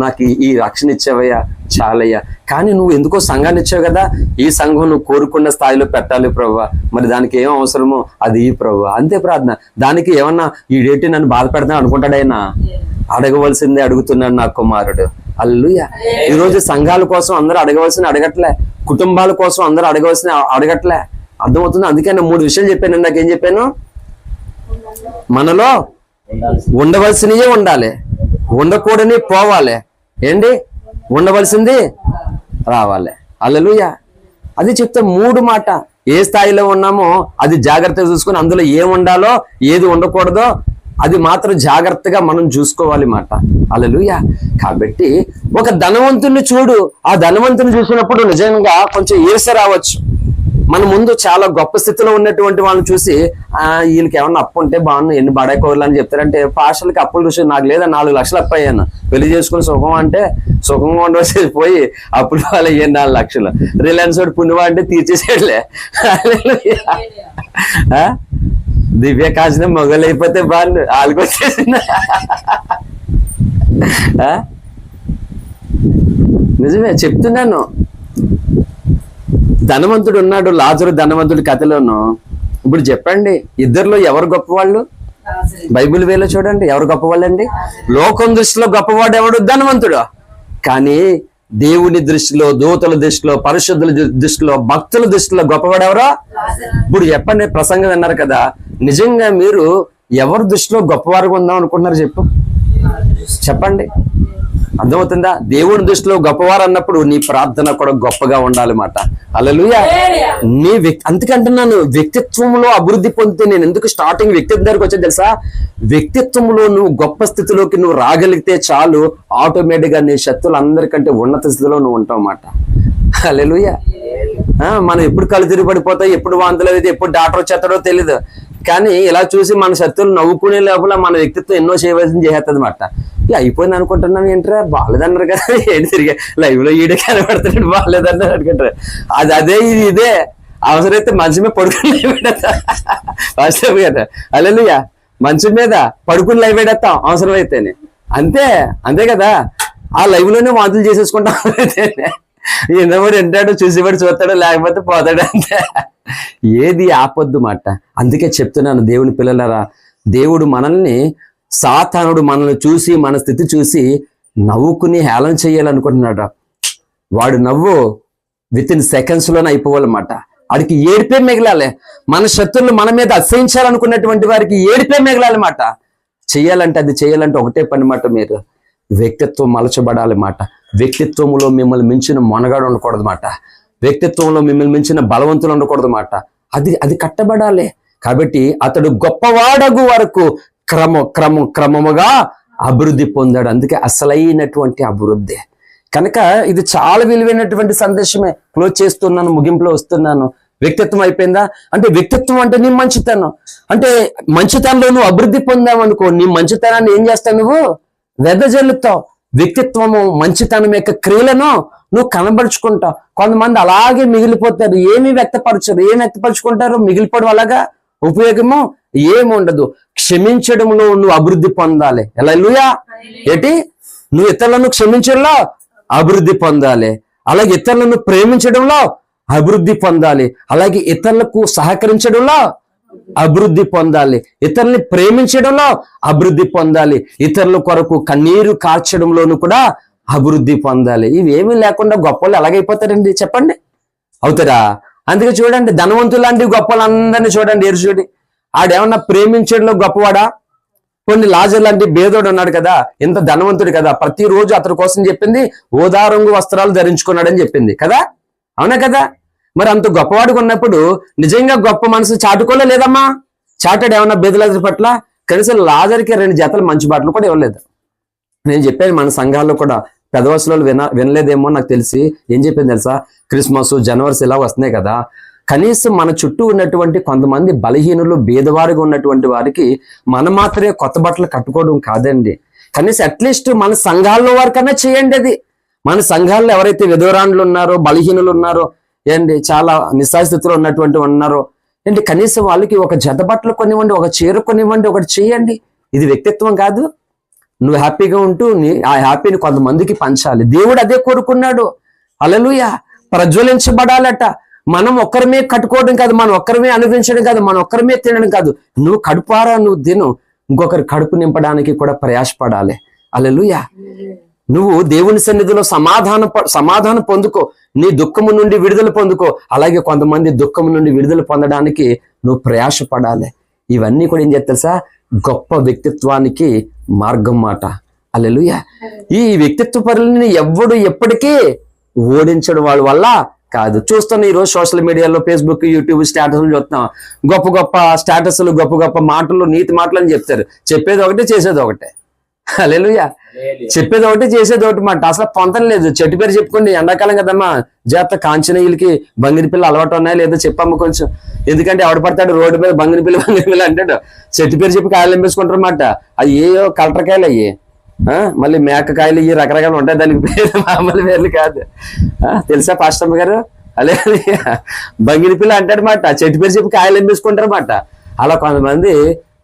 నాకు ఈ రక్షణ ఇచ్చావయ్యా చాలయ్యా. కానీ నువ్వు ఎందుకో సంఘాన్ని ఇచ్చావు కదా, ఈ సంఘం నువ్వు కోరుకున్న స్థాయిలో పెట్టాలి ప్రభువా. మరి దానికి ఏం అవసరమో అది ఈ ప్రభువా. అంతే ప్రార్థన. దానికి ఏమన్నా ఈ డేట్ నన్ను బాధ పెడతాను అనుకుంటాడైనా? అడగవలసిందే అడుగుతున్నాడు నా కుమారుడు. హల్లెలూయా. ఈ రోజు సంఘాల కోసం అందరూ అడగట్లే, కుటుంబాల కోసం అందరూ అడగట్లే. అర్థమవుతుంది. అందుకే నేను 3 విషయాలు చెప్పాను. నాకేం చెప్పాను? మనలో ఉండవలసినవే ఉండాలి, ఉండకూడని పోవాలి, ఉండవలసింది రావాలి. హల్లెలూయా. అది చెప్తే 3 మాట. ఏ స్థాయిలో ఉన్నామో అది జాగ్రత్తగా చూసుకొని, అందులో ఏం ఉండాలో ఏది ఉండకూడదో అది మాత్రం జాగ్రత్తగా మనం చూసుకోవాలి మాట. హల్లెలూయా. కాబట్టి ఒక ధనవంతుని చూడు, ఆ ధనవంతుని చూసినప్పుడు నిజంగా కొంచెం ఈర్ష రావచ్చు. మన ముందు చాలా గొప్ప స్థితిలో ఉన్నటువంటి వాళ్ళని చూసి వీళ్ళకి ఏమన్నా అప్పు ఉంటే బాగున్నా, ఎన్ని బడాయికోవాలి అని చెప్తారంటే, పాషలకి అప్పులు చూసి నాకు లేదా 4 లక్షలు అప్పు అయ్యాను, పెళ్లి చేసుకుని సుఖం అంటే సుఖంగా ఉండవలసి పోయి అప్పులు వాళ్ళు అయ్యాను 4 లక్షలు. రిలయన్స్ వాడు పుణ్యవా అంటే తీర్చేసేట్లే. దివ్య కాసిన మొగలు అయిపోతే బాగుండు, వాళ్ళకి వచ్చేసింది. నిజమే చెప్తున్నాను. ధనవంతుడు ఉన్నాడు, లాజరు ధనవంతుడి కథలోను. ఇప్పుడు చెప్పండి, ఇద్దరిలో ఎవరు గొప్పవాళ్ళు? బైబిల్ వేలో చూడండి, ఎవరు గొప్పవాళ్ళండి? లోకం దృష్టిలో గొప్పవాడు ఎవడు? ధనవంతుడు. కానీ దేవుని దృష్టిలో, దూతల దృష్టిలో, పరిశుద్ధుల దృష్టిలో, భక్తుల దృష్టిలో గొప్పవాడు ఎవరో? ఇప్పుడు చెప్పండి, ప్రసంగం విన్నారు కదా, నిజంగా మీరు ఎవరి దృష్టిలో గొప్పవారుగా ఉందాం అనుకుంటున్నారు చెప్పండి. అర్థమవుతుందా? దేవుని దృష్టిలో గొప్పవారు అన్నప్పుడు నీ ప్రార్థన కూడా గొప్పగా ఉండాలన్నమాట. హల్లెలూయా. నీ అందుకంటున్నాను, వ్యక్తిత్వంలో అభివృద్ధి పొందితే. నేను ఎందుకు స్టార్టింగ్ వ్యక్తిత్వం దగ్గరకు వచ్చా తెలుసా? వ్యక్తిత్వంలో నువ్వు గొప్ప స్థితిలోకి నువ్వు రాగలిగితే చాలు, ఆటోమేటిక్ గా నీ శత్రువులు అందరికంటే ఉన్నత స్థితిలో నువ్వు ఉంటావు అన్నమాట. హల్లెలూయా. మనం ఎప్పుడు కళ్ళు తిరిగి పడిపోతాయి, ఎప్పుడు వాంతులు అయితే, ఎప్పుడు డాక్టర్ వచ్చేస్తాడో తెలీదు. కానీ ఇలా చూసి మన శత్రువులు నవ్వుకునే లోపల మన వ్యక్తిత్వం ఎన్నో చేయవలసింది చేస్తుంది అన్నమాట. అయిపోయింది అనుకుంటున్నాం, ఏంటరా బాగాలేదన్నారు కదా, ఏంటి తిరిగి లైవ్ లో ఈడే కనబడుతున్నాడు బాగాలేదన్నారు అనుకుంటారు. అదే ఇది ఇదే. అవసరమైతే మంచం మీద పడుకుని లైవేడతాం. కదా హల్లెలూయా, మంచం మీద పడుకుని లైవేడతాం అవసరమైతేనే. అంతే కదా. ఆ లైవ్ లోనే వాంతులు చేసేసుకుంటాం. ఎన్నవాడు వింటాడు, చూసేవాడు చూస్తాడు, లేకపోతే పోతాడు అంతే. ఏది ఆపొద్దు మాట. అందుకే చెప్తున్నాను దేవుని పిల్లలారా, దేవుడు మనల్ని, సాతానుడు మనల్ని చూసి, మన స్థితి చూసి నవ్వుకుని హేళన చేయాలనుకుంటున్నాడు. వాడు నవ్వు విత్-ఇన్ సెకండ్స్ లోనే అయిపోవాలన్నమాట. వాడికి ఏడిపే మిగలాలి. మన శత్రువులు మన మీద అసహించాలనుకున్నటువంటి వారికి ఏడిపే మిగలాలన్నమాట. అది చేయాలంటే ఒకటే పని మాట, మీరు వ్యక్తిత్వం మలచబడాలి మాట. వ్యక్తిత్వంలో మిమ్మల్ని మించిన మొనగాడు ఉండకూడదు మాట. వ్యక్తిత్వంలో మిమ్మల్ని మించిన బలవంతులు ఉండకూడదు మాట. అది కట్టబడాలి. కాబట్టి అతడు గొప్పవాడగు వరకు క్రమముగా అభివృద్ధి పొందాడు. అందుకే అసలైనటువంటి అభివృద్ధి. కనుక ఇది చాలా విలువైనటువంటి సందేశమే. క్లోజ్ చేస్తున్నాను, ముగింపులో వస్తున్నాను. వ్యక్తిత్వం అయిపోయిందా అంటే, వ్యక్తిత్వం అంటే నీ మంచితనం. అంటే మంచితనంలో నువ్వు అభివృద్ధి పొందావు అనుకో, నీ మంచితనాన్ని ఏం చేస్తావు, నువ్వు వెదజల్లుతావు. వ్యక్తిత్వము, మంచితనం యొక్క క్రియలను నువ్వు కనబరుచుకుంటావు. కొంతమంది అలాగే మిగిలిపోతారు, ఏమి వ్యక్తపరుచుకుంటారు, మిగిలిపోవడం అలాగా ఉపయోగము ఏముండదు. క్షమించడంలో నువ్వు అభివృద్ధి పొందాలి. హల్లెలూయా. ఏంటి, నువ్వు ఇతరులను క్షమించడంలో అభివృద్ధి పొందాలి. అలాగే ఇతరులను ప్రేమించడంలో అభివృద్ధి పొందాలి. అలాగే ఇతరులకు సహకరించడంలో అభివృద్ధి పొందాలి. ఇతరుల్ని ప్రేమించడంలో అభివృద్ధి పొందాలి. ఇతరుల కొరకు కన్నీరు కార్చడంలోనూ కూడా అభివృద్ధి పొందాలి. ఇవేమీ లేకుండా గొప్పలు ఎలాగైపోతారండి చెప్పండి, అవుతారా? అందుకే చూడండి, ధనవంతులు లాంటి గొప్పలు అందరినీ చూడండి. ఎరుచుడి ఆడేమన్నా ప్రేమించడంలో గొప్పవాడా? కొన్ని లాజర్ లాంటి బేదోడు ఉన్నాడు కదా, ఎంత ధనవంతుడు కదా, ప్రతిరోజు అతని కోసం చెప్పింది ఊదా రంగు వస్త్రాలు ధరించుకున్నాడని చెప్పింది కదా, అవునా కదా? మరి అంత గొప్పవాడికి ఉన్నప్పుడు నిజంగా గొప్ప మనసు చాటుకోలే లేదమ్మా? చాటాడు ఏమన్నా బేదలాజర్ పట్ల? కనీసం లాజర్కి 2 జతలు మంచి బట్టలు కూడా ఇవ్వలేదు. నేను చెప్పాను, మన సంఘాల్లో కూడా పెదవసలో వినలేదేమో నాకు తెలిసి. ఏం చెప్పింది తెలుసా? క్రిస్మస్, జనవరి ఇలా వస్తున్నాయి కదా, కనీసం మన చుట్టూ ఉన్నటువంటి కొంతమంది బలహీనులు, బీదవారిగా ఉన్నటువంటి వారికి మనం మాత్రమే కొత్త బట్టలు కట్టుకోవడం కాదండి, కనీసం అట్లీస్ట్ మన సంఘాల్లో వారికన్నా చేయండి. అది మన సంఘాల్లో ఎవరైతే విధవరాండ్లు ఉన్నారో, బలహీనులు ఉన్నారో, ఏంటి చాలా నిస్సాస్థితిలో ఉన్నటువంటి ఉన్నారో ఏంటి, కనీసం వాళ్ళకి ఒక జత బట్టలు కొనివ్వండి, ఒక చీర కొనివ్వండి, ఒకటి చేయండి. ఇది వ్యక్తిత్వం కాదు. నువ్వు హ్యాపీగా ఉంటూ ఆ హ్యాపీని కొంతమందికి పంచాలి. దేవుడు అదే కోరుకున్నాడు. హల్లెలూయా. ప్రజ్వలించబడాలట. మనం ఒక్కరమే కట్టుకోవడం కాదు, మనం ఒక్కరమే అనుభవించడం కాదు, మనం ఒక్కరమే తినడం కాదు. నువ్వు కడుపారా, నువ్వు తిను, ఇంకొకరి కడుపు నింపడానికి కూడా ప్రయాసపడాలి. హల్లెలూయా. నువ్వు దేవుని సన్నిధిలో సమాధానం పొందుకో, నీ దుఃఖము నుండి విడుదల పొందుకో. అలాగే కొంతమంది దుఃఖము నుండి విడుదల పొందడానికి నువ్వు ప్రయాసపడాలి. ఇవన్నీ కూడా ఏం తెలుసా? గొప్ప వ్యక్తిత్వానికి మార్గం మాట. హల్లెలూయా. ఈ వ్యక్తిత్వ పరులని ఎవ్వడు ఎప్పటికీ ఓడించడం వాళ్ళ వల్ల కాదు. చూస్తున్నా ఈరోజు సోషల్ మీడియాలో, ఫేస్బుక్, యూట్యూబ్ స్టేటస్లు చూస్తున్నాం. గొప్ప గొప్ప స్టేటస్లు, గొప్ప గొప్ప మాటలు, నీతి మాటలు అని చెప్తారు. చెప్పేది ఒకటే, చేసేది ఒకటే. హల్లెలూయా. చెప్పేది ఒకటి, చేసేది ఒకటి మాట. అసలు పొంతం లేదు. చెట్టు పేరు చెప్పుకోండి, ఎండాకాలం కదమ్మా, జాగ్రత్త. కాంచనీయులకి బంగిని పిల్ల అలవాటు ఉన్నాయా లేదా చెప్పమ్మ కొంచెం. ఎందుకంటే ఎవడ పడతాడు రోడ్డు మీద బంగిని పిల్ల అంటాడు. చెట్టు పేరు చెప్పి కాయలు ఎంపేసుకుంటారు అన్నమాట. అవి ఏయో కలటకాయలు అయ్యి, మళ్ళీ మేకకాయలు ఇవి రకరకాలు ఉంటాయి. దానికి పేరు మామూలు పేర్లు కాదు. తెలుసా పాస్టమ్మ గారు? అలే బంగిని పిల్ల అంటాడు మాట. చెట్టు పేరు చెప్పి కాయలు ఎంపేసుకుంటారు అన్నమాట. అలా కొంతమంది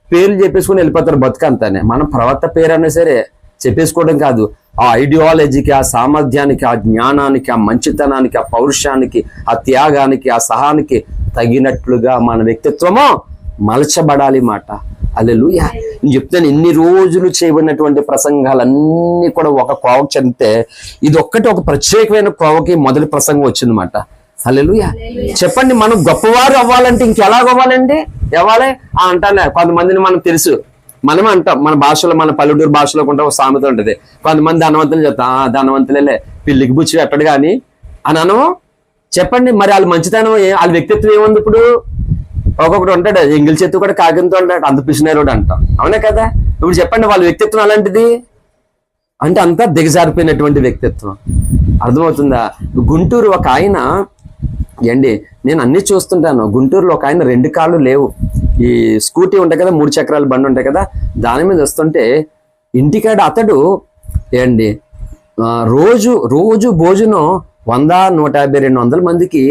పేర్లు చెప్పేసుకుని వెళ్ళిపోతారు బతుకంతానే. మనం ప్రవర్త పేరు అన్నా సరే చెప్పేసుకోవడం కాదు, ఆ ఐడియాలజీకి, ఆ సామర్థ్యానికి, ఆ జ్ఞానానికి, ఆ మంచితనానికి, ఆ పౌరుషానికి, ఆ త్యాగానికి, ఆ సహానికి తగినట్లుగా మన వ్యక్తిత్వము మలచబడాలి మాట. హల్లెలూయా. నేను చెప్తాను, ఇన్ని రోజులు చేయబడినటువంటి ప్రసంగాలన్నీ కూడా ఒక కోవకు చెందితే ఇది ఒక్కటి ఒక ప్రత్యేకమైన కోవకి మొదటి ప్రసంగం వచ్చిందన్నమాట. హల్లెలూయా. చెప్పండి, మనం గొప్పవారు అవ్వాలంటే ఇంకెలా అవ్వాలండి? అవ్వాలి అంటానే. కొంతమందిని మనం తెలుసు, మనమే అంటాం మన భాషలో, మన పల్లెటూరు భాషలో కూడా ఒక సామెత ఉంటుంది. కొంతమంది ధనవంతులు చెప్తాం, ధనవంతులే పిల్లికి బుచ్చి పెట్టడు కానీ అని అనము. చెప్పండి, మరి వాళ్ళ మంచితనం, వాళ్ళ వ్యక్తిత్వం ఏముంది? ఇప్పుడు ఒక్కొక్కడు ఉంటాడు, ఎంగిల్ చేతి కూడా కాకింతో ఉంటాడు, అంత పిసినారోడు అంటాం, అవునా కదా? ఇప్పుడు చెప్పండి, వాళ్ళ వ్యక్తిత్వం అలాంటిది అంటే అంతా దిగజారిపోయినటువంటి వ్యక్తిత్వం. అర్థమవుతుందా? గుంటూరు ఒక ఆయన ఏండి, నేను అన్ని చూస్తుంటాను. గుంటూరులో ఒక ఆయన 2 కాళ్ళు లేవు, ఈ స్కూటీ ఉంటాయి కదా, 3 చక్రాల బండి ఉంటాయి కదా, దాని మీద వస్తుంటే ఇంటికాడ అతడు ఏండి రోజు భోజనం 100, 150, 200 మందికి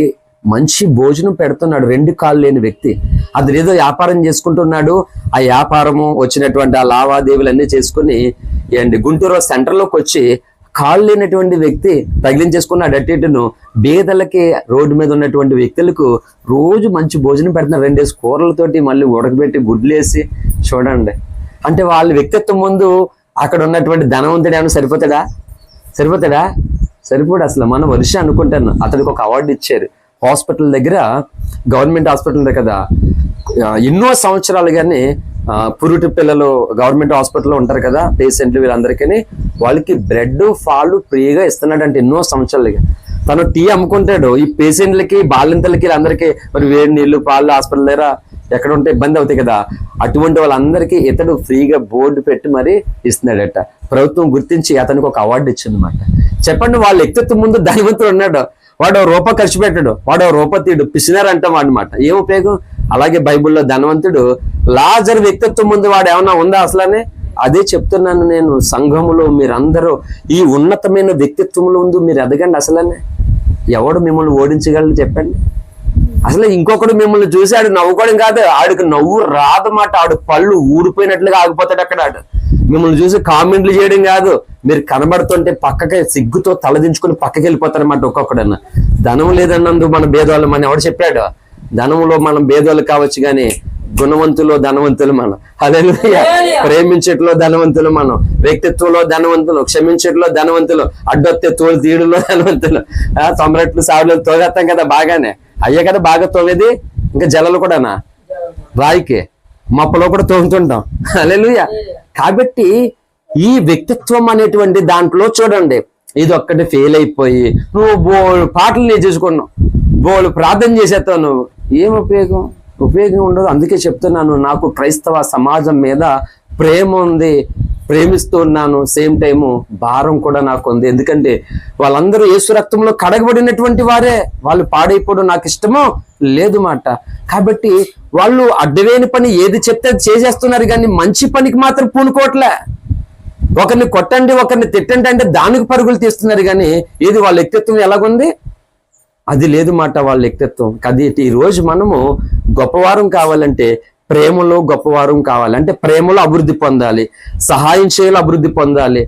మంచి భోజనం పెడుతున్నాడు. 2 కాళ్ళు లేని వ్యక్తి అది ఏదో వ్యాపారం చేసుకుంటున్నాడు. ఆ వ్యాపారము వచ్చినటువంటి ఆ లావాదేవీలన్నీ చేసుకుని గుంటూరు సెంటర్లోకి వచ్చి కాళ్ళు లేనటువంటి వ్యక్తి తగిలించేసుకున్నాడు. అటు బీదలకి రోడ్డు మీద ఉన్నటువంటి వ్యక్తులకు రోజు మంచి భోజనం పెడుతున్నారు. 2 కూరలతోటి మళ్ళీ ఉడకబెట్టి గుడ్లేసి. చూడండి, అంటే వాళ్ళ వ్యక్తిత్వం ముందు అక్కడ ఉన్నటువంటి ధనవంతుడు ఏమైనా సరిపోతాడా? సరిపోడు అసలు. మన వర్ష అనుకుంటాను అతనికి ఒక అవార్డు ఇచ్చారు హాస్పిటల్ దగ్గర, గవర్నమెంట్ హాస్పిటల్ దగ్గర కదా. ఎన్నో సంవత్సరాలు కానీ పురుటి పిల్లలు గవర్నమెంట్ హాస్పిటల్లో ఉంటారు కదా పేషెంట్లు, వీళ్ళందరికీ వాళ్ళకి బ్రెడ్ పాలు ఫ్రీగా ఇస్తున్నాడు అంటే ఎన్నో సంవత్సరాలుగా. తను టీ అమ్ముకుంటాడు. ఈ పేషెంట్లకి బాలింతలకి అందరికీ మరి వేడి నీళ్లు పాలు హాస్పిటల్ దగ్గర ఎక్కడ ఉంటే ఇబ్బంది అవుతాయి కదా, అటువంటి వాళ్ళందరికీ ఇతడు ఫ్రీగా బోర్డు పెట్టి మరి ఇస్తున్నాడట. ప్రభుత్వం గుర్తించి అతనికి ఒక అవార్డు ఇచ్చిందన్నమాట. చెప్పండి, వాళ్ళ వ్యక్తిత్వం ముందు ధనవంతుడు ఉన్నాడు, వాడు రూపాయి ఖర్చు పెట్టాడు, వాడు రూపాయి తీడు, పిసినారు అంటాం అన్నమాట. ఏం ఉపయోగం? అలాగే బైబిల్లో ధనవంతుడు లాజరు వ్యక్తిత్వం ముందు వాడు ఏమన్నా ఉందా అసలనే? అదే చెప్తున్నాను నేను, సంఘములో మీరందరూ ఈ ఉన్నతమైన వ్యక్తిత్వంలో ముందు మీరు ఎదగండి. అసలనే ఎవడు మిమ్మల్ని ఓడించగలరు చెప్పండి? అసలు ఇంకొకడు మిమ్మల్ని చూసి ఆడు నవ్వుకోవడం కాదు, ఆడికి నవ్వు రాదన్నమాట. ఆడు పళ్ళు ఊడిపోయినట్లుగా ఆగిపోతాడు అక్కడ. ఆడు మిమ్మల్ని చూసి కామెంట్లు చేయడం కాదు, మీరు కనబడుతుంటే పక్కకి సిగ్గుతో తలదించుకుని పక్కకి వెళ్ళిపోతారన్నమాట ఒక్కొక్కడన్నా. ధనం లేదన్నందుకు మన భేదవాళ్ళు మన ఎవడు చెప్పాడు? ధనంలో మనం భేదవాళ్ళు కావచ్చు కానీ గుణవంతులో ధనవంతులు మనం. హల్లెలూయా. ప్రేమించట్లో ధనవంతులు మనం, వ్యక్తిత్వంలో ధనవంతులు, క్షమించట్లో ధనవంతులు, అడ్డొత్తే తోలు తీడులో ధనవంతులు. 90 సార్లు తోగేస్తాం కదా, బాగానే అయ్యే కదా బాగా తోగేది. ఇంకా జలలు కూడానా, రాయికి మప్పలో కూడా తోగుతుంటాం. హల్లెలూయా. కాబట్టి ఈ వ్యక్తిత్వం అనేటువంటి దాంట్లో చూడండి, ఇది ఒక్కటి ఫెయిల్ అయిపోయి నువ్వు బోళ్ళు పాటలు నేర్చేసుకున్నావు, బోళ్ళు ప్రార్థన చేసేస్తావు, నువ్వు ఏం ఉపయోగం ఉండదు. అందుకే చెప్తున్నాను, నాకు క్రైస్తవ సమాజం మీద ప్రేమ ఉంది, ప్రేమిస్తూ ఉన్నాను, సేమ్ టైము భారం కూడా నాకు ఉంది. ఎందుకంటే వాళ్ళందరూ యేసు రక్తంలో కడగబడినటువంటి వారే, వాళ్ళు పాడైపోవడం నాకు ఇష్టమో లేదు మాట. కాబట్టి వాళ్ళు అడ్డవేని పని ఏది చెప్తే చేసేస్తున్నారు కానీ మంచి పనికి మాత్రం పూనుకోవట్లే. ఒకరిని కొట్టండి, ఒకరిని తిట్టండి అంటే దానికి పరుగులు తీస్తున్నారు కానీ ఏది వాళ్ళ వ్యక్తిత్వం ఎలాగుంది? అది లేదు మాట వాళ్ళ వ్యక్తిత్వం. అది ఈ రోజు మనము గొప్పవారం కావాలంటే ప్రేమలో గొప్పవారం కావాలి. అంటే ప్రేమలో అభివృద్ధి పొందాలి, సహాయం చేయాలి, అభివృద్ధి పొందాలి,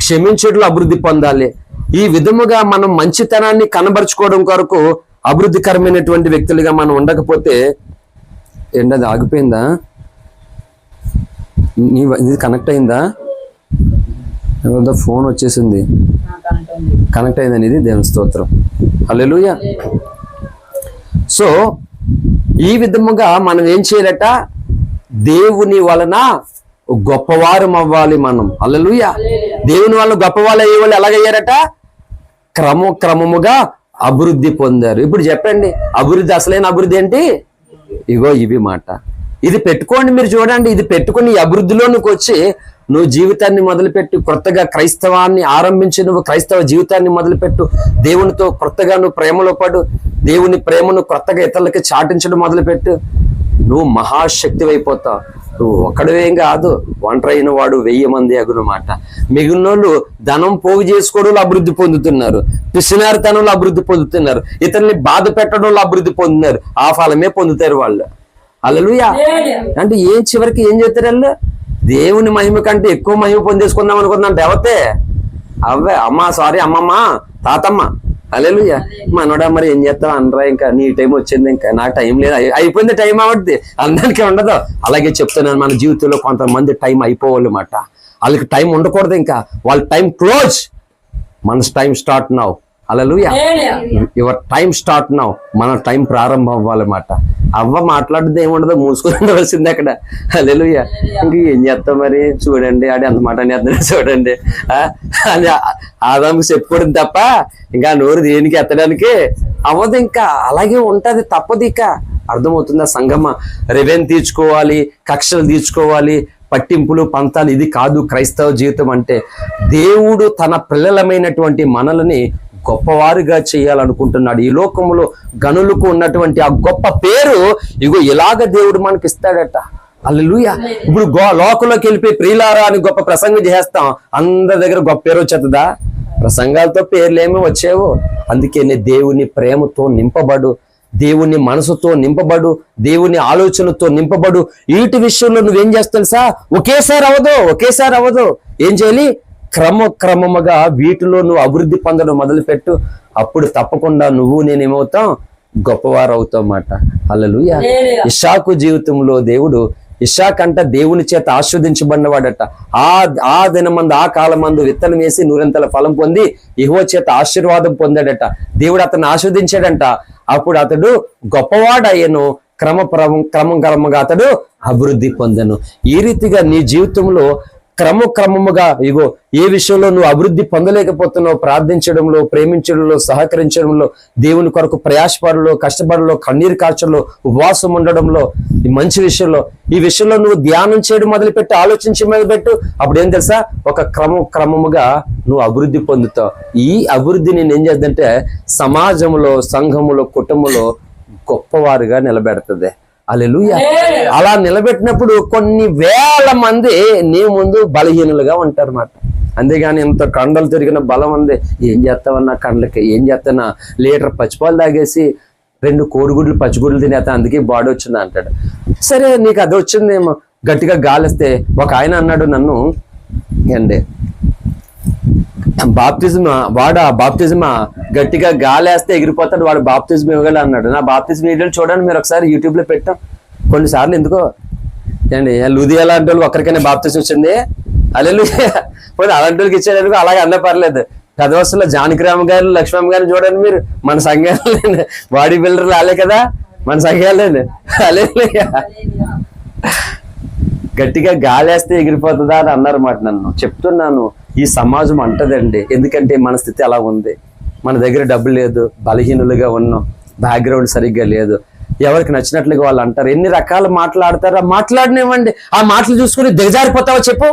క్షమించడంలో అభివృద్ధి పొందాలి. ఈ విధముగా మనం మంచితనాన్ని కనబరుచుకోవడం కొరకు అభివృద్ధికరమైనటువంటి వ్యక్తులుగా మనం ఉండకపోతే అది ఆగిపోయిందా? ఇది కనెక్ట్ అయిందా? ఫోన్ వచ్చేసింది, కనెక్ట్ అయిందని. ఇది దేవుని స్తోత్రం. హల్లెలూయా. సో ఈ విధముగా మనం ఏం చేయాలట? దేవుని వలన గొప్పవారం అవ్వాలి మనం. హల్లెలూయా. దేవుని వలన గొప్పవాళ్ళు అయ్యే వాళ్ళు ఎలాగయ్యారట? క్రమముగా అభివృద్ధి పొందారు. ఇప్పుడు చెప్పండి, అభివృద్ధి అసలైన అభివృద్ధి ఏంటి? ఇగో ఇవి మాట. ఇది పెట్టుకోండి, మీరు చూడండి. ఇది పెట్టుకుని ఈ అభివృద్ధిలోనికి వచ్చి నువ్వు జీవితాన్ని మొదలుపెట్టు, కొత్తగా క్రైస్తవాన్ని ఆరంభించి నువ్వు క్రైస్తవ జీవితాన్ని మొదలుపెట్టు. దేవునితో కొత్తగా నువ్వు ప్రేమలో పడు, దేవుని ప్రేమను కొత్తగా ఇతరులకి చాటించడం మొదలుపెట్టు. నువ్వు మహాశక్తి అయిపోతావు. నువ్వు ఒక్కడవేం కాదు, ఒంటరైన వాడు 1000 మంది అగునమాట. మిగిలినోళ్ళు ధనం పోగు చేసుకోవడంలో అభివృద్ధి పొందుతున్నారు, పిసినారితనంలో అభివృద్ధి పొందుతున్నారు, ఇతరుల్ని బాధ పెట్టడంలో అభివృద్ధి పొందుతున్నారు. ఆ ఫలమే పొందుతారు వాళ్ళు. హల్లెలూయా. అంటే చివరికి ఏం చేస్తారు వాళ్ళు? దేవుని మహిమ కంటే ఎక్కువ మహిమ పొందేసుకుందాం అనుకుందాం దేవతే. అమ్మమ్మ, తాతమ్మ. హల్లెలూయా. మనోడా మరి ఏం చేస్తావు అనరా, ఇంకా నీ టైం వచ్చింది, ఇంకా నాకు టైం లేదు, అయిపోయింది టైం అవద్ది, అందరికీ ఉండదు. అలాగే చెప్తున్నాను, మన జీవితంలో కొంతమంది టైం అయిపోవాలి మాట. వాళ్ళకి టైం ఉండకూడదు, ఇంకా వాళ్ళ టైం క్లోజ్, మన time start now. Hallelujah. Your time start now. మన టైం ప్రారంభం అవ్వాలన్నమాట. మాట్లాడితే ఏముండదు, మూసుకొని ఉండవలసింది అక్కడ. హల్లెలూయా. ఇంక ఏం చేస్తాం మరి? చూడండి, ఆడి అంత మాట అనేస్తున్నాడు చూడండి అని ఆదాముకు చెప్పుకోవడం తప్ప ఇంకా నోరు దేనికి ఎత్తడానికి అవ్వదు. ఇంకా అలాగే ఉంటది, తప్పదు. ఇక అర్థమవుతుందా సంగమ? రెవెన్ తీర్చుకోవాలి, కక్షలు తీర్చుకోవాలి, పట్టింపులు పంతాలు, ఇది కాదు క్రైస్తవ జీవితం అంటే. దేవుడు తన పిల్లలమైనటువంటి మనల్ని గొప్పవారుగా చేయాలనుకుంటున్నాడు. ఈ లోకంలో గనులకు ఉన్నటువంటి ఆ గొప్ప పేరు ఇగో ఇలాగ దేవుడు మనకి ఇస్తాడట. హల్లెలూయా. ఇప్పుడు లోకంలోకి వెళ్ళిపోయి ప్రియులారా అని గొప్ప ప్రసంగం చేస్తాం, అందరి దగ్గర గొప్ప పేరు వచ్చేస్తుందా? ప్రసంగాలతో పేర్లేమో వచ్చేవో. అందుకే నీ దేవుని ప్రేమతో నింపబడు, దేవుని మనసుతో నింపబడు, దేవుని ఆలోచనతో నింపబడు. వీటి విషయంలో నువ్వేం చేస్తావు తెలుసా? ఒకేసారి అవ్వదు. ఏం చేయాలి? క్రమముగా వీటిలో నువ్వు అభివృద్ధి పొందడం మొదలుపెట్టు. అప్పుడు తప్పకుండా నువ్వు నేనేమవుతాం? గొప్పవారు అవుతాం అన్నమాట. హల్లెలూయా. ఇస్సాకు జీవితంలో దేవుడు, ఇస్సాకు అంట దేవుని చేత ఆశీర్వదించబడినవాడట. ఆ దినమందు, ఆ కాలమందు విత్తనం వేసి 100 ఫలం పొంది యెహోవా చేత ఆశీర్వాదం పొందాడట. దేవుడు అతన్ని ఆశీర్వదించాడంట. అప్పుడు అతడు గొప్పవాడయ్యను, క్రమంగా అతడు అభివృద్ధి పొందను. ఈ రీతిగా నీ జీవితంలో క్రమముగా ఇగో ఏ విషయంలో నువ్వు అభివృద్ధి పొందలేకపోతున్నావు, ప్రార్థించడంలో, ప్రేమించడంలో, సహకరించడంలో, దేవుని కొరకు ప్రయాసపడలో, కష్టపడలో, కన్నీరు కార్చడంలో, ఉపవాసం ఉండడంలో, ఈ మంచి విషయంలో, ఈ విషయంలో నువ్వు ధ్యానం చేయడం మొదలుపెట్టి, ఆలోచించి మొదలుపెట్టు. అప్పుడు ఏం తెలుసా? ఒక క్రమముగా నువ్వు అభివృద్ధి పొందుతావు. ఈ అభివృద్ధి నేను ఏం చేద్దంటే సమాజంలో, సంఘములో, కుటుంబంలో గొప్పవారుగా నిలబెడుతుంది. హల్లెలూయా. అలా నిలబెట్టినప్పుడు కొన్ని వేల మంది నీ ముందు బలహీనులుగా ఉంటారు అన్నమాట. అంతేగాని ఇంత కండలు తిరిగిన బలం ఉంది, ఏం చేస్తావన్నా కండలకి, ఏం చేస్తానా, లీటర్ పచ్చిపాలు తాగేసి 2 కోడిగుడ్లు పచ్చిగుడ్లు తినేస్తా, అందుకే బాడీ వచ్చింది అంటాడు. సరే, నీకు అది వచ్చిందేమో. గట్టిగా గాలిస్తే ఒక ఆయన అన్నాడు నన్ను, అండి బాప్తిజమా గట్టిగా గాలేస్తే ఎగిరిపోతాడు, వాడు బాప్తిజం ఇవ్వగల అన్నాడు. నా బాప్తిజం వీడియోలు చూడండి మీరు ఒకసారి, యూట్యూబ్ లో పెట్టాం. కొన్నిసార్లు ఎందుకో అండి లూదియా లాంటి వాళ్ళు ఒక్కరికైనా బాప్తిజం వచ్చింది. హల్లెలూయా. పోనీ అలాంటి వాళ్ళకి ఇచ్చేందుకు అలాగే అన్న పర్లేదు. పెదవస్తులో జానకిరామ గారు, లక్ష్మమ్మ గారిని చూడండి మీరు. మన సంఘాలు బాడీ బిల్డర్లు ఆలే కదా, మన సంఘాలండి. హల్లెలూయా. గట్టిగా గాలేస్తే ఎగిరిపోతుందా అని అన్నారన్నమాట. నన్ను చెప్తున్నాను, ఈ సమాజం అంటదండి. ఎందుకంటే మన స్థితి అలా ఉంది. మన దగ్గర డబ్బు లేదు, బలహీనులుగా ఉన్నాం, బ్యాక్గ్రౌండ్ సరిగ్గా లేదు. ఎవరికి నచ్చినట్లుగా వాళ్ళు అంటారు. ఎన్ని రకాల మాట్లాడతారా? మాట్లాడినివ్వండి. ఆ మాటలు చూసుకుని దిగజారిపోతావా చెప్పు?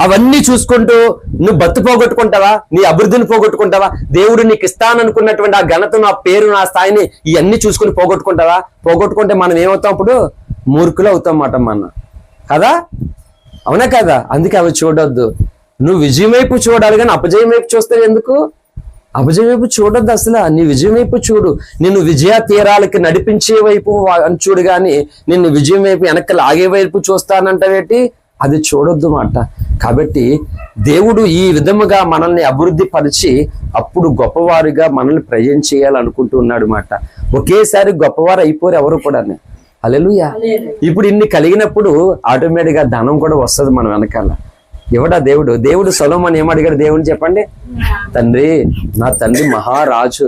అవన్నీ చూసుకుంటూ నువ్వు బతు పోగొట్టుకుంటావా? నీ అభివృద్ధిని పోగొట్టుకుంటావా? దేవుడు నీకు ఇస్తాననుకున్నటువంటి ఆ ఘనతను, ఆ పేరును, ఆ స్థాయిని ఇవన్నీ చూసుకుని పోగొట్టుకుంటావా? పోగొట్టుకుంటే మనం ఏమవుతాం? అప్పుడు మూర్ఖులు అవుతాం మాట మనం, కదా? అవునా కదా? అందుకే అవి చూడొద్దు. నువ్వు విజయం వైపు చూడాలి, కానీ అపజయం వైపు చూస్తే ఎందుకు? అపజయం వైపు చూడొద్దు అసలు. నీ విజయం వైపు చూడు. నిన్ను విజయ తీరాలకి నడిపించే వైపు అని చూడు, కానీ నిన్ను విజయం వైపు వెనక్కి లాగే వైపు చూస్తానంటవేటి? అది చూడొద్దు మాట. కాబట్టి దేవుడు ఈ విధముగా మనల్ని అభివృద్ధి పరిచి అప్పుడు గొప్పవారుగా మనల్ని ప్రజెంట్ చేయాలనుకుంటూ ఉన్నాడు మాట. ఒకేసారి గొప్పవారు అయిపోరు ఎవరు కూడా. హల్లెలూయా. ఇప్పుడు ఇన్ని కలిగినప్పుడు ఆటోమేటిక్గా ధనం కూడా వస్తుంది మన వెనకాల. ఎవడా దేవుడు? దేవుడు సొలొమోను ఏమడిగాడు దేవుని చెప్పండి? తండ్రి, నా తండ్రి మహారాజు,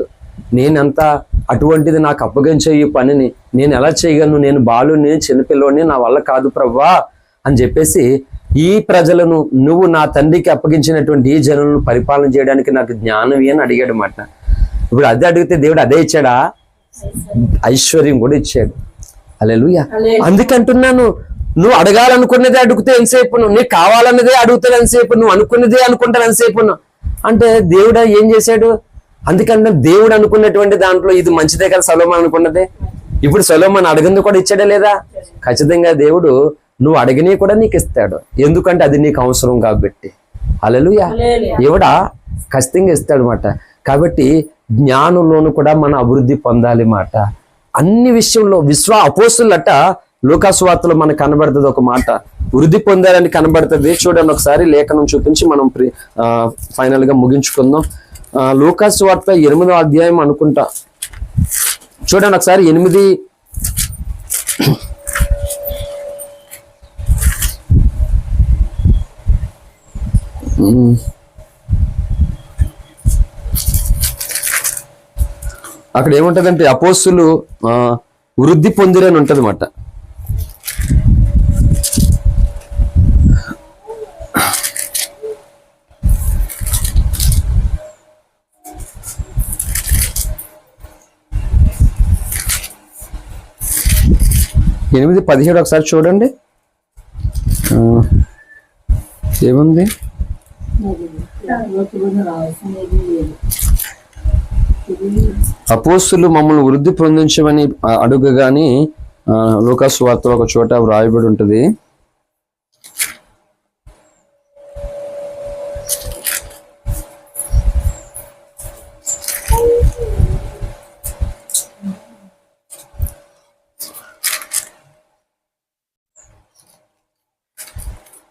నేనంతా అటువంటిది నాకు అప్పగించే ఈ పనిని నేను ఎలా చేయగలను? నేను బాలుని, చిన్నపిల్లోని, నా వల్ల కాదు ప్రభువా అని చెప్పేసి, ఈ ప్రజలను నువ్వు నా తండ్రికి అప్పగించినటువంటి ఈ జనులను పరిపాలన చేయడానికి నాకు జ్ఞానం అని అడిగాడు మాట. ఇప్పుడు అదే అడిగితే దేవుడు అదే ఇచ్చాడా? ఐశ్వర్యం కూడా ఇచ్చాడు. హల్లెలూయా. అందుకంటున్నాను, నువ్వు అడగాలనుకున్నదే అడిగితే ఎంతసేపు, నీకు కావాలన్నదే అడుగుతాడు ఎంతసేపు, నువ్వు అనుకున్నదే అనుకుంటాను ఎంతసేపు అంటే దేవుడు ఏం చేశాడు? అందుకంటే దేవుడు అనుకున్నటువంటి దాంట్లో ఇది మంచిదే కదా సొలొమోను అనుకున్నదే. ఇప్పుడు సొలొమోను అడిగింది కూడా ఇచ్చాడా లేదా? ఖచ్చితంగా దేవుడు నువ్వు అడిగినవి కూడా నీకు ఇస్తాడు. ఎందుకంటే అది నీకు అవసరం కాబట్టి. హల్లెలూయా. ఎవడా ఖచ్చితంగా ఇస్తాడు మాట. కాబట్టి జ్ఞానంలోను కూడా మనం అభివృద్ధి పొందాలి మాట. అన్ని విషయంలో అపోస్తులట లూకాసు వార్తలో మనకు కనబడుతుంది ఒక మాట, వృద్ధి పొందాలని కనబడుతుంది. చూడండి ఒకసారి లేఖనం చూపించి మనం ఫైనల్ గా ముగించుకుందాం. లూకాసు వార్త 8వ అధ్యాయం అనుకుంటా. చూడండి ఒకసారి 8. అక్కడ ఏముంటదంటే అపోస్తులు వృద్ధి పొందిరని ఉంటది మాట. ఎనిమిది 17 ఒకసారి చూడండి ఏముంది. అపోస్తులు మమ్మల్ని వృద్ధి పొందించమని అడుగగాని లూకాసు వార్తలో ఒక చోట వ్రాయబడి ఉంటుంది.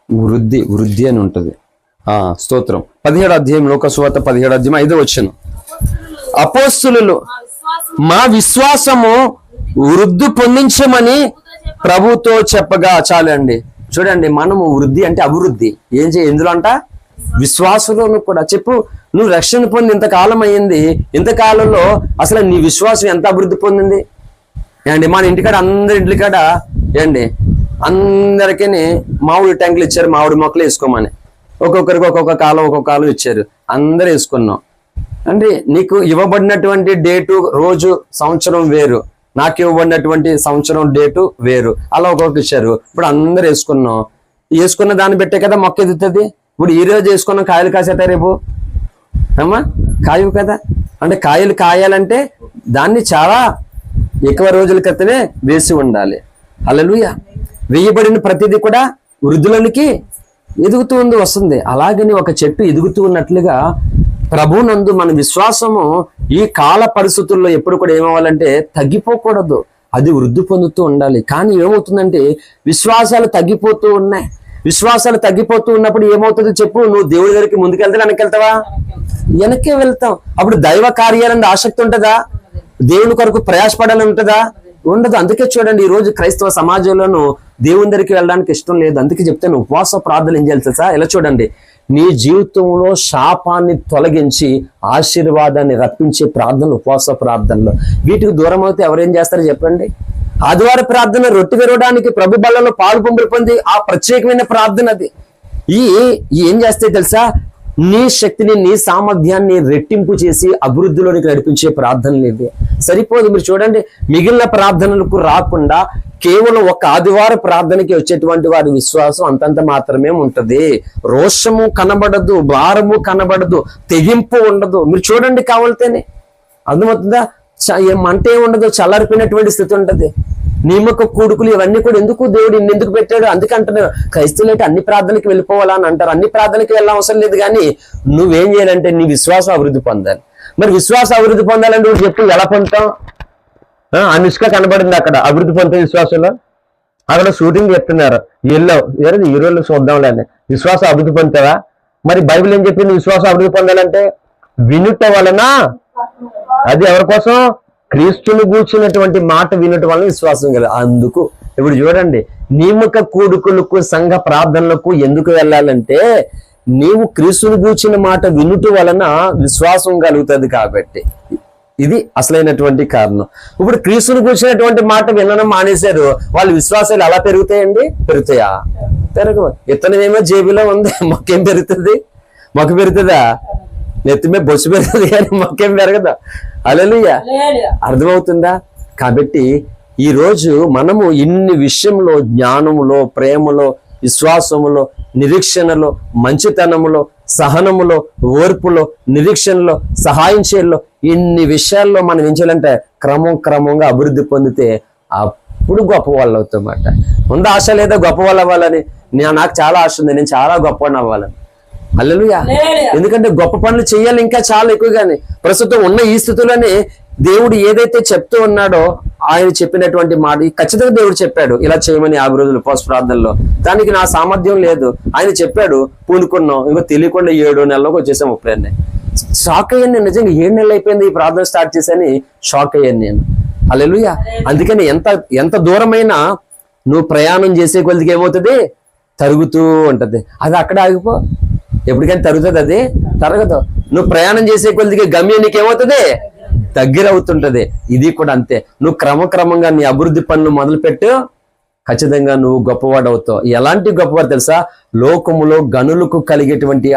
వృద్ధి అని ఉంటుంది. స్తోత్రం. 17వ అధ్యాయం లోకసువార్త 17వ అధ్యాయం 5వ వచనం. అపోస్తులు మా విశ్వాసము వృద్ధి పొందించమని ప్రభుతో చెప్పగా. చాలండి. చూడండి, మనము వృద్ధి అంటే అభివృద్ధి ఏం ఎందులో అంట? విశ్వాసంలోనూ కూడా. చెప్పు, నువ్వు రక్షణ పొంది ఇంతకాలం అయ్యింది, ఇంతకాలంలో అసలు నీ విశ్వాసం ఎంత అభివృద్ధి పొందింది? ఏండి, మన ఇంటికాడ అందరి ఇంటికాడ ఏండి అందరికీ మామిడి ట్యాంకులు ఇచ్చారు, మామిడి మొక్కలు వేసుకోమని. ఒక్కొక్కరికి ఒక్కొక్క కాలం ఇచ్చారు, అందరూ వేసుకున్నాం. అంటే నీకు ఇవ్వబడినటువంటి డేటు, రోజు, సంవత్సరం వేరు, నాకు ఇవ్వబడినటువంటి సంవత్సరం డేటు వేరు, అలా ఒక్కొక్కరు ఇచ్చారు. ఇప్పుడు అందరు వేసుకున్నాం. వేసుకున్న దాన్ని పెట్టే కదా మొక్క ఎదుగుతుంది. ఇప్పుడు ఈ రోజు వేసుకున్న కాయలు కాసేట రేపు అమ్మా కాయవు కదా. అంటే కాయలు కాయాలంటే దాన్ని చాలా ఎక్కువ రోజుల క్రితమే వేసి ఉండాలి. హల్లెలూయా. వేయబడిన ప్రతిదీ కూడా వృద్ధులనికి ఎదుగుతూ వస్తుంది. అలాగని ఒక చెట్టు ఎదుగుతూ ఉన్నట్లుగా ప్రభునందు మన విశ్వాసము ఈ కాల పరిస్థితుల్లో ఎప్పుడు కూడా ఏమవ్వాలంటే తగ్గిపోకూడదు, అది వృద్ధి పొందుతూ ఉండాలి. కానీ ఏమవుతుందంటే విశ్వాసాలు తగ్గిపోతూ ఉన్నాయి. విశ్వాసాలు తగ్గిపోతూ ఉన్నప్పుడు ఏమవుతుందో చెప్పు? నువ్వు దేవుడి దగ్గరికి ముందుకెళ్తా, వెనక్కి వెళ్తావా? వెనక్కే వెళ్తాం. అప్పుడు దైవ కార్యాలని ఆసక్తి ఉంటుందా? దేవుని కొరకు ప్రయాసపడాలని ఉంటుందా? ఉండదు. అందుకే చూడండి, ఈ రోజు క్రైస్తవ సమాజంలోనూ దేవుని దగ్గరికి వెళ్ళడానికి ఇష్టం లేదు. అందుకే చెప్తాను, ఉపవాస ప్రార్థనలు ఏం చేయాలి తెలుసా? ఇలా చూడండి, నీ జీవితంలో శాపాన్ని తొలగించి ఆశీర్వాదాన్ని రప్పించే ప్రార్థనలు ఉపవాస ప్రార్థనలు. వీటికి దూరం అయితే ఎవరేం చేస్తారో చెప్పండి? ఆదివార ప్రార్థన, రొట్టె విరవడానికి, ప్రభు బల్లలో పాలు పంపులు పొంది ఆ ప్రత్యేకమైన ప్రార్థన అది. ఏం చేస్తే తెలుసా? నీ శక్తిని, నీ సామర్థ్యాన్ని రెట్టింపు చేసి అభివృద్ధిలోనికి నడిపించే ప్రార్థనలు ఇవి. సరిపోదు. మీరు చూడండి, మిగిలిన ప్రార్థనలకు రాకుండా కేవలం ఒక ఆదివార ప్రార్థనకి వచ్చేటువంటి వారి విశ్వాసం అంతంత మాత్రమే ఉంటది. రోషము కనబడదు, భారము కనబడదు, తెగింపు ఉండదు. మీరు చూడండి కావాలితేనే అర్థమవుతుందా? మంటే ఉండదు, చల్లారిపోయినటువంటి స్థితి ఉంటది. నియమక కూడుకులు ఇవన్నీ కూడా ఎందుకు దేవుడు ఎందుకు పెట్టాడు? అందుకే అంటున్నారు, క్రైస్తవులు అయితే అన్ని ప్రార్థనకి వెళ్ళిపోవాలా అని అంటారు. అన్ని ప్రార్థనకి వెళ్ళడం అవసరం లేదు, కానీ నువ్వేం చేయాలంటే నీ విశ్వాసం అభివృద్ధి పొందాలి. మరి విశ్వాసం అభివృద్ధి పొందాలంటే నువ్వు చెప్పు, ఎలా పొందుతాం? అనుష్క కనబడింది అక్కడ అభివృద్ధి పొందుతాం విశ్వాసంలో. అక్కడ షూటింగ్ చెప్తున్నారు, హీరోలు చూద్దాంలే అని. విశ్వాసం అభివృద్ధి పొందుతావా? మరి బైబిల్ ఏం చెప్పింది? విశ్వాసం అభివృద్ధి పొందాలంటే వినుట వలన. అది ఎవరి కోసం? క్రీస్తుని గూర్చినటువంటి మాట వినటం వలన విశ్వాసం కలదు. అందుకు ఇప్పుడు చూడండి, నియమక కూడుకులకు, సంఘ ప్రార్థనలకు ఎందుకు వెళ్ళాలంటే నీవు క్రీస్తుని గూర్చిన మాట వినుట వలన విశ్వాసం కలుగుతుంది. కాబట్టి ఇది అసలైనటువంటి కారణం. ఇప్పుడు క్రీస్తుని గూర్చినటువంటి మాట వినడం మానేశారు, వాళ్ళ విశ్వాసాలు ఎలా పెరుగుతాయండి? పెరుగుతాయా? పెరగవు. ఇతనేమో జేబులో ఉంది, మొక్కేం పెరుగుతుంది? మొక్క పెరుగుతుందా? నెత్తిమే బొచ్చు పెరుగుతుంది, కానీ మొక్కేం పెరగదా? హల్లెలూయా. అర్థమవుతుందా? కాబట్టి ఈ రోజు మనము ఇన్ని విషయంలో, జ్ఞానములో, ప్రేమలో, విశ్వాసములో, నిరీక్షణలో, మంచితనములో, సహనములో, ఓర్పులో, నిరీక్షణలో, సహాయం చేయడంలో, ఇన్ని విషయాల్లో మనం ఏం చేయాలంటే క్రమంగా అభివృద్ధి పొందితే అప్పుడు గొప్ప వాళ్ళు అవుతామాట. ముందు ఆశ లేదా గొప్ప వాళ్ళు అవ్వాలని? నాకు చాలా ఆశ ఉంది, నేను చాలా గొప్పవాడిని అవ్వాలని. హల్లెలూయా. ఎందుకంటే గొప్ప పనులు చేయాలి ఇంకా చాలా ఎక్కువగానే. ప్రస్తుతం ఉన్న ఈ స్థితిలోనే దేవుడు ఏదైతే చెప్తూ ఉన్నాడో ఆయన చెప్పినటువంటి మాట ఖచ్చితంగా దేవుడు చెప్పాడు, ఇలా చేయమని 50 రోజులు ఉపవాస ప్రార్థనలో. దానికి నా సామర్థ్యం లేదు, ఆయన చెప్పాడు, పూనుకున్నాం. ఇంకో తెలియకుండా 7 నెలలకు వచ్చేసాం. 30 షాక్ అయ్యాను నేను. నిజంగా 7 నెలలు అయిపోయింది ఈ ప్రార్థన స్టార్ట్ చేశాని షాక్ అయ్యాను నేను. హల్లెలూయా. అందుకని ఎంత దూరమైనా నువ్వు ప్రయాణం చేసే కొద్దిగా ఏమవుతుంది? తరుగుతూ ఉంటది. అది అక్కడ ఆగిపో, ఎప్పటికైనా తరుగుతుంది, అది తరగదు. నువ్వు ప్రయాణం చేసే కొద్దిగా గమ్యం నీకేమవుతుంది? దగ్గర అవుతుంటది. ఇది కూడా అంతే. నువ్వు క్రమంగా నీ అభివృద్ధి పనులు మొదలుపెట్టు, ఖచ్చితంగా నువ్వు గొప్పవాడు అవుతావు. ఎలాంటి గొప్పవాడు తెలుసా? లోకములో గనులకు కలిగేటువంటి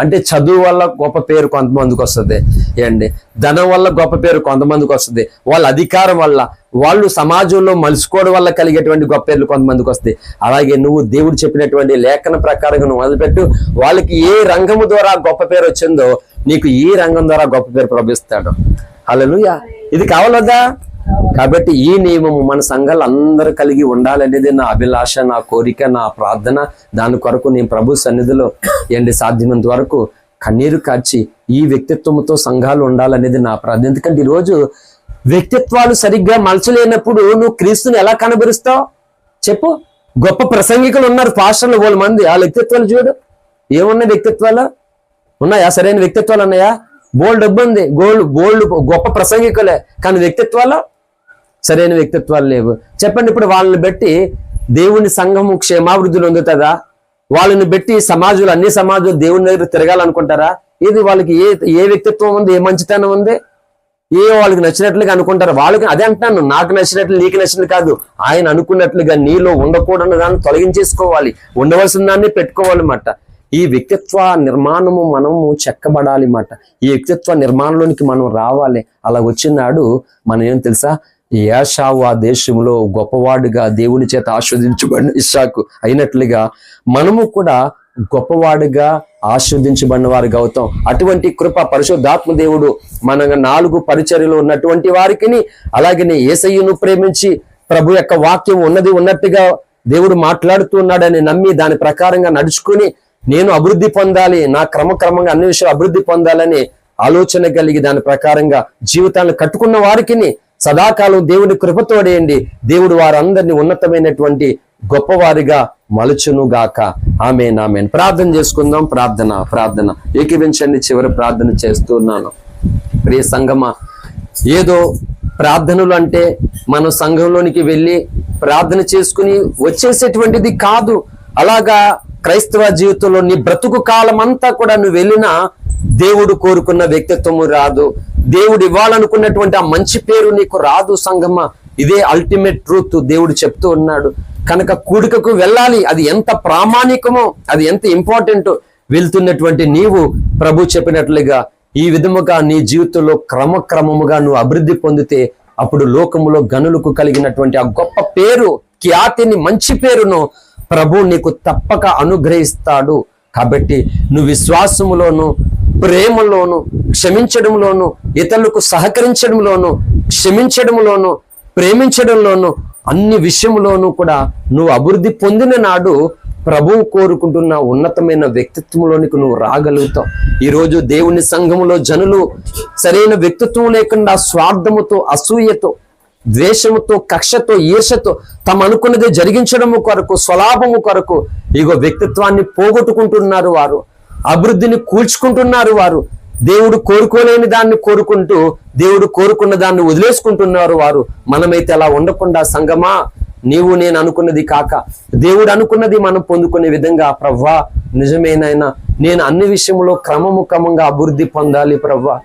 అంటే చదువు వల్ల గొప్ప పేరు కొంతమందికి వస్తుంది ఏండి, ధనం వల్ల గొప్ప పేరు కొంతమందికి వస్తుంది, వాళ్ళ అధికారం వల్ల, వాళ్ళు సమాజంలో మలుసుకోవడం వల్ల కలిగేటువంటి గొప్ప పేర్లు కొంతమందికి వస్తాయి. అలాగే నువ్వు దేవుడు చెప్పినటువంటి లేఖన ప్రకారంగా నువ్వు మొదలుపెట్టు, వాళ్ళకి ఏ రంగము ద్వారా గొప్ప పేరు వచ్చిందో నీకు ఈ రంగం ద్వారా గొప్ప పేరు ప్రవహిస్తాడు. హల్లెలూయా. ఇది కావాలదా? కాబట్టి ఈ నియమము మన సంఘాలు అందరూ కలిగి ఉండాలనేది నా అభిలాష, నా కోరిక, నా ప్రార్థన. దాని కొరకు నేను ప్రభు సన్నిధిలో సాధ్యమైనంత వరకు కన్నీరు కార్చి ఈ వ్యక్తిత్వంతో సంఘాలు ఉండాలనేది నా ప్రార్థన. ఎందుకంటే ఈరోజు వ్యక్తిత్వాలు సరిగ్గా మలచలేనప్పుడు నువ్వు క్రీస్తుని ఎలా కనబరుస్తావు చెప్పు? గొప్ప ప్రసంగికులు ఉన్నారు, పాస్టర్లు 100 మంది. వాళ్ళ వ్యక్తిత్వాలు చూడు, ఏమున్నాయి వ్యక్తిత్వాలు? ఉన్నాయా? సరైన వ్యక్తిత్వాలు ఉన్నాయా? బోల్డ్ డబ్బు ఉంది, బోల్డ్ గొప్ప ప్రసంగికులే, కానీ వ్యక్తిత్వాలు సరైన వ్యక్తిత్వాలు లేవు. చెప్పండి, ఇప్పుడు వాళ్ళని బట్టి దేవుని సంఘము క్షేమాభివృద్ధులు పొందుతుందా? వాళ్ళని బట్టి సమాజంలో అన్ని సమాజాలు దేవుని దగ్గర తిరగాలనుకుంటారా? ఇది వాళ్ళకి ఏ వ్యక్తిత్వం ఉంది, ఏ మంచితనం ఉంది? వాళ్ళకి నచ్చినట్లుగా అనుకుంటారు. వాళ్ళకి అదే అంటున్నాను, నాకు నచ్చినట్లు నీకు నచ్చినట్లు కాదు, ఆయన అనుకున్నట్లుగా నీలో ఉండకూడని దాన్ని తొలగించేసుకోవాలి, ఉండవలసిన దాన్ని పెట్టుకోవాలన్నమాట. ఈ వ్యక్తిత్వ నిర్మాణము మనము చెక్కబడాలి మాట. ఈ వ్యక్తిత్వ నిర్మాణంలోనికి మనం రావాలి. అలా వచ్చినాడు మనం ఏం తెలుసా, ఏషావు ఆ దేశంలో గొప్పవాడుగా దేవుని చేత ఆస్వాదించబడిన ఇస్సాకు అయినట్లుగా మనము కూడా గొప్పవాడుగా ఆస్వాదించబడిన వారికి అవుతాం. అటువంటి కృప పరిశుద్ధాత్మ దేవుడు మన 4 పరిచర్యలో ఉన్నటువంటి వారికి, అలాగే యేసయ్యను ప్రేమించి ప్రభు యొక్క వాక్యం ఉన్నట్టుగా దేవుడు మాట్లాడుతున్నాడని నమ్మి దాని ప్రకారంగా నడుచుకుని నేను అభివృద్ధి పొందాలి, నా క్రమక్రమంగా అన్ని విషయాలు అభివృద్ధి పొందాలని ఆలోచన కలిగి దాని ప్రకారంగా జీవితాన్ని కట్టుకున్న వారికి సదాకాలం దేవుని కృపతోడేయండి. దేవుడు వారందరినీ ఉన్నతమైనటువంటి గొప్పవారిగా మలుచును గాక. ఆమేన్, ఆమేన్. ప్రార్థన చేసుకుందాం. ప్రార్థన ఏకీవించండి. చివరి ప్రార్థన చేస్తున్నాను. ప్రియ సంగమా, ఏదో ప్రార్థనలు అంటే మనం సంఘంలోనికి వెళ్ళి ప్రార్థన చేసుకుని వచ్చేసేటువంటిది కాదు. అలాగా క్రైస్తవ జీవితంలో నీ బ్రతుకు కాలం అంతా కూడా నువ్వు వెళ్ళినా దేవుడు కోరుకున్న వ్యక్తిత్వము రాదు, దేవుడు ఇవ్వాలనుకున్నటువంటి ఆ మంచి పేరు నీకు రాదు. సంగమా, ఇదే అల్టిమేట్ ట్రూత్ దేవుడు చెప్తూ ఉన్నాడు. కనుక కూడికకు వెళ్ళాలి, అది ఎంత ప్రామాణికమో, అది ఎంత ఇంపార్టెంటో వెళ్తున్నటువంటి నీవు ప్రభు చెప్పినట్లుగా ఈ విధముగా నీ జీవితంలో క్రమక్రమముగా నువ్వు అభివృద్ధి పొందితే అప్పుడు లోకములో గనులకు కలిగినటువంటి ఆ గొప్ప పేరు, ఖ్యాతిని, మంచి పేరును ప్రభు నీకు తప్పక అనుగ్రహిస్తాడు. కాబట్టి నువ్వు విశ్వాసములోను, ప్రేమలోను, క్షమించడంలోను, ఇతరులకు సహకరించడంలోను, క్షమించడంలోను, ప్రేమించడంలోను, అన్ని విషయంలోనూ కూడా నువ్వు అభివృద్ధి పొందిన నాడు ప్రభువు కోరుకుంటున్న ఉన్నతమైన వ్యక్తిత్వంలోనికి నువ్వు రాగలుగుతావు. ఈరోజు దేవుని సంఘములో జనులు సరైన వ్యక్తిత్వం లేకుండా స్వార్థముతో, అసూయతో, ద్వేషముతో, కక్షతో, ఈర్షతో తమ అనుకున్నది జరిగించడము కొరకు, స్వలాభము కొరకు ఇగో వ్యక్తిత్వాన్ని పోగొట్టుకుంటున్నారు వారు, అభివృద్ధిని కూల్చుకుంటున్నారు వారు. దేవుడు కోరుకోలేని దాన్ని కోరుకుంటూ దేవుడు కోరుకున్న దాన్ని వదిలేసుకుంటున్నారు వారు. మనమైతే అలా ఉండకుండా సంగమా, నీవు నేను అనుకున్నది కాక దేవుడు అనుకున్నది మనం పొందుకునే విధంగా ప్రభువా నిజమేనైనా నేను అన్ని విషయంలో క్రమంగా అభివృద్ధి పొందాలి ప్రభువా,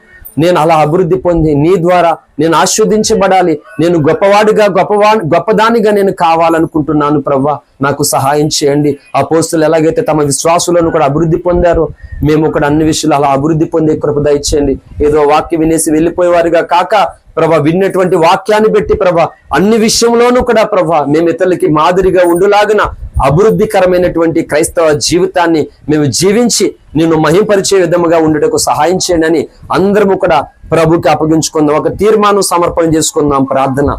నేను అలా అభివృద్ధి పొంది నీ ద్వారా నేను ఆస్వాదించబడాలి, నేను గొప్పదానిగా నేను కావాలనుకుంటున్నాను ప్రభువా, నాకు సహాయం చేయండి. అపోస్తులు ఎలాగైతే తమ విశ్వాసులను కూడా అభివృద్ధి పొందారో మేము కూడా అన్ని విషయాలు అలా అభివృద్ధి పొందే కృప దయచేయండి. ఏదో వాక్యం వినేసి వెళ్ళిపోయేవారుగా కాక ప్రభా, విన్నటువంటి వాక్యాన్ని బట్టి ప్రభా అన్ని విషయంలోనూ కూడా ప్రభా మేము ఇతరులకి మాదిరిగా ఉండులాగిన అభివృద్ధికరమైనటువంటి క్రైస్తవ జీవితాన్ని మేము జీవించి నిన్ను మహింపరిచే విధముగా ఉండటకు సహాయం చేయండి అని అందరము కూడా ప్రభుకి అప్పగించుకుందాం. ఒక తీర్మానం సమర్పణ చేసుకుందాం. ప్రార్థన.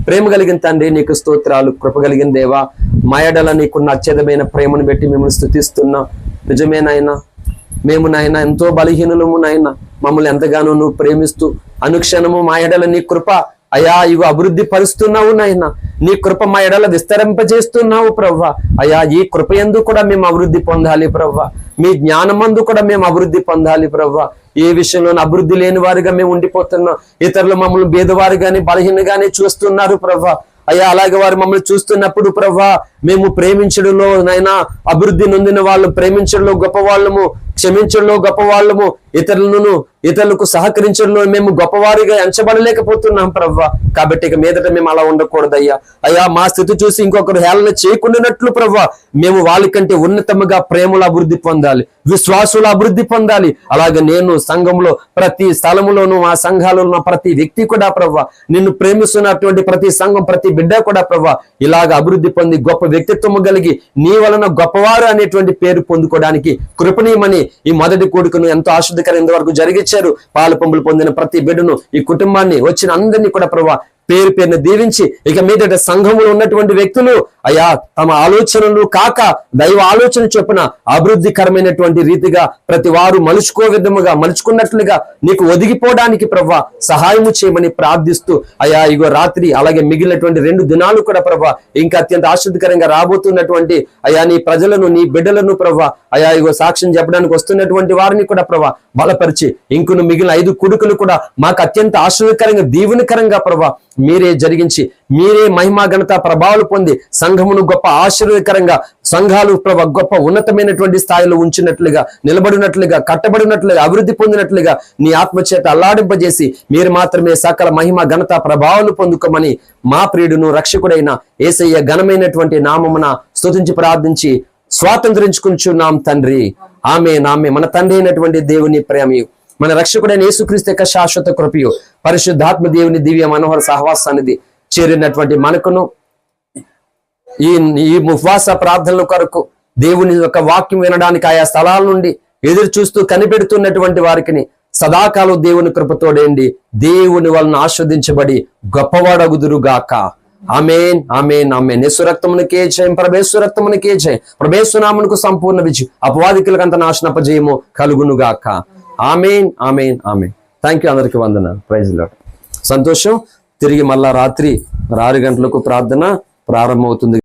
ప్రేమ కలిగిన తండ్రి నీకు స్తోత్రాలు, కృప కలిగిన దేవా, మా ఎడల నీకున్న అత్యధమైన ప్రేమను బట్టి మిమ్మల్ని స్తుతిస్తున్నాం. నిజమేనాయనా, మేము నాయన ఎంతో బలహీనులము నాయన, మమ్మల్ని ఎంతగానో నువ్వు ప్రేమిస్తూ అనుక్షణము మా ఎడల నీ కృప అయా ఇవి అభివృద్ధి పరుస్తున్నావు నాయన, నీ కృప మా ఎడల విస్తరింపజేస్తున్నావు ప్రవ్వా. అయా ఈ కృప యందు కూడా మేము అభివృద్ధి పొందాలి ప్రవ్వా, మీ జ్ఞానమందు కూడా మేము అభివృద్ధి పొందాలి ప్రవ్వా. ఏ విషయంలోనూ అభివృద్ధి లేని వారిగా మేము ఉండిపోతున్నాం. ఇతరులు మమ్మల్ని భేదవారిగానే బలహీనగానే చూస్తున్నారు ప్రవ్వా. అయ్యా అలాగే వారు మమ్మల్ని చూస్తున్నప్పుడు ప్రవ్వా మేము ప్రేమించడంలో నైనా అభివృద్ధి నొందిన వాళ్ళు, ప్రేమించడంలో గొప్ప వాళ్ళము, క్షమించడంలో గొప్ప వాళ్ళము, ఇతరులకు సహకరించడంలో మేము గొప్పవారిగా ఎంచబడలేకపోతున్నాం ప్రవ్వా. కాబట్టి ఇక మీదట మేము అలా ఉండకూడదయ్యా. అయ్యా మా స్థితి చూసి ఇంకొకరు హేళన చేయకుండానట్లు ప్రవ్వా మేము వాళ్ళకంటే ఉన్నతముగా ప్రేమలో అభివృద్ధి పొందాలి, విశ్వాసులు అభివృద్ధి పొందాలి. అలాగే నేను సంఘంలో ప్రతి స్థలములోనూ ఆ సంఘాలలో ఉన్న ప్రతి వ్యక్తి కూడా ప్రవ్వా నిన్ను ప్రేమిస్తున్నటువంటి ప్రతి సంఘం, ప్రతి బిడ్డ కూడా ప్రవ్వా ఇలాగ అభివృద్ధి పొంది గొప్ప వ్యక్తిత్వము కలిగి నీ వలన గొప్పవారు అనేటువంటి పేరు పొందుకోవడానికి కృపణీయమని ఈ మొదటి కూడికను ఎంతో ఆశ్చర్యకరం ఇంతవరకు జరిగించారు. పాలు పంపులు పొందిన ప్రతి బిడ్డను, ఈ కుటుంబాన్ని, వచ్చిన అందరినీ కూడా ప్రభువా పేరు పేరును దీవించి ఇక మీదట సంఘములో ఉన్నటువంటి వ్యక్తులు అయా తమ ఆలోచనలు కాక దైవ ఆలోచన చొప్పున అభివృద్ధికరమైనటువంటి రీతిగా ప్రతి వారు మలుచుకున్నట్లుగా నీకు ఒదిగిపోవడానికి ప్రభా సహాయము చేయమని ప్రార్థిస్తూ అయా ఇగో రాత్రి అలాగే మిగిలినటువంటి 2 దినాలు కూడా ప్రభా ఇంకా అత్యంత ఆశ్చర్యకరంగా రాబోతున్నటువంటి అయా నీ ప్రజలను నీ బిడ్డలను ప్రభా అయా ఇగో సాక్ష్యం చెప్పడానికి వస్తున్నటువంటి వారిని కూడా ప్రభా బలపరిచి ఇంకును మిగిలిన 5 కొడుకులు కూడా మాకు అత్యంత ఆశ్చర్యకరంగా దీవెనకరంగా ప్రభా మీరే జరిగించి మీరే మహిమా ఘనత ప్రభావాలు పొంది సంఘమును గొప్ప ఆశ్చర్యకరంగా సంఘాలు ప్రభా గొప్ప ఉన్నతమైనటువంటి స్థాయిలో ఉంచినట్లుగా నిలబడినట్లుగా కట్టబడినట్లుగా అభివృద్ధి పొందినట్లుగా నీ ఆత్మచేత అల్లాడింపజేసి మీరు మాత్రమే సకల మహిమ ఘనత ప్రభావాలు పొందుకోమని మా ప్రియుడును రక్షకుడైన యేసయ్య ఘనమైనటువంటి నామమున స్తుతించి ప్రార్థించి స్వాతంత్రించుకుంటున్నాం తండ్రి. ఆమేన్ ఆమేన్. మన తండ్రి అయినటువంటి దేవుని ప్రేమయు మన రక్షకుడైన యేసుక్రీస్తు యొక్క శాశ్వత కృపయు పరిశుద్ధాత్మ దేవుని దివ్య మనోహర సహవాసానిది చేరినటువంటి మనకును ఈ ఉపవాస ప్రార్థనల కొరకు దేవుని యొక్క వాక్యం వినడానికి ఆయా స్థలాల నుండి ఎదురు చూస్తూ కనిపెడుతున్నటువంటి వారికి సదాకాలం దేవుని కృపతోడేండి దేవుని వలన ఆస్వాదించబడి గొప్పవాడగుదురుగాక. ఆమేన్ ఆమేన్ ఆమేన్. యేసు రక్తమునకే జయం, ప్రభేశ్వర రక్తమునకే జయం, ప్రభేశ్వనామమునకు సంపూర్ణ విజయం, అపవాదికులకంత నాశనపజయము కలుగునుగాక. Amen amen amen. Thank you. అందరికీ వందనాలు. Praise lord. సంతోషం. తిరిగి మళ్ళా రాత్రి 6 గంటలకు ప్రార్థన ప్రారంభమవుతుంది.